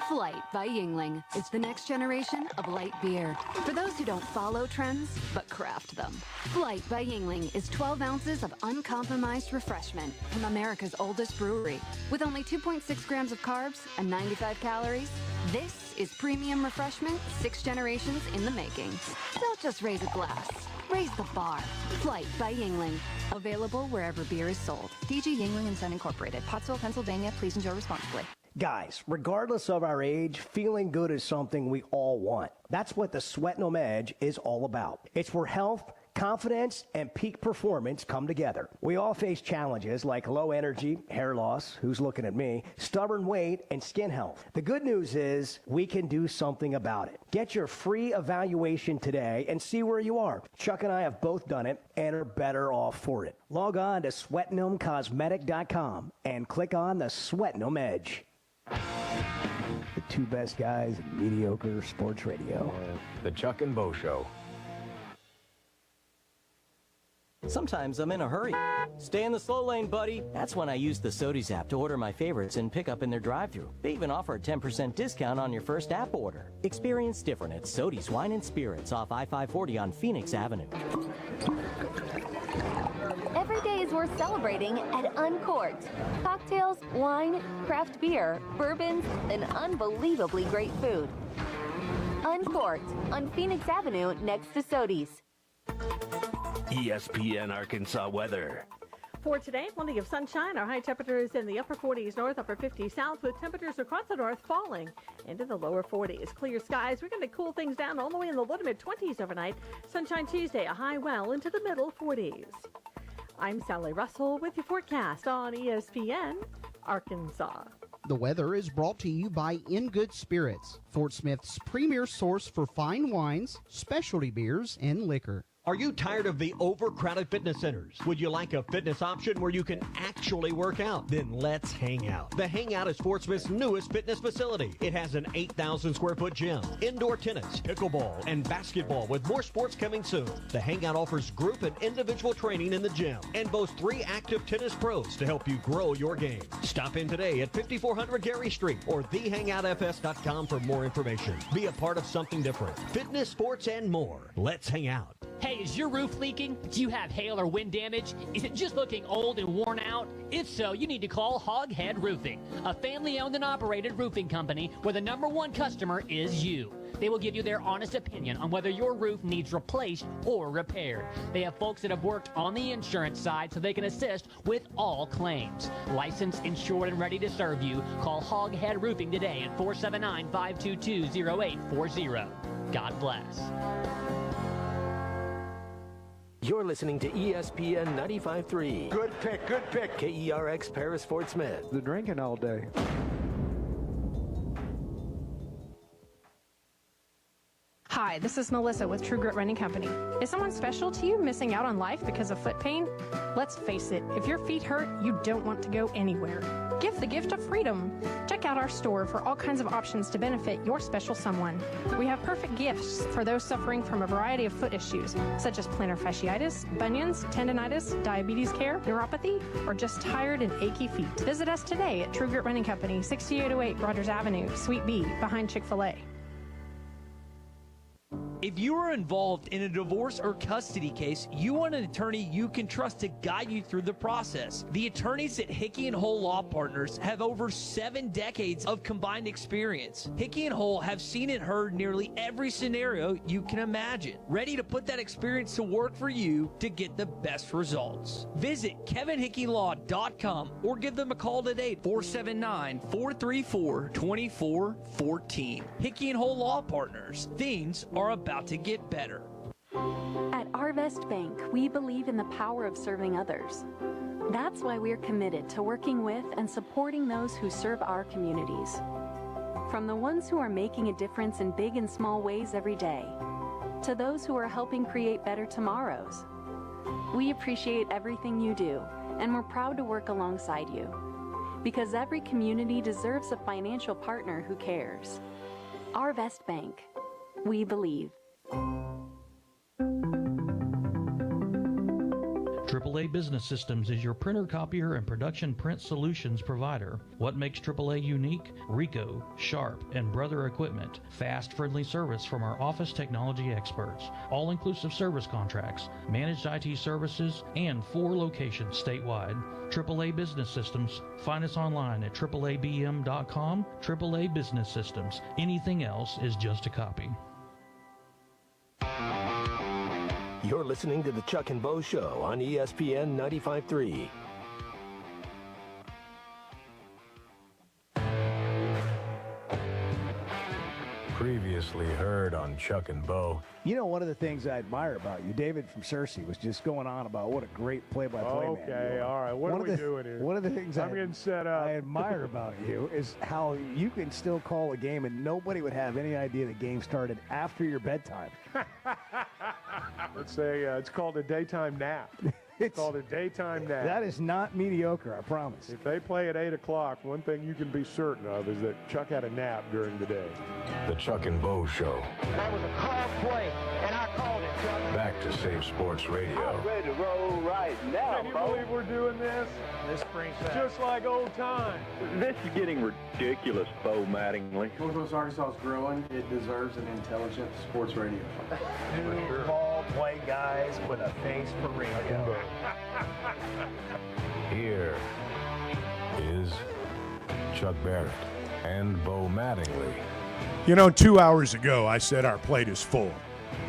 S1: Flight by Yuengling is the next generation of light beer. For those who don't follow trends, but craft them. Flight by Yuengling is 12 ounces of uncompromised refreshment from America's oldest brewery. With only 2.6 grams of carbs and 95 calories, this is premium refreshment 6 generations in the making. Don't just raise a glass. Raise the bar. Flight by Yuengling. Available wherever beer is sold. DG Yuengling and Son Incorporated. Pottsville, Pennsylvania. Please enjoy responsibly.
S10: Guys, regardless of our age, feeling good is something we all want. That's what the Sweatnum Edge is all about. It's where health, confidence, and peak performance come together. We all face challenges like low energy, hair loss, who's looking at me, stubborn weight, and skin health. The good news is we can do something about it. Get your free evaluation today and see where you are. Chuck and I have both done it and are better off for it. Log on to SweatnumCosmetic.com and click on the Sweatnum Edge. The two best guys in mediocre sports radio.
S4: The Chuck and Bo Show.
S2: Sometimes I'm in a hurry. Stay in the slow lane, buddy. That's when I use the Sodies app to order my favorites and pick up in their drive-thru. They even offer a 10% discount on your first app order. Experience different at Sodies Wine and Spirits off I-540 on Phoenix Avenue.
S3: Every day is worth celebrating at Uncorked. Cocktails, wine, craft beer, bourbons, and unbelievably great food. Uncorked on Phoenix Avenue next to Sodies.
S18: ESPN Arkansas weather.
S9: For today, plenty of sunshine. Our high temperatures in the upper 40s north, upper 50s south, with temperatures across the north falling into the lower 40s. Clear skies. We're going to cool things down all the way in the low to mid 20s overnight. Sunshine Tuesday, a high well into the middle 40s. I'm Sally Russell with your forecast on ESPN Arkansas.
S7: The weather is brought to you by In Good Spirits, Fort Smith's premier source for fine wines, specialty beers, and liquor.
S8: Are you tired of the overcrowded fitness centers? Would you like a fitness option where you can actually work out? Then let's hang out. The Hangout is Fort Smith's newest fitness facility. It has an 8,000 square foot gym, indoor tennis, pickleball, and basketball with more sports coming soon. The Hangout offers group and individual training in the gym and boasts 3 active tennis pros to help you grow your game. Stop in today at 5400 Gary Street or thehangoutfs.com for more information. Be a part of something different. Fitness, sports, and more. Let's hang out.
S11: Hey, is your roof leaking? Do you have hail or wind damage? Is it just looking old and worn out? If so, you need to call Hoghead Roofing, a family-owned and operated roofing company where the #1 customer is you. They will give you their honest opinion on whether your roof needs replaced or repaired. They have folks that have worked on the insurance side so they can assist with all claims. Licensed, insured, and ready to serve you. Call Hoghead Roofing today at 479-522-0840. God bless.
S18: You're listening to ESPN 95.3.
S14: Good pick, good pick.
S18: KERX Paris Fort Smith.
S14: The drinking all day.
S15: Hi, this is Melissa with True Grit Running Company. Is someone special to you missing out on life because of foot pain? Let's face it, if your feet hurt, you don't want to go anywhere. Give the gift of freedom. Check out our store for all kinds of options to benefit your special someone. We have perfect gifts for those suffering from a variety of foot issues, such as plantar fasciitis, bunions, tendonitis, diabetes care, neuropathy, or just tired and achy feet. Visit us today at True Grit Running Company, 6808 Rogers Avenue, Suite B, behind Chick-fil-A.
S25: If you are involved in a divorce or custody case, you want an attorney you can trust to guide you through the process. The attorneys at Hickey & Hole Law Partners have over 7 decades of combined experience. Hickey & Hole have seen and heard nearly every scenario you can imagine, ready to put that experience to work for you to get the best results. Visit kevinhickeylaw.com or give them a call today at 479-434-2414. Hickey & Hole Law Partners. Things are about to get better.
S1: At Arvest Bank, we believe in the power of serving others. That's why we're committed to working with and supporting those who serve our communities. From the ones who are making a difference in big and small ways every day, to those who are helping create better tomorrows. We appreciate everything you do, and we're proud to work alongside you. Because every community deserves a financial partner who cares. Arvest Bank. We believe.
S23: AAA Business Systems is your printer, copier, and production print solutions provider. What makes AAA unique? Ricoh, Sharp, and Brother Equipment. Fast, friendly service from our office technology experts. All-inclusive service contracts, managed IT services, and 4 locations statewide. AAA Business Systems. Find us online at AAABM.com. AAA Business Systems. Anything else is just a copy.
S18: You're listening to the Chuck and Bo Show on ESPN 95.3.
S4: Previously heard on Chuck and Bo.
S10: You know, one of the things I admire about you, David from Cersei, was just going on about what a great play-by-play man you
S14: Okay,
S10: are.
S14: all right. What are we doing here?
S10: One of the things
S14: I'm getting set up.
S10: I admire about you is how you can still call a game and nobody would have any idea the game started after your bedtime.
S14: Let's say it's called a daytime nap. It's called a daytime nap.
S10: That is not mediocre, I promise.
S14: If they play at 8 o'clock, one thing you can be certain of is that Chuck had a nap during the day.
S4: The Chuck and Bo Show.
S24: That was a called play, and I called it, Chuck.
S4: Back to Save Sports Radio.
S24: I'm ready to roll right now,
S14: Can you
S24: Bo.
S14: believe we're doing this?
S24: This brings back.
S14: Just like old times.
S26: This is getting ridiculous, Bo Mattingly.
S28: Northwest Arkansas is growing. It deserves an intelligent sports radio.
S10: Two ball play guys with a face for radio.
S4: Here is Chuck Barrett and Bo Mattingly.
S5: You know, 2 hours ago, I said our plate is full.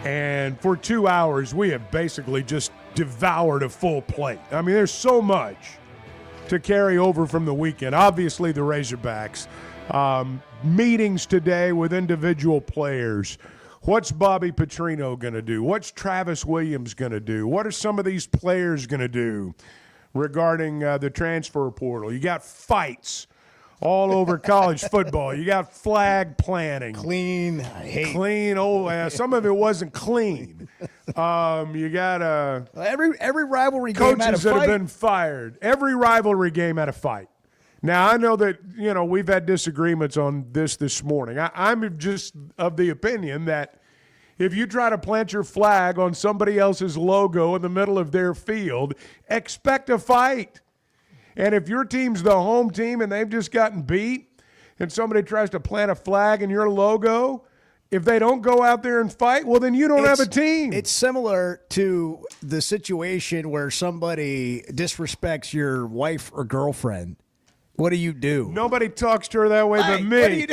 S5: And for 2 hours, we have basically just devoured a full plate. I mean, there's so much to carry over from the weekend. Obviously, the Razorbacks. Meetings today with individual players. What's Bobby Petrino going to do? What's Travis Williams going to do? What are some of these players going to do regarding the transfer portal? You got fights all over college football. You got flag planting.
S6: Clean.
S5: Clean. Oh, some of it wasn't clean. You got
S6: every rivalry game had a
S5: coaches that have
S6: fight.
S5: been fired. Every rivalry game had a fight. Now, I know that, we've had disagreements on this morning. I'm just of the opinion that if you try to plant your flag on somebody else's logo in the middle of their field, expect a fight. And if your team's the home team and they've just gotten beat and somebody tries to plant a flag in your logo, if they don't go out there and fight, well, then you don't have a team.
S6: It's similar to the situation where somebody disrespects your wife or girlfriend. What do you do?
S5: Nobody talks to her that way but me.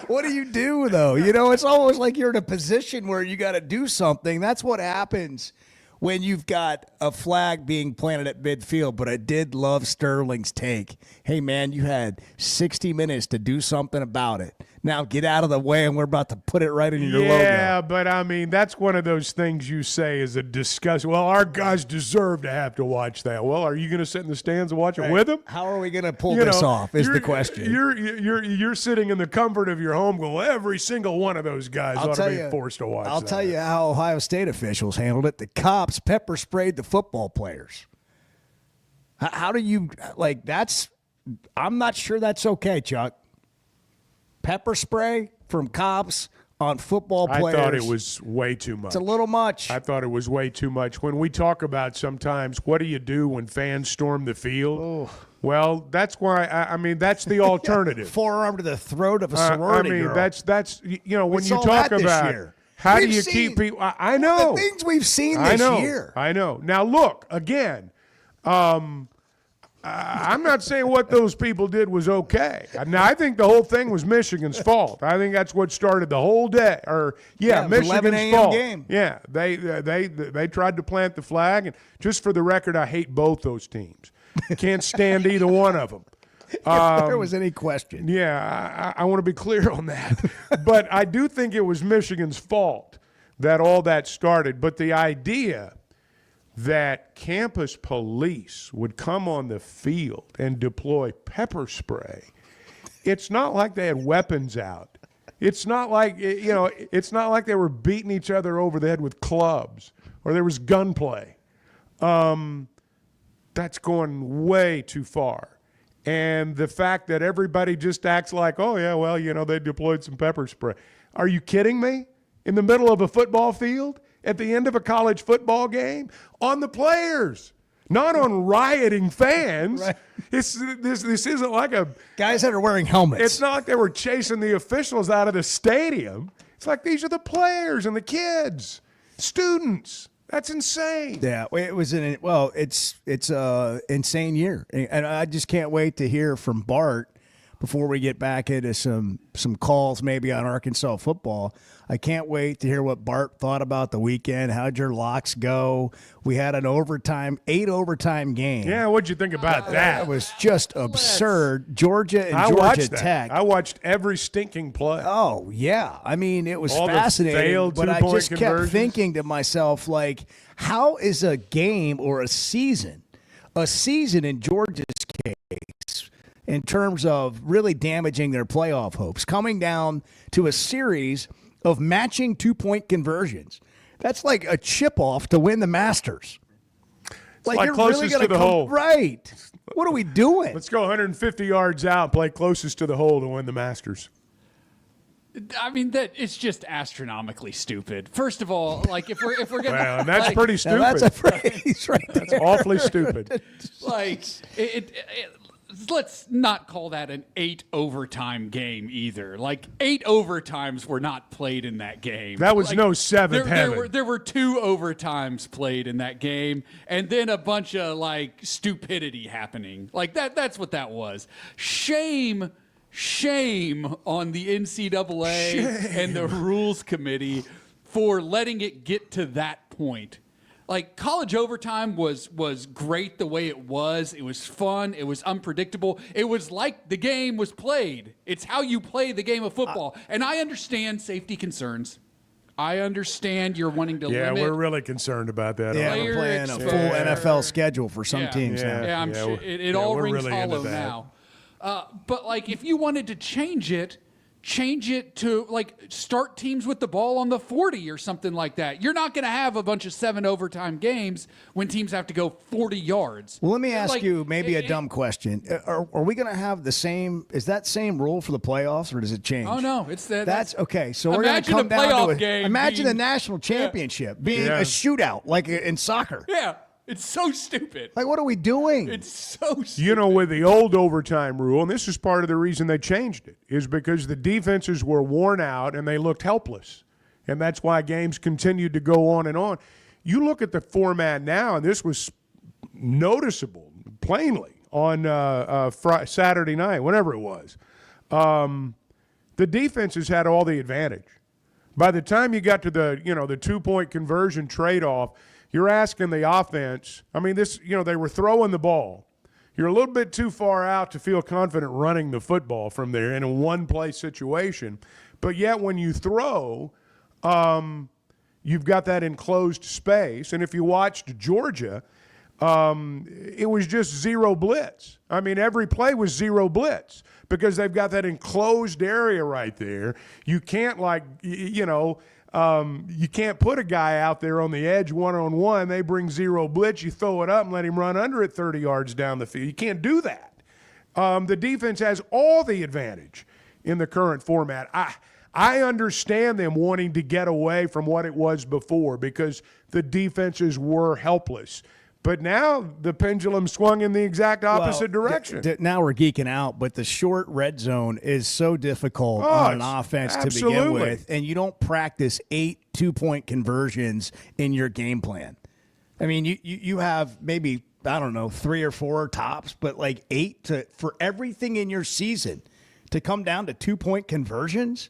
S6: What do you do, though? It's almost like you're in a position where you got to do something. That's what happens when you've got a flag being planted at midfield. But I did love Sterling's take. Hey, man, you had 60 minutes to do something about it. Now get out of the way, and we're about to put it right in your logo.
S5: Yeah, but I mean, that's one of those things you say is a disgust. Well, our guys deserve to have to watch that. Well, are you going to sit in the stands and watch it with them?
S6: How are we going to pull this off is the question.
S5: You're sitting in the comfort of your home going, well, every single one of those guys ought to be forced to watch that.
S6: I'll tell you how Ohio State officials handled it. The cops pepper sprayed the football players. How do you, I'm not sure that's okay, Chuck. Pepper spray from cops on football players.
S5: I thought it was way too much.
S6: It's a little much.
S5: I thought it was way too much. When we talk about sometimes what do you do when fans storm the field?
S6: Oh.
S5: Well, that's why that's the alternative.
S6: Forearm to the throat of a sorority girl.
S5: that's when
S6: we
S5: you
S6: saw
S5: talk
S6: that
S5: about
S6: this year.
S5: how do you keep people. I know
S6: the things we've seen this year.
S5: I know. Now look again. I'm not saying what those people did was okay. Now, I think the whole thing was Michigan's fault. I think that's what started the whole day. Michigan's
S6: 11 a.m.
S5: fault.
S6: game.
S5: Yeah, they tried to plant the flag, and just for the record, I hate both those teams. Can't stand either one of them.
S6: If there was any question.
S5: Yeah, I want to be clear on that. But I do think it was Michigan's fault that all that started. But the idea that campus police would come on the field and deploy pepper spray. It's not like they had weapons out. It's not like, it's not like they were beating each other over the head with clubs or there was gunplay. That's going way too far. And the fact that everybody just acts like, oh, yeah, well, they deployed some pepper spray. Are you kidding me? In the middle of a football field? At the end of a college football game? On the players, not on rioting fans. Right. This isn't like
S6: guys that are wearing helmets.
S5: It's not like they were chasing the officials out of the stadium. It's like these are the players and the kids, students. That's insane.
S6: Yeah, it was it's a insane year, and I just can't wait to hear from Bart before we get back into some calls maybe on Arkansas football. I can't wait to hear what Bart thought about the weekend. How'd your locks go? We had an 8 overtime game.
S5: Yeah, what'd you think about that?
S6: It was just absurd. Georgia and Georgia Tech.
S5: I watched every stinking play.
S6: Oh, yeah. I mean, it was
S5: all
S6: fascinating. But I just
S5: conversions.
S6: kept thinking to myself, how is a game or a season in Georgia's case, in terms of really damaging their playoff hopes, coming down to a series of matching 2-point conversions? That's like a chip off to win the Masters.
S5: Like you're closest really to the hole.
S6: Right. What are we doing?
S5: Let's go 150 yards out and play closest to the hole to win the Masters.
S13: I mean, that it's just astronomically stupid. First of all, if we're gonna,
S5: well, and that's pretty stupid.
S6: That's a phrase right there.
S5: That's awfully stupid.
S13: Let's not call that an 8 overtime game either. 8 overtimes were not played in that game.
S5: That was no seventh heaven.
S13: There were 2 overtimes played in that game, and then a bunch of stupidity happening. That's what that was. Shame on the NCAA and the Rules Committee for letting it get to that point. College overtime was great the way it was. It was fun. It was unpredictable. It was like the game was played. It's how you play the game of football. And I understand safety concerns. I understand you're wanting to limit.
S5: Yeah, we're really concerned about that.
S6: Yeah, we're playing a full NFL schedule for some teams now.
S13: Yeah, I'm sure it all rings
S5: really
S13: hollow now. But like, if you wanted to change it to like start teams with the ball on the 40 or something like that. You're not going to have a bunch of 7 overtime games when teams have to go 40 yards.
S6: Well, let me ask you maybe a dumb question. Are we going to have the same? Is that same rule for the playoffs, or does it change?
S13: Oh no, it's that.
S6: That's okay. So we're going to come down to imagine the national championship being a shootout like in soccer.
S13: Yeah. It's so stupid.
S6: Like, what are we doing?
S13: It's so stupid.
S5: You know, with the old overtime rule, and this is part of the reason they changed it, is because the defenses were worn out and they looked helpless. And that's why games continued to go on and on. You look at the format now, and this was noticeable, plainly, on Saturday night, whenever it was. The defenses had all the advantage. By the time you got to the 2-point conversion trade-off, you're asking the offense. I mean, they were throwing the ball. You're a little bit too far out to feel confident running the football from there in a one-play situation. But yet when you throw, you've got that enclosed space. And if you watched Georgia, it was just zero blitz. I mean, every play was zero blitz because they've got that enclosed area right there. You can't you can't put a guy out there on the edge one-on-one. They bring zero blitz. You throw it up and let him run under it 30 yards down the field. You can't do that. The defense has all the advantage in the current format. I understand them wanting to get away from what it was before because the defenses were helpless. But now the pendulum swung in the exact opposite direction.
S6: Now we're geeking out, but the short red zone is so difficult on an offense to begin with, and you don't practice 8 2-point conversions in your game plan. I mean, you have maybe, I don't know, 3 or 4 tops, but like 8 for everything in your season to come down to 2-point conversions.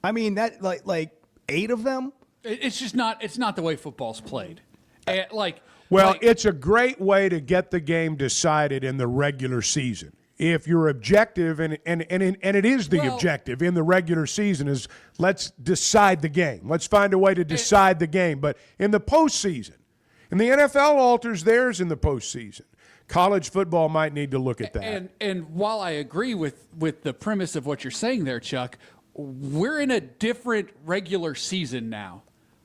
S6: I mean, that like 8 of them.
S13: It's just not. It's not the way football's played.
S5: It's a great way to get the game decided in the regular season. If you're objective, and it is the objective in the regular season, is let's decide the game. Let's find a way to decide the game. But in the postseason, and the NFL alters theirs in the postseason, college football might need to look at that.
S13: And while I agree with the premise of what you're saying there, Chuck, we're in a different regular season now.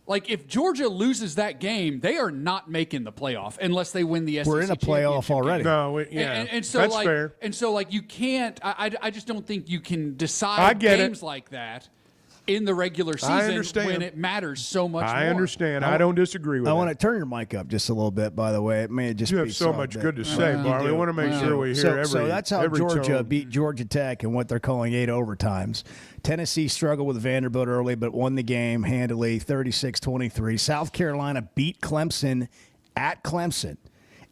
S13: Like, if Georgia loses that game, they are not making the playoff unless they win the SEC
S6: We're in a playoff already.
S5: No,
S13: and so
S5: that's
S13: like,
S5: fair.
S13: And so, like, you can't. I just don't think you can decide games like that in the regular season when it matters so much more.
S5: I understand. I don't disagree with that.
S6: I want to turn your mic up just a little bit, by the way. It may just
S5: you
S6: be
S5: have so much good to say, Bar. We want to make sure we hear every
S6: So that's how Georgia
S5: tone.
S6: beat Georgia Tech in what they're calling 8 overtimes. Tennessee struggled with Vanderbilt early, but won the game handily, 36-23. South Carolina beat Clemson at Clemson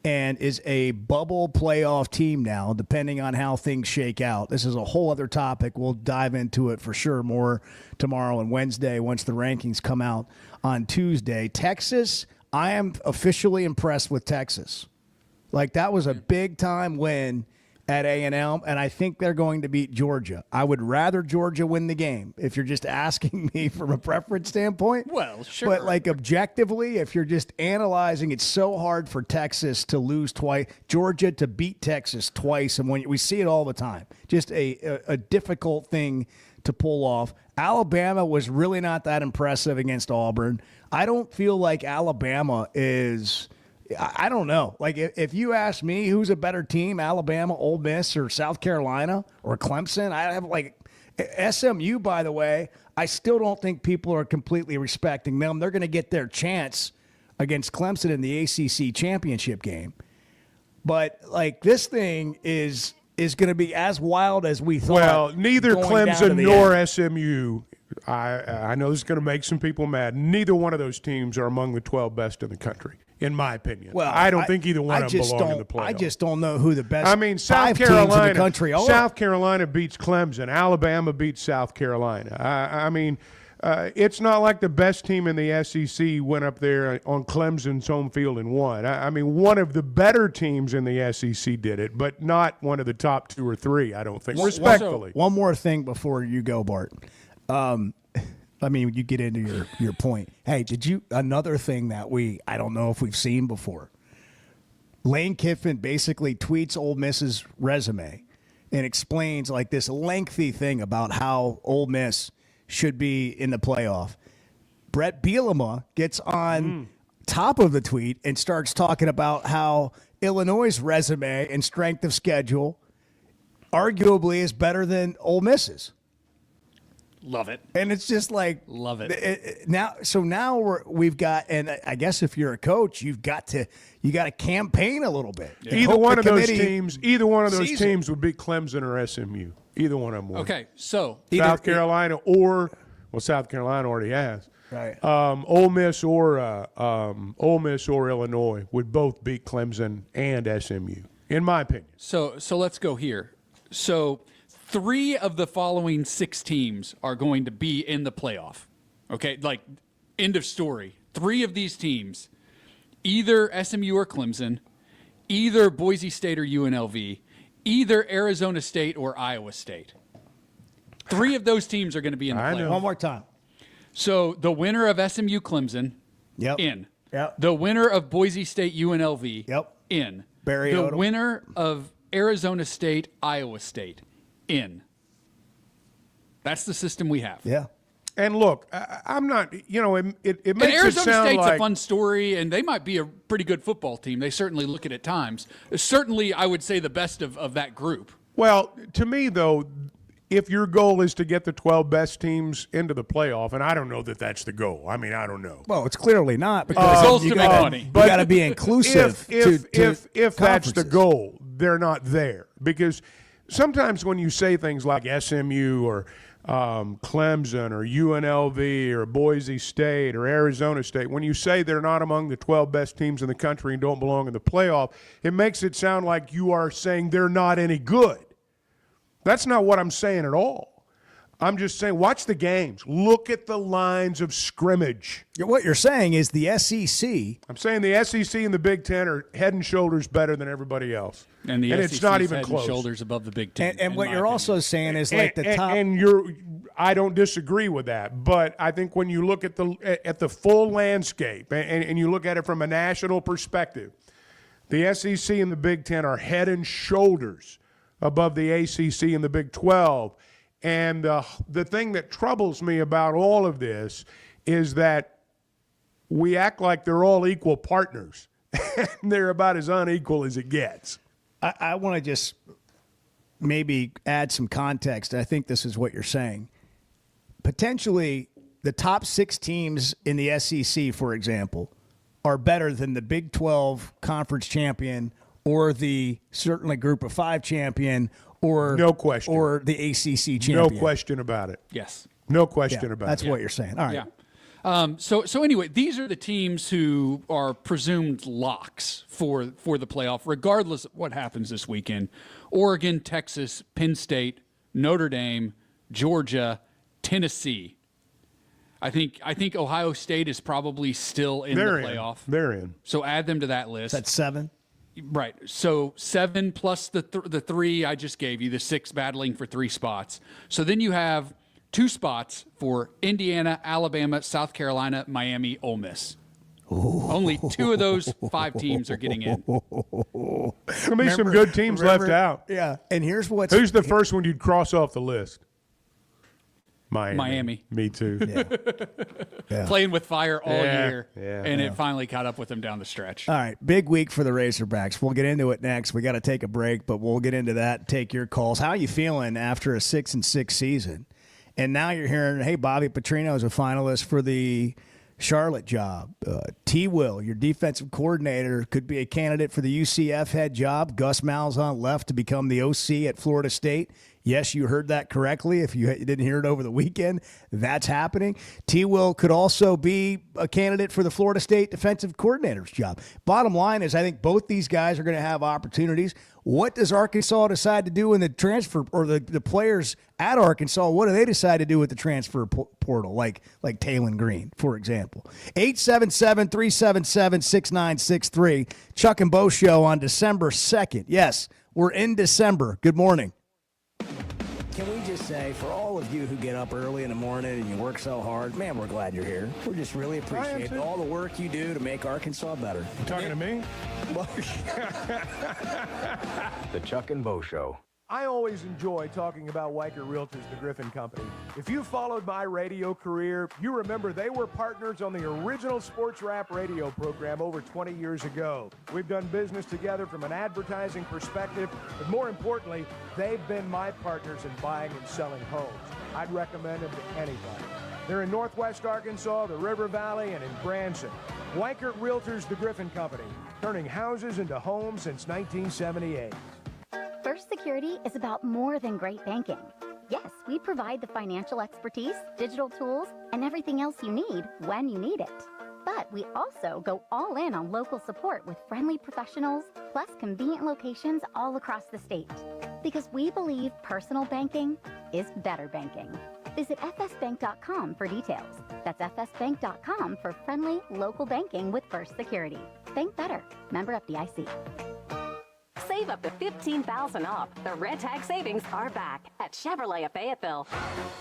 S6: and is a bubble playoff team now, depending on how things shake out. This is a whole other topic. We'll dive into it for sure more tomorrow and Wednesday once the rankings come out on Tuesday. Texas, I am officially impressed with Texas. Like, that was a big-time win at A&M, and I think they're going to beat Georgia. I would rather Georgia win the game if you're just asking me from a preference standpoint.
S13: Well, sure.
S6: But, like, objectively, if you're just analyzing, it's so hard for Texas to lose twice, Georgia to beat Texas twice, and when we see it all the time. Just a difficult thing to pull off. Alabama was really not that impressive against Auburn. I don't feel like Alabama is – I don't know. Like, if you ask me who's a better team, Alabama, Ole Miss, or South Carolina, or Clemson, I have, like, SMU, by the way, I still don't think people are completely respecting them. They're going to get their chance against Clemson in the ACC championship game. But, like, this thing is going to be as wild as we thought.
S5: Well, neither Clemson nor
S6: end.
S5: SMU, I know this is going to make some people mad, neither one of those teams are among the 12 best in the country. In my opinion,
S6: well,
S5: I don't think either one of them belong in the playoffs.
S6: I just don't know who the best.
S5: I mean, South
S6: teams in
S5: Carolina,
S6: the country are.
S5: South Carolina beats Clemson. Alabama beats South Carolina. I mean, it's not like the best team in the SEC went up there on Clemson's home field and won. I mean, one of the better teams in the SEC did it, but not one of the top 2 or 3. I don't think. Respectfully,
S6: one more thing before you go, Bart. I mean, you get into your point. Hey, another thing that I don't know if we've seen before. Lane Kiffin basically tweets Ole Miss's resume and explains like this lengthy thing about how Ole Miss should be in the playoff. Brett Bielema gets on top of the tweet and starts talking about how Illinois' resume and strength of schedule arguably is better than Ole Miss's.
S13: Love it.
S6: And it's just like,
S13: love it.
S6: Now we've got, and I guess if you're a coach, you got to campaign a little bit.
S5: Yeah. Either one of those teams would beat Clemson or SMU. Either one of them would.
S13: Okay, so
S5: South Carolina or South Carolina already has.
S6: Right.
S5: Ole Miss or Illinois would both beat Clemson and SMU, in my opinion.
S13: So let's go here. So 3 of the following 6 teams are going to be in the playoff. Okay, like end of story. 3 of these teams, either SMU or Clemson, either Boise State or UNLV, either Arizona State or Iowa State. 3 of those teams are going to be in the playoff.
S6: One more time.
S13: So the winner of SMU Clemson, in.
S6: Yep.
S13: The winner of Boise State UNLV, in.
S6: Barry
S13: the
S6: Odom.
S13: winner of Arizona State Iowa State, in. That's the system we have.
S6: Yeah.
S5: And look, I'm not, it makes
S13: And
S5: it
S13: Arizona
S5: sound
S13: State's
S5: like
S13: a fun story, and they might be a pretty good football team. They certainly look at times. Certainly, I would say the best of that group.
S5: Well, to me, though, if your goal is to get the 12 best teams into the playoff, and I don't know that that's the goal. I mean, I don't know.
S6: Well, it's clearly not because you got to be inclusive.
S5: If that's the goal, they're not there. Because sometimes when you say things like SMU or Clemson or UNLV or Boise State or Arizona State, when you say they're not among the 12 best teams in the country and don't belong in the playoff, it makes it sound like you are saying they're not any good. That's not what I'm saying at all. I'm just saying, watch the games. Look at the lines of scrimmage.
S6: What you're saying is the SEC.
S5: I'm saying the SEC and the Big Ten are head and shoulders better than everybody else.
S13: And the
S5: it's
S13: SEC
S5: not
S13: is
S5: even
S13: head
S5: close.
S13: and shoulders above the Big Ten.
S6: And what you're also saying is like the top.
S5: I don't disagree with that, but I think when you look at the full landscape and you look at it from a national perspective, the SEC and the Big Ten are head and shoulders above the ACC and the Big 12. And the thing that troubles me about all of this is that we act like they're all equal partners, and they're about as unequal as it gets.
S6: I want to just maybe add some context. I think this is what you're saying. Potentially, the top 6 teams in the SEC, for example, are better than the Big 12 conference champion or the certainly Group of 5 champion or
S5: no question,
S6: or the ACC champion.
S5: No question about it.
S13: Yes.
S5: No question about
S6: that's
S5: it.
S6: That's what you're saying. All right.
S13: Yeah. So anyway, these are the teams who are presumed locks for the playoff, regardless of what happens this weekend. Oregon, Texas, Penn State, Notre Dame, Georgia, Tennessee. I think Ohio State is probably still in the playoff.
S5: They're in.
S13: So add them to that list.
S6: That's 7.
S13: Right. So 7 plus the 3 I just gave you, the 6 battling for 3 spots. So then you have 2 spots for Indiana, Alabama, South Carolina, Miami, Ole Miss. Only 2 of those 5 teams are getting in.
S5: There'll be some good teams left out.
S6: Yeah. And here's what's
S5: who's the first one you'd cross off the list?
S13: Miami.
S5: Me too.
S6: Yeah.
S13: Playing with fire all year, and
S6: Yeah.
S13: it finally caught up with them down the stretch.
S6: All right, big week for the Razorbacks. We'll get into it next. We got to take a break, but we'll get into that. Take your calls. How are you feeling after a 6-6 season? And now you're hearing, hey, Bobby Petrino is a finalist for the Charlotte job. T. Will, your defensive coordinator, could be a candidate for the UCF head job. Gus Malzahn left to become the OC at Florida State. Yes, you heard that correctly. If you didn't hear it over the weekend, that's happening. T. Will could also be a candidate for the Florida State defensive coordinator's job. Bottom line is I think both these guys are going to have opportunities. What does Arkansas decide to do in the transfer, or the players at Arkansas, what do they decide to do with the transfer portal, like Taylon Green, for example? 877-377-6963. Chuck and Bo Show on December 2nd. Yes, we're in December. Good morning. Can we just say, for all of you who get up early in the morning and you work so hard, man, we're glad you're here. We just really appreciate all the work you do to make Arkansas better.
S5: You talking to me?
S4: The Chuck and Bo Show.
S14: I always enjoy talking about Weicker Realtors, the Griffin Company. If you followed my radio career, you remember they were partners on the original sports rap radio program over 20 years ago. We've done business together from an advertising perspective, but more importantly, they've been my partners in buying and selling homes. I'd recommend them to anybody. They're in Northwest Arkansas, the River Valley, and in Branson. Weicker Realtors, the Griffin Company, turning houses into homes since 1978.
S12: First Security is about more than great banking. Yes, we provide the financial expertise, digital tools, and everything else you need when you need it. But we also go all in on local support with friendly professionals, plus convenient locations all across the state. Because we believe personal banking is better banking. Visit fsbank.com for details. That's fsbank.com for friendly local banking with First Security. Bank better. Member FDIC.
S16: Save up to $15,000 off. The Red Tag savings are back at Chevrolet of Fayetteville.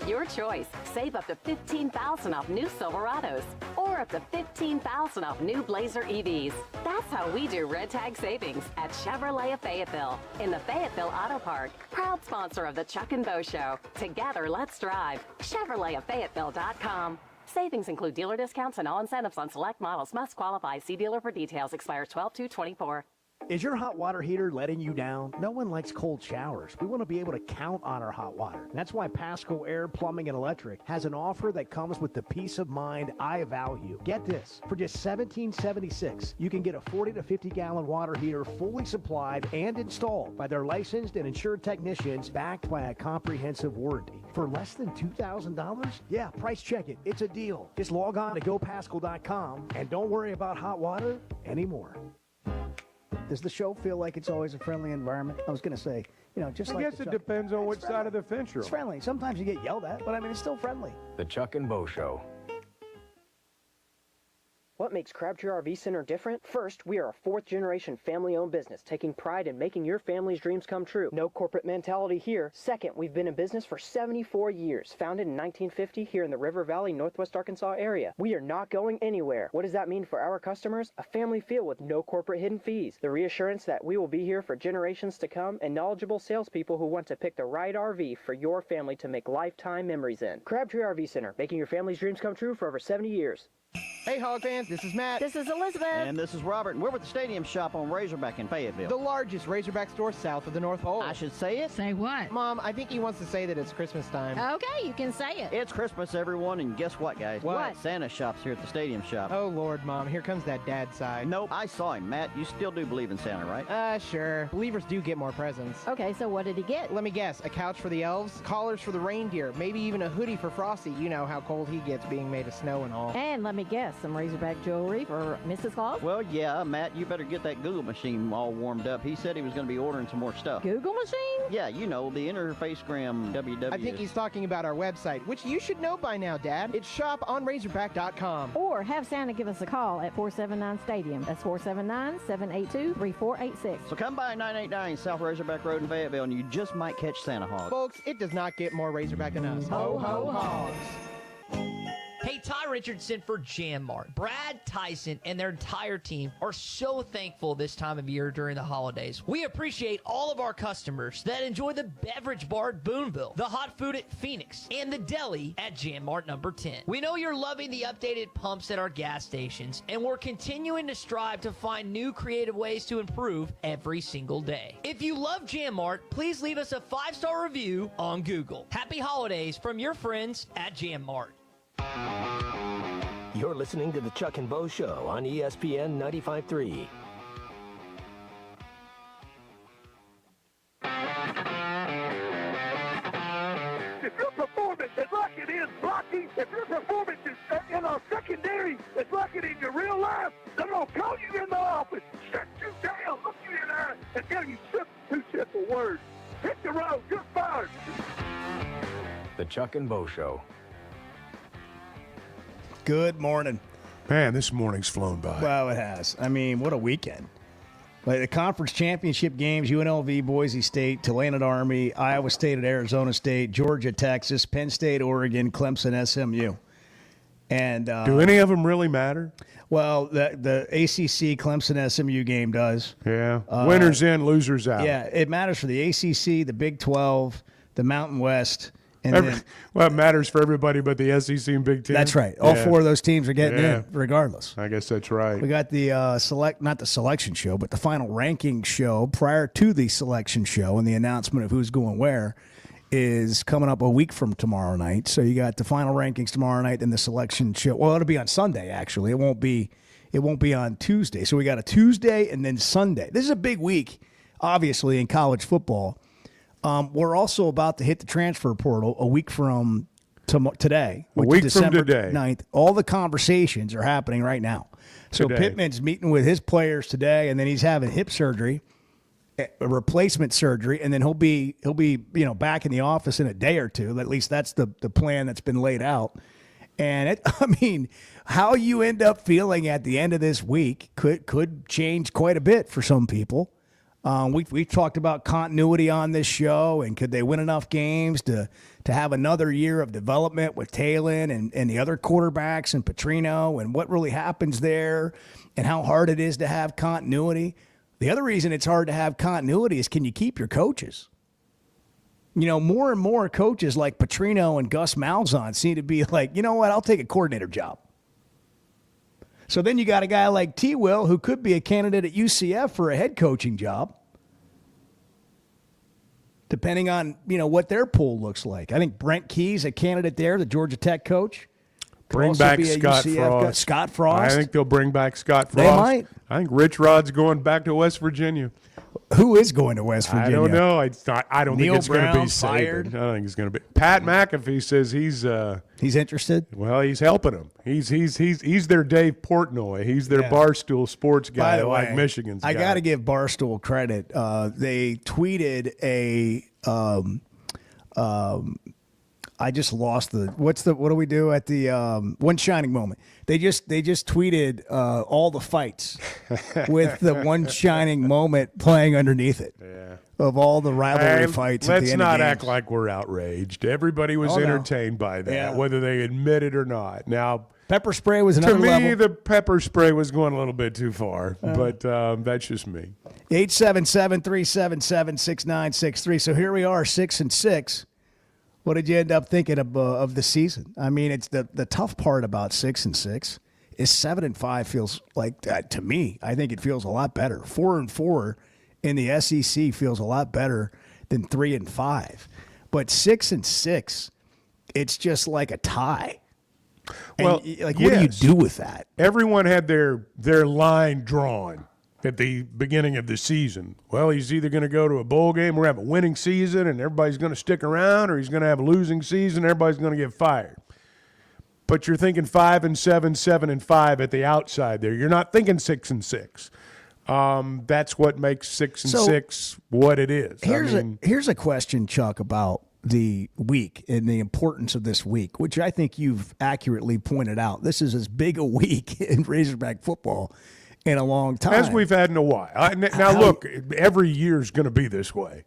S16: Your choice. Save up to $15,000 off new Silverados or up to $15,000 off new Blazer EVs. That's how we do Red Tag savings at Chevrolet of Fayetteville in the Fayetteville Auto Park. Proud sponsor of the Chuck and Bo Show. Together, let's drive. ChevroletofFayetteville.com. Savings include dealer discounts and all incentives on select models. Must qualify. See dealer for details. Expires 12/2/24.
S10: Is your hot water heater letting you down? No one likes cold showers. We want to be able to count on our hot water. And that's why Pasco Air Plumbing and Electric has an offer that comes with the peace of mind I value. Get this, for just $17.76, you can get a 40 to 50 gallon water heater fully supplied and installed by their licensed and insured technicians backed by a comprehensive warranty. For less than $2,000? Yeah, price check it. It's a deal. Just log on to gopasco.com and don't worry about hot water anymore.
S6: Does the show feel like it's always a friendly environment? I was going to say, just like
S14: I guess it depends on which side of the fence you're on.
S6: It's friendly. Sometimes you get yelled at, but I mean, it's still friendly.
S4: The Chuck and Bo Show.
S17: What makes Crabtree RV Center different? First, we are a fourth-generation family-owned business, taking pride in making your family's dreams come true. No corporate mentality here. Second, we've been in business for 74 years, founded in 1950 here in the River Valley, Northwest Arkansas area. We are not going anywhere. What does that mean for our customers? A family feel with no corporate hidden fees. The reassurance that we will be here for generations to come, and knowledgeable salespeople who want to pick the right RV for your family to make lifetime memories in. Crabtree RV Center, making your family's dreams come true for over 70 years.
S19: Hey, Hog fans, this is Matt.
S20: This is Elizabeth.
S19: And this is Robert, and we're with the Stadium Shop on Razorback in Fayetteville. The largest Razorback store south of the North Pole. I should say it?
S20: Say what?
S19: Mom, I think he wants to say that it's Christmas time.
S20: Okay, you can say it.
S19: It's Christmas, everyone, and guess what, guys?
S20: What?
S19: Santa shop's here at the Stadium Shop.
S20: Oh, Lord, Mom, here comes that dad side.
S19: Nope, I saw him. Matt, you still do believe in Santa, right?
S20: Sure. Believers do get more presents. Okay, so what did he get?
S19: Let me guess, a couch for the elves, collars for the reindeer, maybe even a hoodie for Frosty. You know how cold he gets being made of snow and all.
S20: And let me guess, some Razorback jewelry for Mrs. Claus?
S19: Well, yeah, Matt, you better get that Google machine all warmed up. He said he was going to be ordering some more stuff.
S20: Google machine?
S19: Yeah, you know, the Interfacegram WW.
S20: I think he's talking about our website, which you should know by now, Dad. It's shoponrazorback.com. Or have Santa give us a call at 479-STADIUM. That's 479-782-3486.
S19: So come by 989 South Razorback Road in Fayetteville, and you just might catch Santa Hog.
S20: Folks, it does not get more Razorback than us. Ho, ho, hogs.
S25: Hey, Ty Richardson for Jam Mart. Brad Tyson and their entire team are so thankful this time of year during the holidays. We appreciate all of our customers that enjoy the beverage bar at Boonville, the hot food at Phoenix, and the deli at Jam Mart number 10. We know you're loving the updated pumps at our gas stations, and we're continuing to strive to find new creative ways to improve every single day. If you love Jam Mart, please leave us a 5-star review on Google. Happy holidays from your friends at Jam Mart.
S18: You're listening to the Chuck and Bo Show on ESPN 95.3.
S24: If your performance is like it is blocking, if your performance is in our secondary is like it in your real life, they're going to call you in the office, shut you down, look you in the eye, and tell you two simple words. Hit the road, you're fired.
S4: The Chuck and Bo Show.
S6: Good morning.
S5: Man, this morning's flown by.
S6: Well, it has. I mean, what a weekend. Like the conference championship games, UNLV, Boise State, Tulane at Army, Iowa State at Arizona State, Georgia, Texas, Penn State, Oregon, Clemson, SMU. And
S5: do any of them really matter?
S6: Well, the ACC Clemson SMU game does.
S5: Yeah. Winners in, losers out.
S6: Yeah, it matters for the ACC, the Big 12, the Mountain West. And
S5: well, it matters for everybody but the SEC and Big Ten.
S6: That's right. All four of those teams are getting in regardless.
S5: I guess that's right.
S6: We got the not the selection show, but the final ranking show prior to the selection show and the announcement of who's going where is coming up a week from tomorrow night. So you got the final rankings tomorrow night and the selection show. Well, it'll be on Sunday, actually. It won't be on Tuesday. So we got a Tuesday and then Sunday. This is a big week, obviously, in college football. We're also about to hit the transfer portal a week from today, which is December 9th. All the conversations are happening right now. So Pittman's meeting with his players today, and then he's having hip surgery, a replacement surgery, and then he'll be back in the office in a day or two. At least that's the plan that's been laid out. And how you end up feeling at the end of this week could change quite a bit for some people. We've talked about continuity on this show, and could they win enough games to have another year of development with Talon and the other quarterbacks and Petrino, and what really happens there and how hard it is to have continuity. The other reason it's hard to have continuity is, can you keep your coaches? More and more coaches like Petrino and Gus Malzahn seem to be like, you know what, I'll take a coordinator job. So then you got a guy like T. Will, who could be a candidate at UCF for a head coaching job, depending on what their pool looks like. I think Brent Key's a candidate there, the Georgia Tech coach.
S5: Bring back Scott Frost.
S6: Scott Frost.
S5: I think they'll bring back Scott Frost.
S6: They might.
S5: I think Rich Rod's going back to West Virginia.
S6: Who is going to West Virginia?
S5: I don't know. I don't think it's going to be
S6: fired.
S5: Saban. I don't think it's going to be. Pat McAfee says he's
S6: interested.
S5: Well, he's helping them. He's their Dave Portnoy. He's their Barstool Sports guy, like Michigan's guy.
S6: I got to give Barstool credit. They tweeted a. I just lost what do we do at the One Shining Moment? They just tweeted all the fights with the One Shining Moment playing underneath it.
S5: Yeah.
S6: Of all the rivalry fights at the end of
S5: Let's not
S6: games.
S5: act like we're outraged. Everybody was entertained by that, whether they admit it or not. Now,
S6: pepper spray was another level.
S5: To me, the pepper spray was going a little bit too far, but that's just me.
S6: 877-377-6963. So here we are, 6-6. What did you end up thinking of the season? It's the tough part about 6-6 is 7-5 feels like that to me. I think it feels a lot better. 4-4 in the SEC feels a lot better than 3-5. But 6-6, it's just like a tie.
S5: Well,
S6: what do you do with that?
S5: Everyone had their line drawn at the beginning of the season. Well, he's either going to go to a bowl game or have a winning season and everybody's going to stick around, or he's going to have a losing season and everybody's going to get fired. But you're thinking 5-7, 7-5 at the outside there. You're not thinking 6-6. That's what makes 6-6 what it is.
S6: Here's a question, Chuck, about the week and the importance of this week, which I think you've accurately pointed out. This is as big a week in Razorback football in a long time,
S5: as we've had in a while. Look, every year is going to be this way.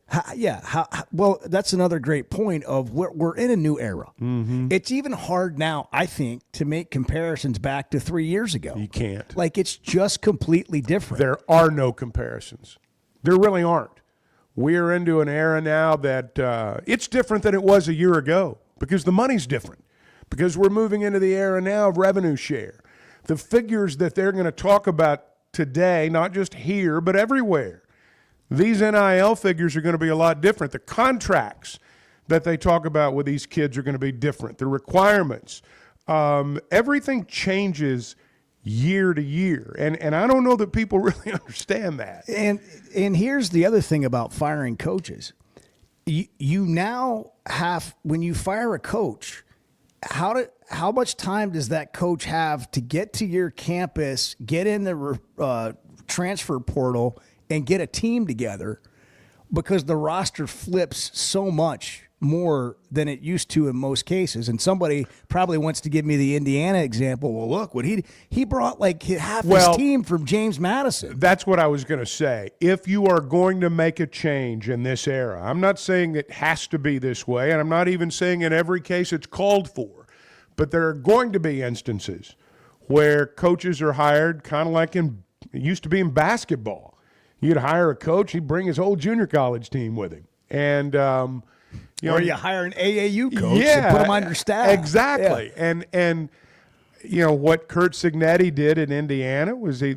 S6: Well, that's another great point of we're in a new era.
S5: Mm-hmm.
S6: It's even hard now, I think, to make comparisons back to 3 years ago.
S5: You can't.
S6: It's just completely different.
S5: There are no comparisons. There really aren't. We're into an era now that it's different than it was a year ago because the money's different, because we're moving into the era now of revenue share. The figures that they're going to talk about today, not just here, but everywhere, these NIL figures are going to be a lot different. The contracts that they talk about with these kids are going to be different. The requirements, everything changes year to year. And I don't know that people really understand that.
S6: And here's the other thing about firing coaches. You now have, when you fire a coach, how much time does that coach have to get to your campus, get in the transfer portal, and get a team together? Because the roster flips so much more than it used to in most cases. And somebody probably wants to give me the Indiana example. Well, look, what he brought like half his team from James Madison.
S5: That's what I was going to say. If you are going to make a change in this era, I'm not saying it has to be this way, and I'm not even saying in every case it's called for. But there are going to be instances where coaches are hired kind of like it used to be in basketball. You'd hire a coach, he'd bring his whole junior college team with him. And,
S6: or you hire an AAU coach and put him on your staff.
S5: Exactly.
S6: Yeah.
S5: And what Curt Cignetti did in Indiana was he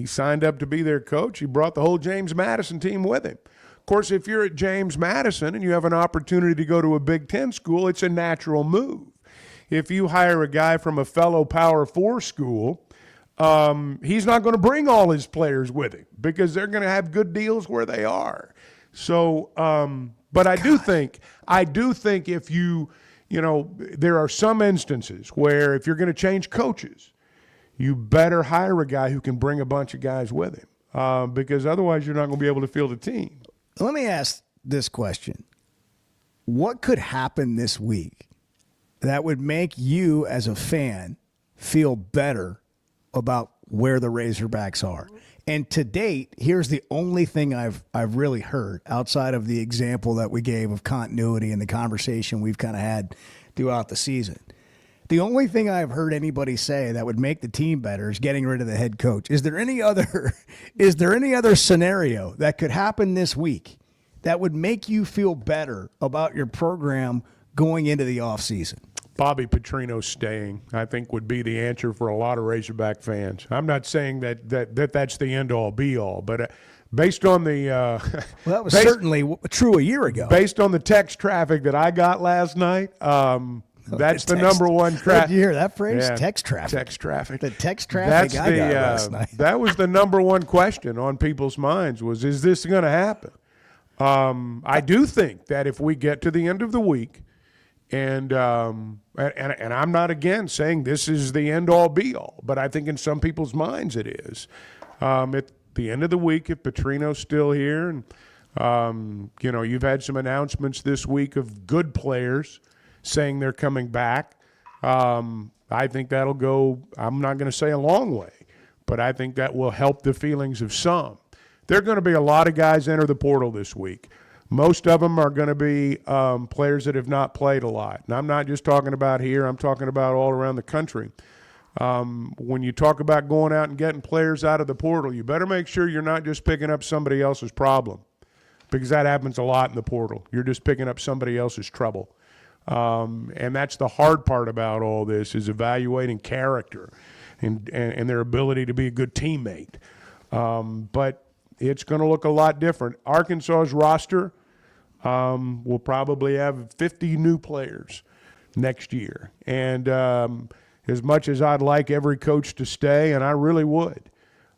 S5: signed up to be their coach. He brought the whole James Madison team with him. Of course, if you're at James Madison and you have an opportunity to go to a Big Ten school, it's a natural move. If you hire a guy from a fellow Power 4 school, he's not going to bring all his players with him because they're going to have good deals where they are. So, but I do think if there are some instances where if you're going to change coaches, you better hire a guy who can bring a bunch of guys with him because otherwise you're not going to be able to field a team.
S6: Let me ask this question. What could happen this week that would make you as a fan feel better about where the Razorbacks are? And to date, here's the only thing I've really heard outside of the example that we gave of continuity and the conversation we've kind of had throughout the season. The only thing I've heard anybody say that would make the team better is getting rid of the head coach. Is there any other scenario that could happen this week that would make you feel better about your program going into the offseason?
S5: Bobby Petrino staying, I think, would be the answer for a lot of Razorback fans. I'm not saying that's the end-all, be-all, but based on the
S6: well, that was certainly true a year ago.
S5: Based on the text traffic that I got last night, that's the number one traffic.
S6: Did you hear that phrase?
S5: Yeah,
S6: text traffic.
S5: Text traffic.
S6: The text traffic I got last night.
S5: That was the number one question on people's minds was, is this going to happen? I do think that if we get to the end of the week, and I'm not, again, saying this is the end-all, be-all, but I think in some people's minds it is. At the end of the week, if Petrino's still here, and, you've had some announcements this week of good players saying they're coming back, I think that'll go, I'm not going to say a long way, but I think that will help the feelings of some. There are going to be a lot of guys enter the portal this week. Most of them are going to be players that have not played a lot. And I'm not just talking about here. I'm talking about all around the country. When you talk about going out and getting players out of the portal, you better make sure you're not just picking up somebody else's problem because that happens a lot in the portal. You're just picking up somebody else's trouble. And that's the hard part about all this is evaluating character and their ability to be a good teammate. But it's going to look a lot different. Arkansas's roster will probably have 50 new players next year. And as much as I'd like every coach to stay, and I really would,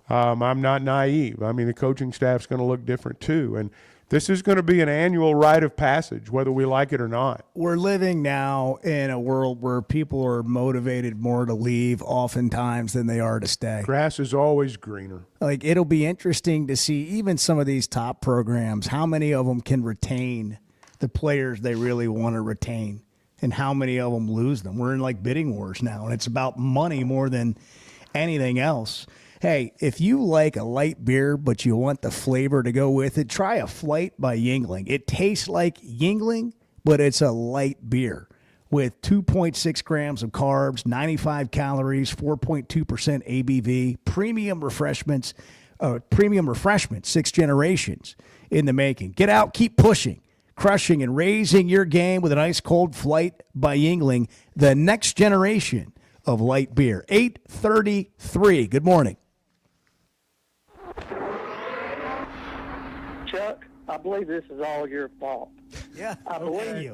S5: I'm not naive. I mean, the coaching staff's going to look different too. And this is going to be an annual rite of passage, whether we like it or not.
S6: We're living now in a world where people are motivated more to leave oftentimes than they are to stay.
S5: Grass is always greener.
S6: Like, it'll be interesting to see even some of these top programs, how many of them can retain the players they really want to retain and how many of them lose them. We're in like bidding wars now, and it's about money more than anything else. Hey, if you like a light beer, but you want the flavor to go with it, try a Flight by Yuengling. It tastes like Yuengling, but it's a light beer with 2.6 grams of carbs, 95 calories, 4.2% ABV, premium refreshments, 6 generations in the making. Get out, keep pushing, crushing, and raising your game with an ice-cold Flight by Yuengling, the next generation of light beer. 8:33. Good morning.
S2: Chuck, I believe this is all your fault.
S6: Yeah,
S2: I believe
S6: thank you.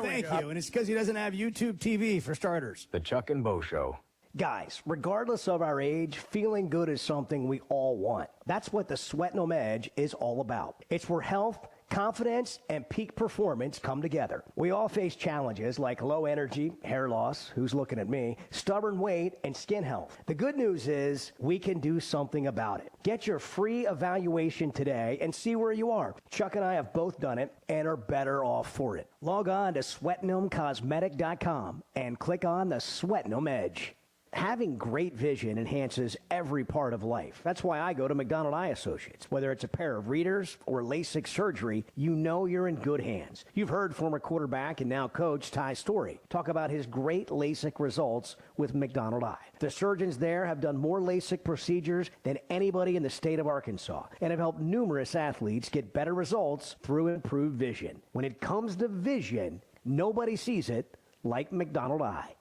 S6: Thank you. And it's because he doesn't have YouTube TV, for starters.
S4: The Chuck and Bo Show.
S10: Guys, regardless of our age, feeling good is something we all want. That's what the Sweat No Edge is all about. It's where health, confidence, and peak performance come together. We all face challenges like low energy, hair loss, who's looking at me, stubborn weight, and skin health. The good news is we can do something about it. Get your free evaluation today and see where you are. Chuck and I have both done it and are better off for it. Log on to SweatGnomeCosmetic.com and click on the Sweat Gnome Edge. Having great vision enhances every part of life. That's why I go to McDonald Eye Associates. Whether it's a pair of readers or LASIK surgery, you know you're in good hands. You've heard former quarterback and now coach Ty Story talk about his great LASIK results with McDonald Eye. The surgeons there have done more LASIK procedures than anybody in the state of Arkansas and have helped numerous athletes get better results through improved vision. When it comes to vision, nobody sees it like McDonald Eye.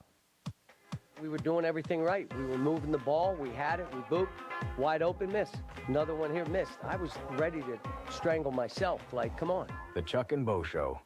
S3: We were doing everything right. We were moving the ball. We had it. We booped. Wide open, miss. Another one here, missed. I was ready to strangle myself. Like, come on.
S4: The Chuck and Bo Show.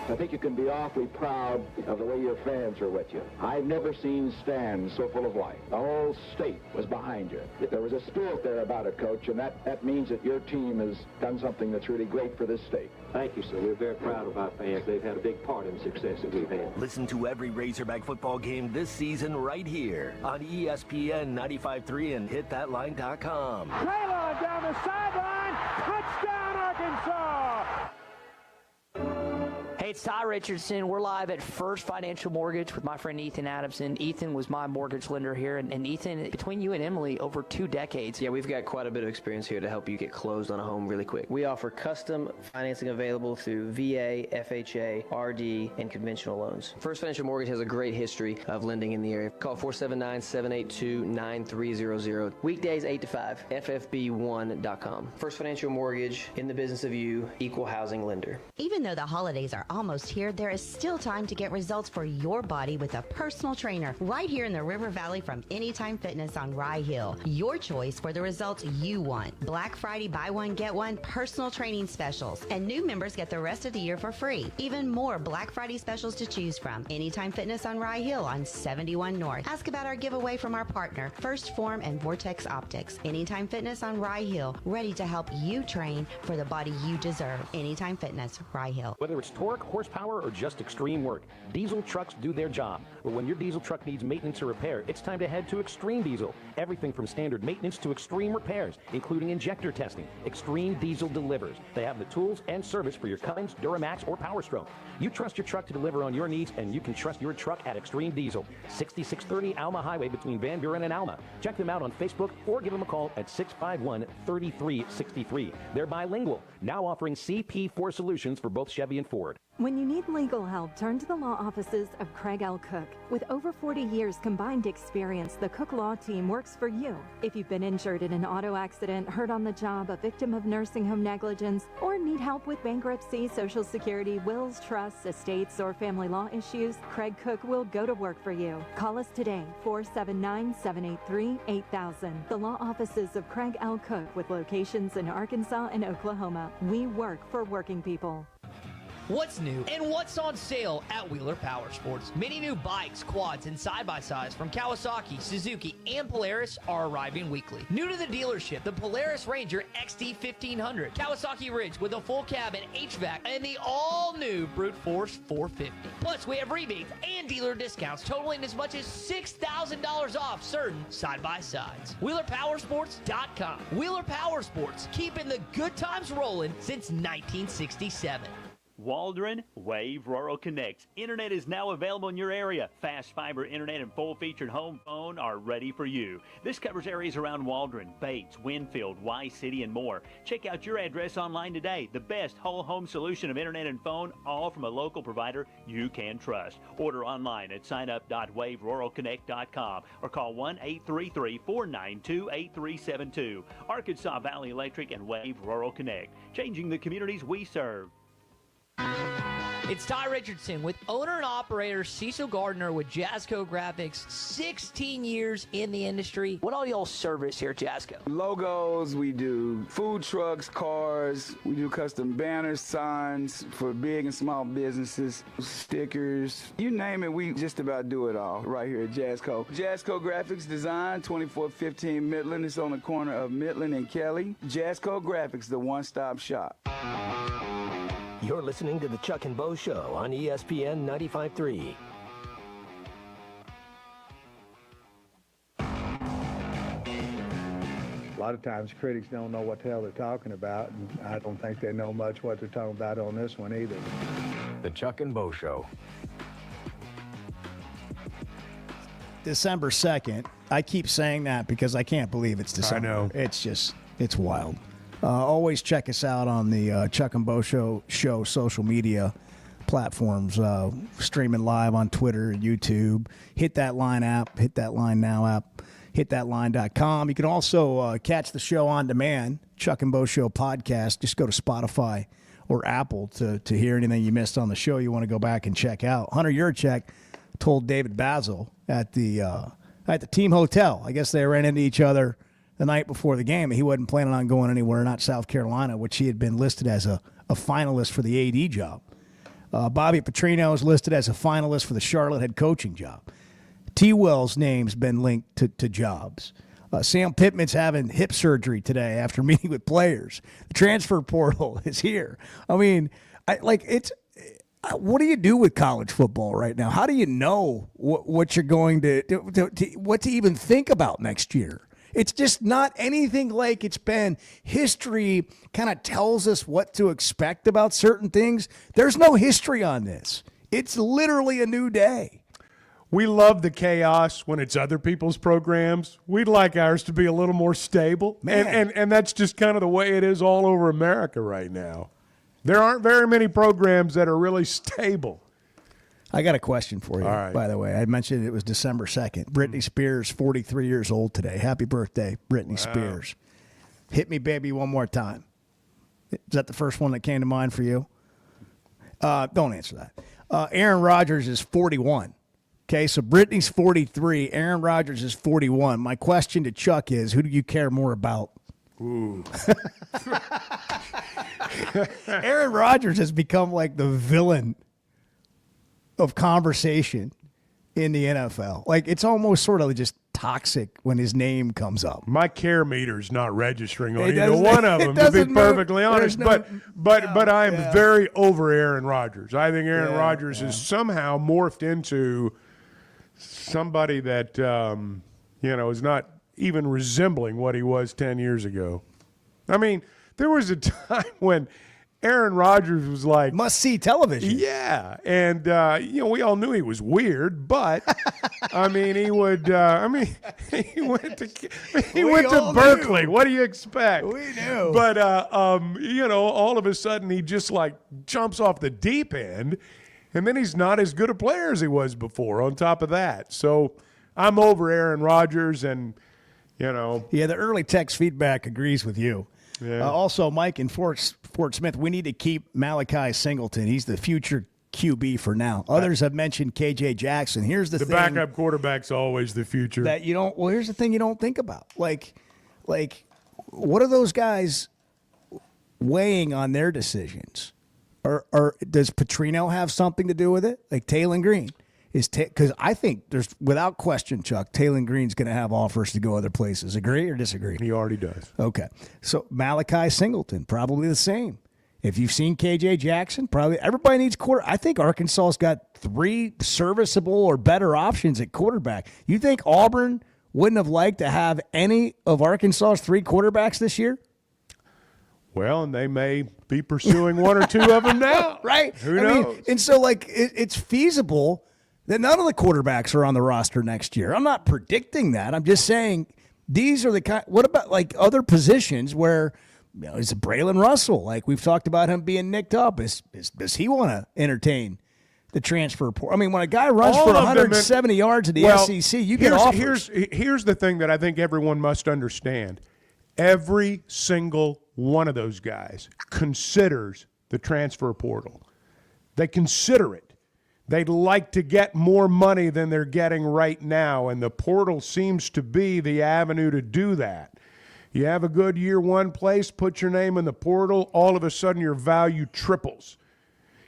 S7: I think you can be awfully proud of the way your fans are with you. I've never seen stands so full of life. The whole state was behind you. There was a spirit there about it, Coach, and that means that your team has done something that's really great for this state.
S8: Thank you, sir. We're very proud of our fans. They've had a big part in the success that we've had.
S18: Listen to every Razorback football game this season right here on ESPN 95.3 and hitthatline.com.
S24: Traylon down the sideline. Touchdown, Arkansas!
S25: Hey, it's Ty Richardson. We're live at First Financial Mortgage with my friend Ethan Adamson. Ethan was my mortgage lender here. And Ethan, between you and Emily, over 2 decades.
S9: Yeah, we've got quite a bit of experience here to help you get closed on a home really quick. We offer custom financing available through VA, FHA, RD, and conventional loans. First Financial Mortgage has a great history of lending in the area. Call 479-782-9300. Weekdays 8 to 5, ffb1.com. First Financial Mortgage, in the business of you, equal housing lender.
S11: Even though the holidays are almost here, there is still time to get results for your body with a personal trainer right here in the River Valley from Anytime Fitness on Rye Hill. Your choice for the results you want. Black Friday buy one get one personal training specials, and new members get the rest of the year for free. Even more Black Friday specials to choose from. Anytime Fitness on Rye Hill on 71 North. Ask about our giveaway from our partner First Form and Vortex Optics. Anytime Fitness on Rye Hill, ready to help you train for the body you deserve. Anytime Fitness, Rye Hill.
S21: Whether it's torque, horsepower, or just extreme work, diesel trucks do their job. But when your diesel truck needs maintenance or repair, it's time to head to Extreme Diesel. Everything from standard maintenance to extreme repairs, including injector testing. Extreme Diesel delivers. They have the tools and service for your Cummins, Duramax, or Power Stroke. You trust your truck to deliver on your needs, and you can trust your truck at Extreme Diesel. 6630 Alma Highway between Van Buren and Alma. Check them out on Facebook or give them a call at 651-3363. They're bilingual, now offering CP4 solutions for both Chevy and Ford.
S22: When you need legal help, turn to the law offices of Craig L. Cook. With over 40 years combined experience, the Cook Law Team works for you. If you've been injured in an auto accident, hurt on the job, a victim of nursing home negligence, or need help with bankruptcy, Social Security, wills, trusts, estates, or family law issues, Craig Cook will go to work for you. Call us today, 479-783-8000. The law offices of Craig L. Cook with locations in Arkansas and Oklahoma. We work for working people.
S25: What's new and what's on sale at Wheeler Power Sports? Many new bikes, quads, and side-by-sides from Kawasaki, Suzuki, and Polaris are arriving weekly. New to the dealership, the Polaris Ranger XD 1500, Kawasaki Ridge with a full cab and HVAC, and the all-new Brute Force 450. Plus, we have rebates and dealer discounts totaling as much as $6,000 off certain side-by-sides. WheelerPowersports.com. Wheeler Power Sports, keeping the good times rolling since 1967.
S27: Waldron Wave Rural Connect. Internet is now available in your area. Fast fiber internet and full-featured home phone are ready for you. This covers areas around Waldron, Bates, Winfield, Y-City, and more. Check out your address online today. The best whole home solution of internet and phone, all from a local provider you can trust. Order online at signup.waveruralconnect.com or call 1-833-492-8372. Arkansas Valley Electric and Wave Rural Connect, changing the communities we serve.
S25: It's Ty Richardson with owner and operator Cecil Gardner with Jazzco Graphics, 16 years in the industry. What all y'all service here at Jazzco?
S29: Logos, we do food trucks, cars, we do custom banners, signs for big and small businesses, stickers, you name it, we just about do it all right here at Jazzco. Jazzco Graphics Design, 2415 Midland. It's on the corner of Midland and Kelly. Jazzco Graphics, the one-stop shop.
S18: You're listening to the Chuck and Bo Show on ESPN 95.3.
S30: A lot of times critics don't know what the hell they're talking about, and I don't think they know much what they're talking about on this one either.
S4: The Chuck and Bo Show.
S6: December 2nd. I keep saying that because I can't believe it's December.
S5: I know.
S6: It's wild. Always check us out on the Chuck and Bo Show social media platforms, streaming live on Twitter and YouTube. Hit That Line app, Hit That Line Now app, hitthatline.com. You can also catch the show on demand, Chuck and Bo Show podcast. Just go to Spotify or Apple to hear anything you missed on the show you want to go back and check out. Hunter Yurchek told David Basil at the team hotel, I guess they ran into each other the night before the game. He wasn't planning on going anywhere, not South Carolina, which he had been listed as a finalist for the AD job. Bobby Petrino is listed as a finalist for the Charlotte head coaching job. T. Wells' name's been linked to jobs. Sam Pittman's having hip surgery today after meeting with players. The transfer portal is here. I mean, what do you do with college football right now? How do you know what you're going to what to even think about next year? It's just not anything like it's been. History kind of tells us what to expect about certain things. There's no history on this. It's literally a new day.
S5: We love the chaos when it's other people's programs. We'd like ours to be a little more stable. And that's just kind of the way it is all over America right now. There aren't very many programs that are really stable.
S6: I got a question for you, by the way. I mentioned it was December 2nd. Britney Spears, 43 years old today. Happy birthday, Britney Spears. Hit Me Baby one more time. Is that the first one that came to mind for you? Don't answer that. Aaron Rodgers is 41. Okay, so Britney's 43. Aaron Rodgers is 41. My question to Chuck is, who do you care more about?
S5: Ooh.
S6: Aaron Rodgers has become like the villain of conversation in the NFL. Like, it's almost sort of just toxic when his name comes up.
S5: My care meter's not registering on either one of them, to be perfectly honest. But I am very over Aaron Rodgers. I think Aaron Rodgers has somehow morphed into somebody that is not even resembling what he was 10 years ago. I mean, there was a time when Aaron Rodgers was like
S6: must-see television.
S5: Yeah, and we all knew he was weird, but I mean, he would. He went to Berkeley. Knew. What do you expect?
S6: We knew.
S5: But all of a sudden he just like jumps off the deep end, and then he's not as good a player as he was before. On top of that, so I'm over Aaron Rodgers, and
S6: Yeah, the early text feedback agrees with you.
S5: Yeah.
S6: Also, Mike in Fort Smith, we need to keep Malachi Singleton. He's the future QB for now. Others have mentioned KJ Jackson. Here's the thing.
S5: The backup quarterback's always the future.
S6: That you don't. Well, here's the thing you don't think about. Like, what are those guys weighing on their decisions? Or does Petrino have something to do with it? Like Taylon Green. Because I think there's, without question, Chuck, Taylon Green's going to have offers to go other places. Agree or disagree?
S5: He already does.
S6: Okay. So Malachi Singleton, probably the same. If you've seen KJ Jackson, probably everybody needs quarter. I think Arkansas's got 3 serviceable or better options at quarterback. You think Auburn wouldn't have liked to have any of Arkansas's 3 quarterbacks this year?
S5: Well, and they may be pursuing 1 or 2 of them now.
S6: Right?
S5: Who knows?
S6: And so, it's feasible that none of the quarterbacks are on the roster next year. I'm not predicting that. I'm just saying these are the kind. What about other positions where, is it Braylon Russell? Like we've talked about him being nicked up. Does he want to entertain the transfer portal? I mean, when a guy runs for 170 yards at the SEC, you get offers.
S5: Here's the thing that I think everyone must understand. Every single one of those guys considers the transfer portal. They consider it. They'd like to get more money than they're getting right now, and the portal seems to be the avenue to do that. You have a good year one place, put your name in the portal, all of a sudden your value triples.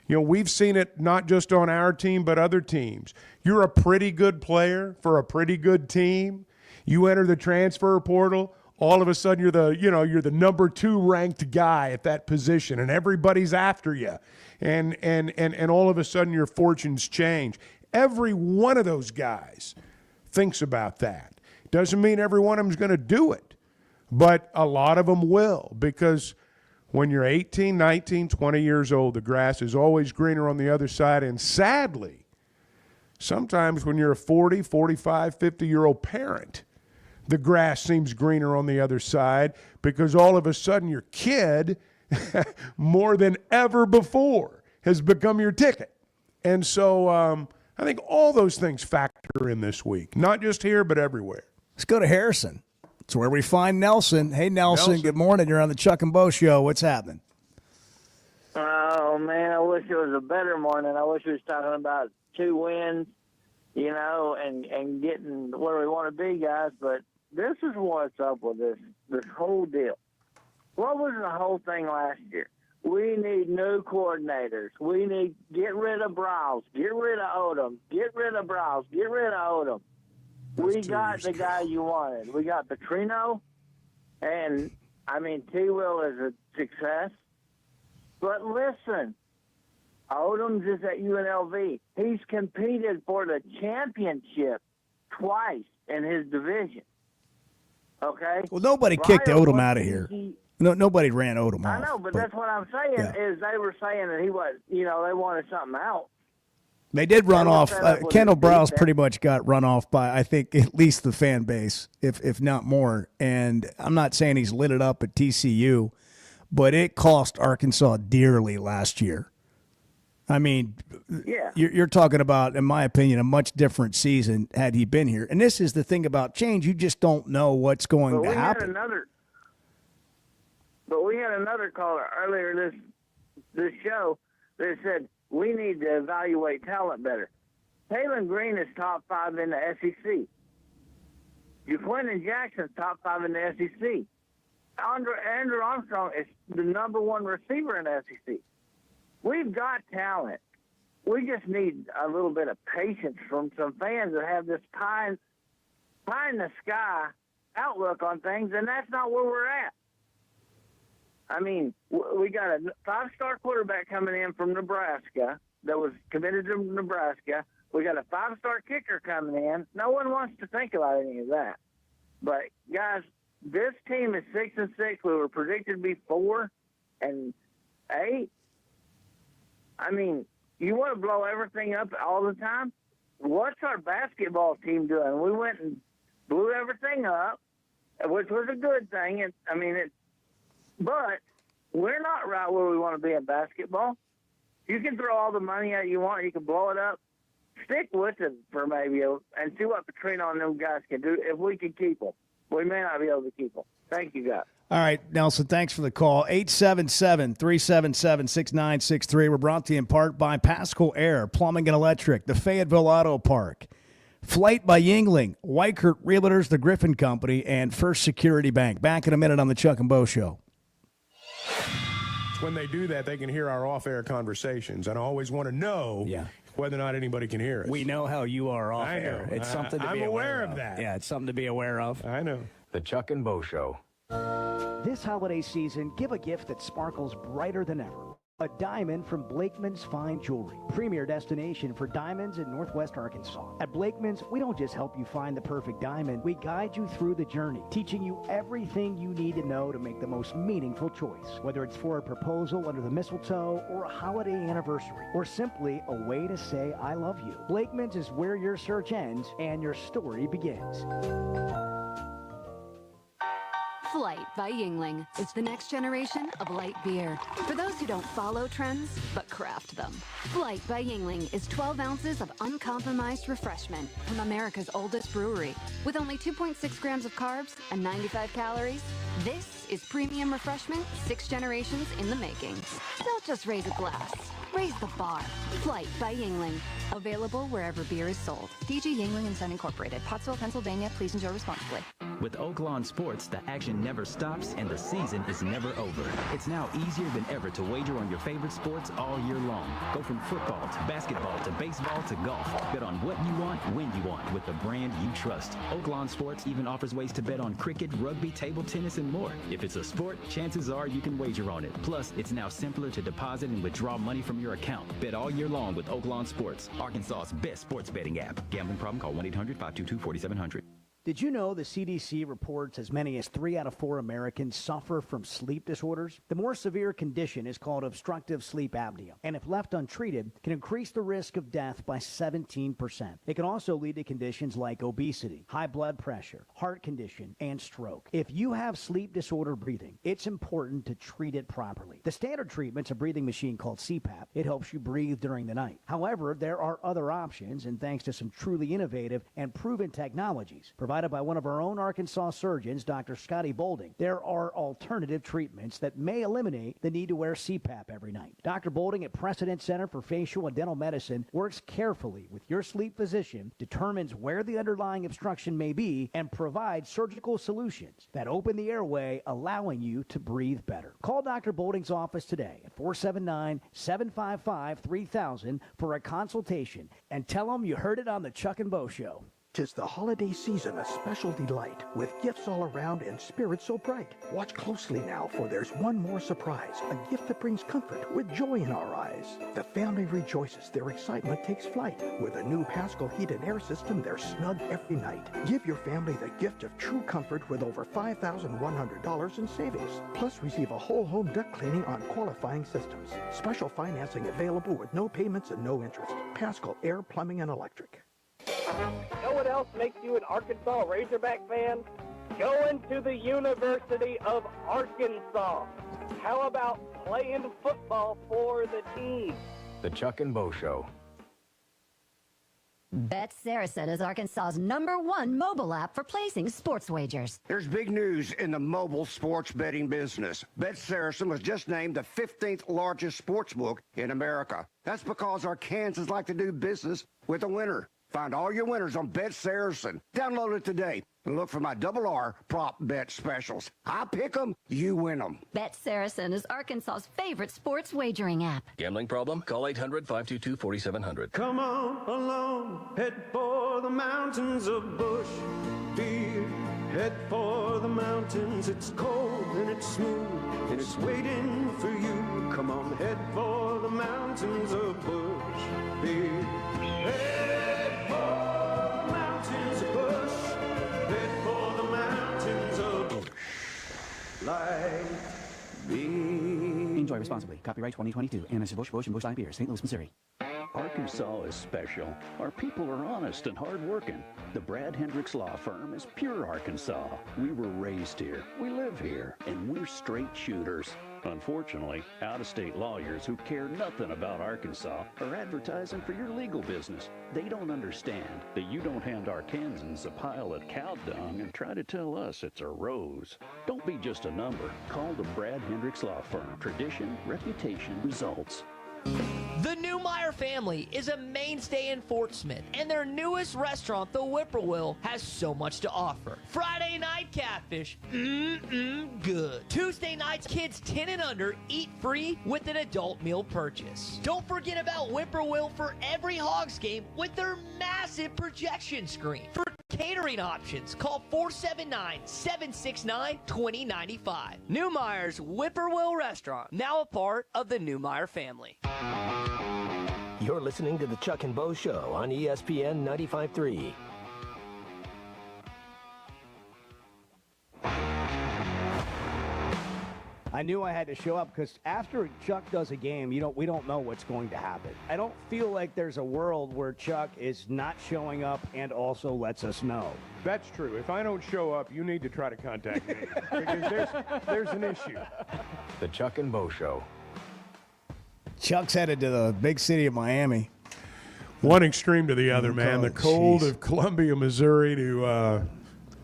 S5: We've seen it not just on our team, but other teams. You're a pretty good player for a pretty good team. You enter the transfer portal, all of a sudden you're the number 2 ranked guy at that position, and everybody's after you. And all of a sudden your fortunes change. Every one of those guys thinks about that. Doesn't mean every one of them is going to do it, but a lot of them will, because when you're 18, 19, 20 years old, the grass is always greener on the other side, and sadly, sometimes when you're a 40, 45, 50-year-old parent, the grass seems greener on the other side because all of a sudden your kid, more than ever before, has become your ticket. And so I think all those things factor in this week, not just here but everywhere.
S6: Let's go to Harrison. It's where we find Nelson. Hey, Nelson, good morning. You're on the Chuck and Bo Show. What's happening?
S1: Oh, man, I wish it was a better morning. I wish we was talking about 2 wins, you know, and getting where we want to be, guys. But this is what's up with this whole deal. What was the whole thing last year? We need new coordinators. We need get rid of Browse, get rid of Odom, get rid of Browse, get rid of Odom. We got the guy you wanted. We got Petrino, and, I mean, T-Will is a success. But listen, Odom's is at UNLV. He's competed for the championship twice in his division. Okay?
S6: Well, nobody kicked Odom out of here. No, nobody ran Odom off.
S1: I know, but that's what I'm saying is they were saying that he was, you know, they wanted something out.
S6: They did run off. Kendall Browse pretty much got run off by, I think, at least the fan base, if not more. And I'm not saying he's lit it up at TCU, but it cost Arkansas dearly last year. I mean, you're talking about, in my opinion, a much different season had he been here. And this is the thing about change. You just don't know what's going to happen.
S1: But we had another caller earlier this show that said we need to evaluate talent better. Taylon Green is top 5 in the SEC. Jaquindon Jackson's top 5 in the SEC. Andrew Armstrong is the number 1 receiver in the SEC. We've got talent. We just need a little bit of patience from some fans that have this pie in the sky outlook on things, and that's not where we're at. I mean, we got a 5-star quarterback coming in from Nebraska that was committed to Nebraska. We got a 5-star kicker coming in. No one wants to think about any of that. But, guys, this team is 6-6. We were predicted to be 4 and 8. I mean, you want to blow everything up all the time? What's our basketball team doing? We went and blew everything up, which was a good thing. But we're not right where we want to be in basketball. You can throw all the money out you want. You can blow it up. Stick with it for maybe and see what Petrino and them guys can do. If we can keep them, we may not be able to keep them. Thank you, guys.
S6: All right, Nelson, thanks for the call. 877-377-6963. We're brought to you in part by Pascal Air, Plumbing and Electric, the Fayetteville Auto Park, Flight by Yingling, Weichert Realtors, the Griffin Company, and First Security Bank. Back in a minute on the Chuck and Bo Show.
S5: When they do that, they can hear our off-air conversations, and I always want to know whether or not anybody can hear us.
S6: We know how you are off-air.
S5: I know.
S6: It's something to be aware of.
S5: that.
S6: Yeah, it's something to be aware of.
S5: I know.
S4: The Chuck and Bo Show.
S10: This holiday season, give a gift that sparkles brighter than ever. A diamond from Blakeman's Fine Jewelry, premier destination for diamonds in Northwest Arkansas. At Blakeman's, we don't just help you find the perfect diamond, we guide you through the journey, teaching you everything you need to know to make the most meaningful choice. Whether it's for a proposal under the mistletoe, or a holiday anniversary, or simply a way to say I love you. Blakeman's is where your search ends and your story begins.
S12: Flight by Yingling is the next generation of light beer. For those who don't follow trends, but craft them. Flight by Yingling is 12 ounces of uncompromised refreshment from America's oldest brewery. With only 2.6 grams of carbs and 95 calories, this is premium refreshment 6 generations in the making. Don't just raise a glass, raise the bar. Flight by Yingling. Available wherever beer is sold. DG Yingling & Son Incorporated, Pottsville, Pennsylvania. Please enjoy responsibly.
S13: With Oaklawn Sports, the action never stops and the season is never over. It's now easier than ever to wager on your favorite sports all year long. Go from football to basketball to baseball to golf. Bet on what you want, when you want, with the brand you trust. Oaklawn Sports even offers ways to bet on cricket, rugby, table tennis, and more. If it's a sport, chances are you can wager on it. Plus, it's now simpler to deposit and withdraw money from your account. Bet all year long with Oaklawn Sports, Arkansas's best sports betting app. Gambling problem? Call 1-800-522-4700.
S10: Did you know the CDC reports as many as 3 out of 4 Americans suffer from sleep disorders? The more severe condition is called obstructive sleep apnea, and if left untreated, can increase the risk of death by 17%. It can also lead to conditions like obesity, high blood pressure, heart condition, and stroke. If you have sleep disorder breathing, it's important to treat it properly. The standard treatment's a breathing machine called CPAP. It helps you breathe during the night. However, there are other options, and thanks to some truly innovative and proven technologies provided by one of our own Arkansas surgeons, Dr. Scotty Bolding, there are alternative treatments that may eliminate the need to wear CPAP every night. Dr. Bolding at Precedent Center for Facial and Dental Medicine works carefully with your sleep physician, determines where the underlying obstruction may be, and provides surgical solutions that open the airway, allowing you to breathe better. Call Dr. Bolding's office today at 479-755-3000 for a consultation and tell them you heard it on the Chuck and Bo Show.
S2: 'Tis the holiday season, a special delight, with gifts all around and spirits so bright. Watch closely now, for there's one more surprise, a gift that brings comfort with joy in our eyes. The family rejoices, their excitement takes flight. With a new Paschal heat and air system, they're snug every night. Give your family the gift of true comfort with over $5,100 in savings. Plus, receive a whole home duct cleaning on qualifying systems. Special financing available with no payments and no interest. Paschal Air, Plumbing, and Electric.
S14: Know what else makes you an Arkansas Razorback fan? Going to the University of Arkansas. How about playing football for the team?
S4: The Chuck and Bo Show.
S15: Bet Saracen is Arkansas's #1 mobile app for placing sports wagers.
S16: There's big news in the mobile sports betting business. Bet Saracen was just named the 15th largest sports book in America. That's because Arkansans like to do business with a winner. Find all your winners on Bet Saracen. Download it today and look for my RR prop bet specials. I pick them, you win them.
S15: Bet Saracen is Arkansas's favorite sports wagering app.
S17: Gambling problem? Call 800-522-4700.
S19: Come on along, head for the mountains of Bush Beer. Head for the mountains, it's cold and it's smooth, and it's waiting for you. Come on, head for the mountains of Bush Beer. Head for the mountains of Bush. Head for the mountains of Bush. Like beer.
S20: Enjoy responsibly. Copyright 2022. Anheuser-Busch, Busch, and Busch Light Beer, St. Louis, Missouri.
S23: Arkansas is special. Our people are honest and hardworking. The Brad Hendricks Law Firm is pure Arkansas. We were raised here, we live here, and we're straight shooters. Unfortunately, out-of-state lawyers who care nothing about Arkansas are advertising for your legal business. They don't understand that you don't hand Arkansans a pile of cow dung and try to tell us it's a rose. Don't be just a number. Call the Brad Hendricks Law Firm. Tradition, reputation, results.
S25: The Newmeyer family is a mainstay in Fort Smith, and their newest restaurant, the Whippoorwill, has so much to offer. Friday night catfish, good. Tuesday nights, kids 10 and under eat free with an adult meal purchase. Don't forget about Whippoorwill for every Hogs game with their massive projection screen. For catering options, call 479-769-2095. Newmeyer's Whippoorwill Restaurant, now a part of the Newmeyer family.
S18: You're listening to the Chuck and Bo Show on ESPN 95.3.
S10: I knew I had to show up because after Chuck does a game, we don't know what's going to happen. I don't feel like there's a world where Chuck is not showing up and also lets us know.
S5: That's true. If I don't show up, you need to try to contact me because there's an issue.
S4: The Chuck and Bo Show.
S6: Chuck's headed to the big city of Miami.
S5: One extreme to the other, man. The cold of Columbia, Missouri to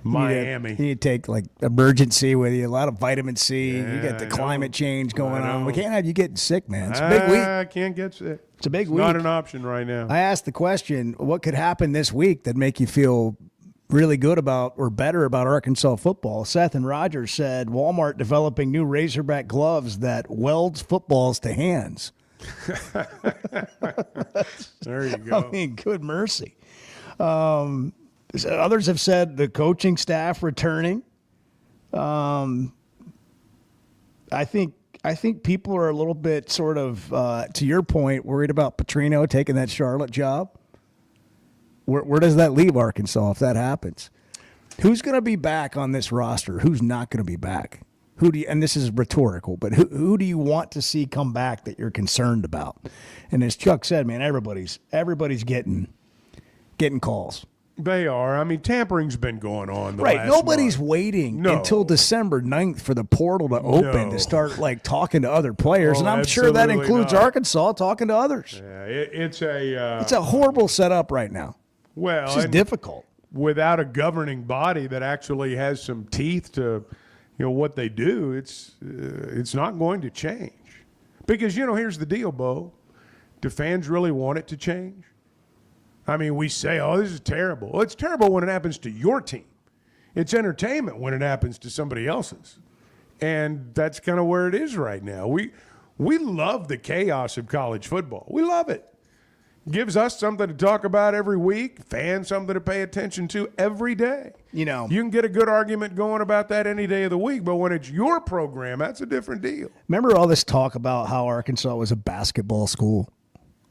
S5: Miami.
S6: You need to take like emergency with you, a lot of vitamin C. You got the climate change going on. We can't have you getting sick, man. It's a big week.
S5: I can't get sick.
S6: It's a big week.
S5: Not an option right now.
S6: I asked the question, what could happen this week that make you feel really good about or better about Arkansas football? Seth and Roger said Walmart developing new Razorback gloves that welds footballs to hands.
S5: There you go.
S6: I mean, good mercy. Others have said the coaching staff returning. I think people are a little bit sort of, to your point, worried about Petrino taking that Charlotte job. Where does that leave Arkansas if that happens? Who's going to be back on this roster? Who's not going to be back? Who do you, and this is rhetorical, but who do you want to see come back that you're concerned about? And as Chuck said, man, everybody's getting calls.
S5: They are. I mean, tampering's been going on.
S6: Right. Nobody's waiting until December 9th for the portal to open to start talking to other players. And I'm sure that includes Arkansas talking to others.
S5: Yeah, it's
S6: a horrible setup right now.
S5: Well,
S6: it's just difficult.
S5: Without a governing body that actually has some teeth to, what they do, it's not going to change. Because, here's the deal, Bo. Do fans really want it to change? I mean, we say, oh, this is terrible. Well, it's terrible when it happens to your team. It's entertainment when it happens to somebody else's. And that's kind of where it is right now. We love the chaos of college football. We love it. Gives us something to talk about every week, fans something to pay attention to every day. You can get a good argument going about that any day of the week, but when it's your program, that's a different deal.
S6: Remember all this talk about how Arkansas was a basketball school?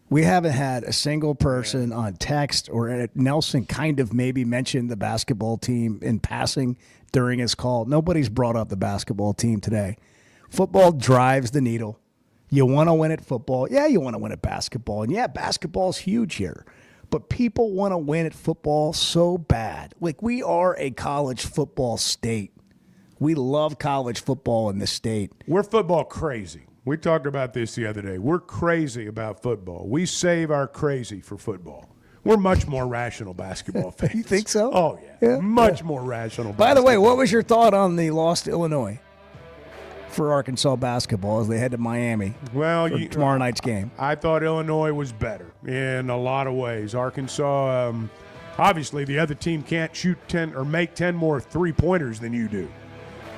S6: We haven't had a single person on text, or Nelson kind of maybe mentioned the basketball team in passing during his call. Nobody's brought up the basketball team today. Football drives the needle. You want to win at football. Yeah, you want to win at basketball. And yeah, basketball's huge here. But people want to win at football so bad. We are a college football state. We love college football in this state.
S5: We're football crazy. We talked about this the other day. We're crazy about football. We save our crazy for football. We're much more rational basketball fans.
S6: You think so?
S5: Oh, yeah. Much more rational.
S6: By the way, what was your thought on the loss to Illinois for Arkansas basketball as they head to Miami for tomorrow night's game?
S5: I thought Illinois was better in a lot of ways. Arkansas, obviously the other team can't shoot 10 or make 10 more three-pointers than you do.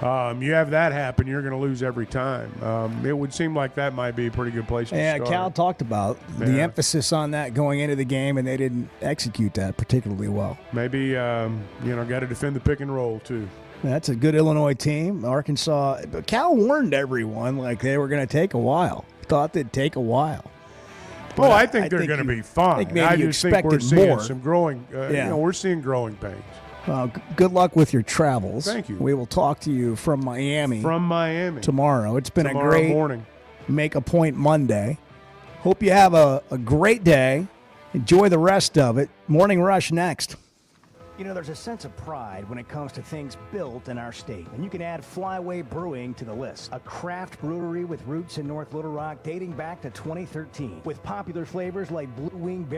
S5: You have that happen, you're going to lose every time. It would seem like that might be a pretty good place to start.
S6: Yeah, Cal talked about the emphasis on that going into the game, and they didn't execute that particularly well.
S5: Maybe, got to defend the pick and roll, too.
S6: That's a good Illinois team. Arkansas, but Cal warned everyone they were going to take a while. Thought they'd take a while.
S5: But I think they're going to be fine. I just think we're seeing
S6: more.
S5: some growing, we're seeing growing pains.
S6: Good luck with your travels.
S5: Thank you.
S6: We will talk to you from Miami. Tomorrow. It's been a great
S5: morning.
S6: Make a Point Monday. Hope you have a great day. Enjoy the rest of it. Morning Rush next.
S10: There's a sense of pride when it comes to things built in our state, and you can add Flyway Brewing to the list. A craft brewery with roots in North Little Rock dating back to 2013, with popular flavors like Blue Wing Berry.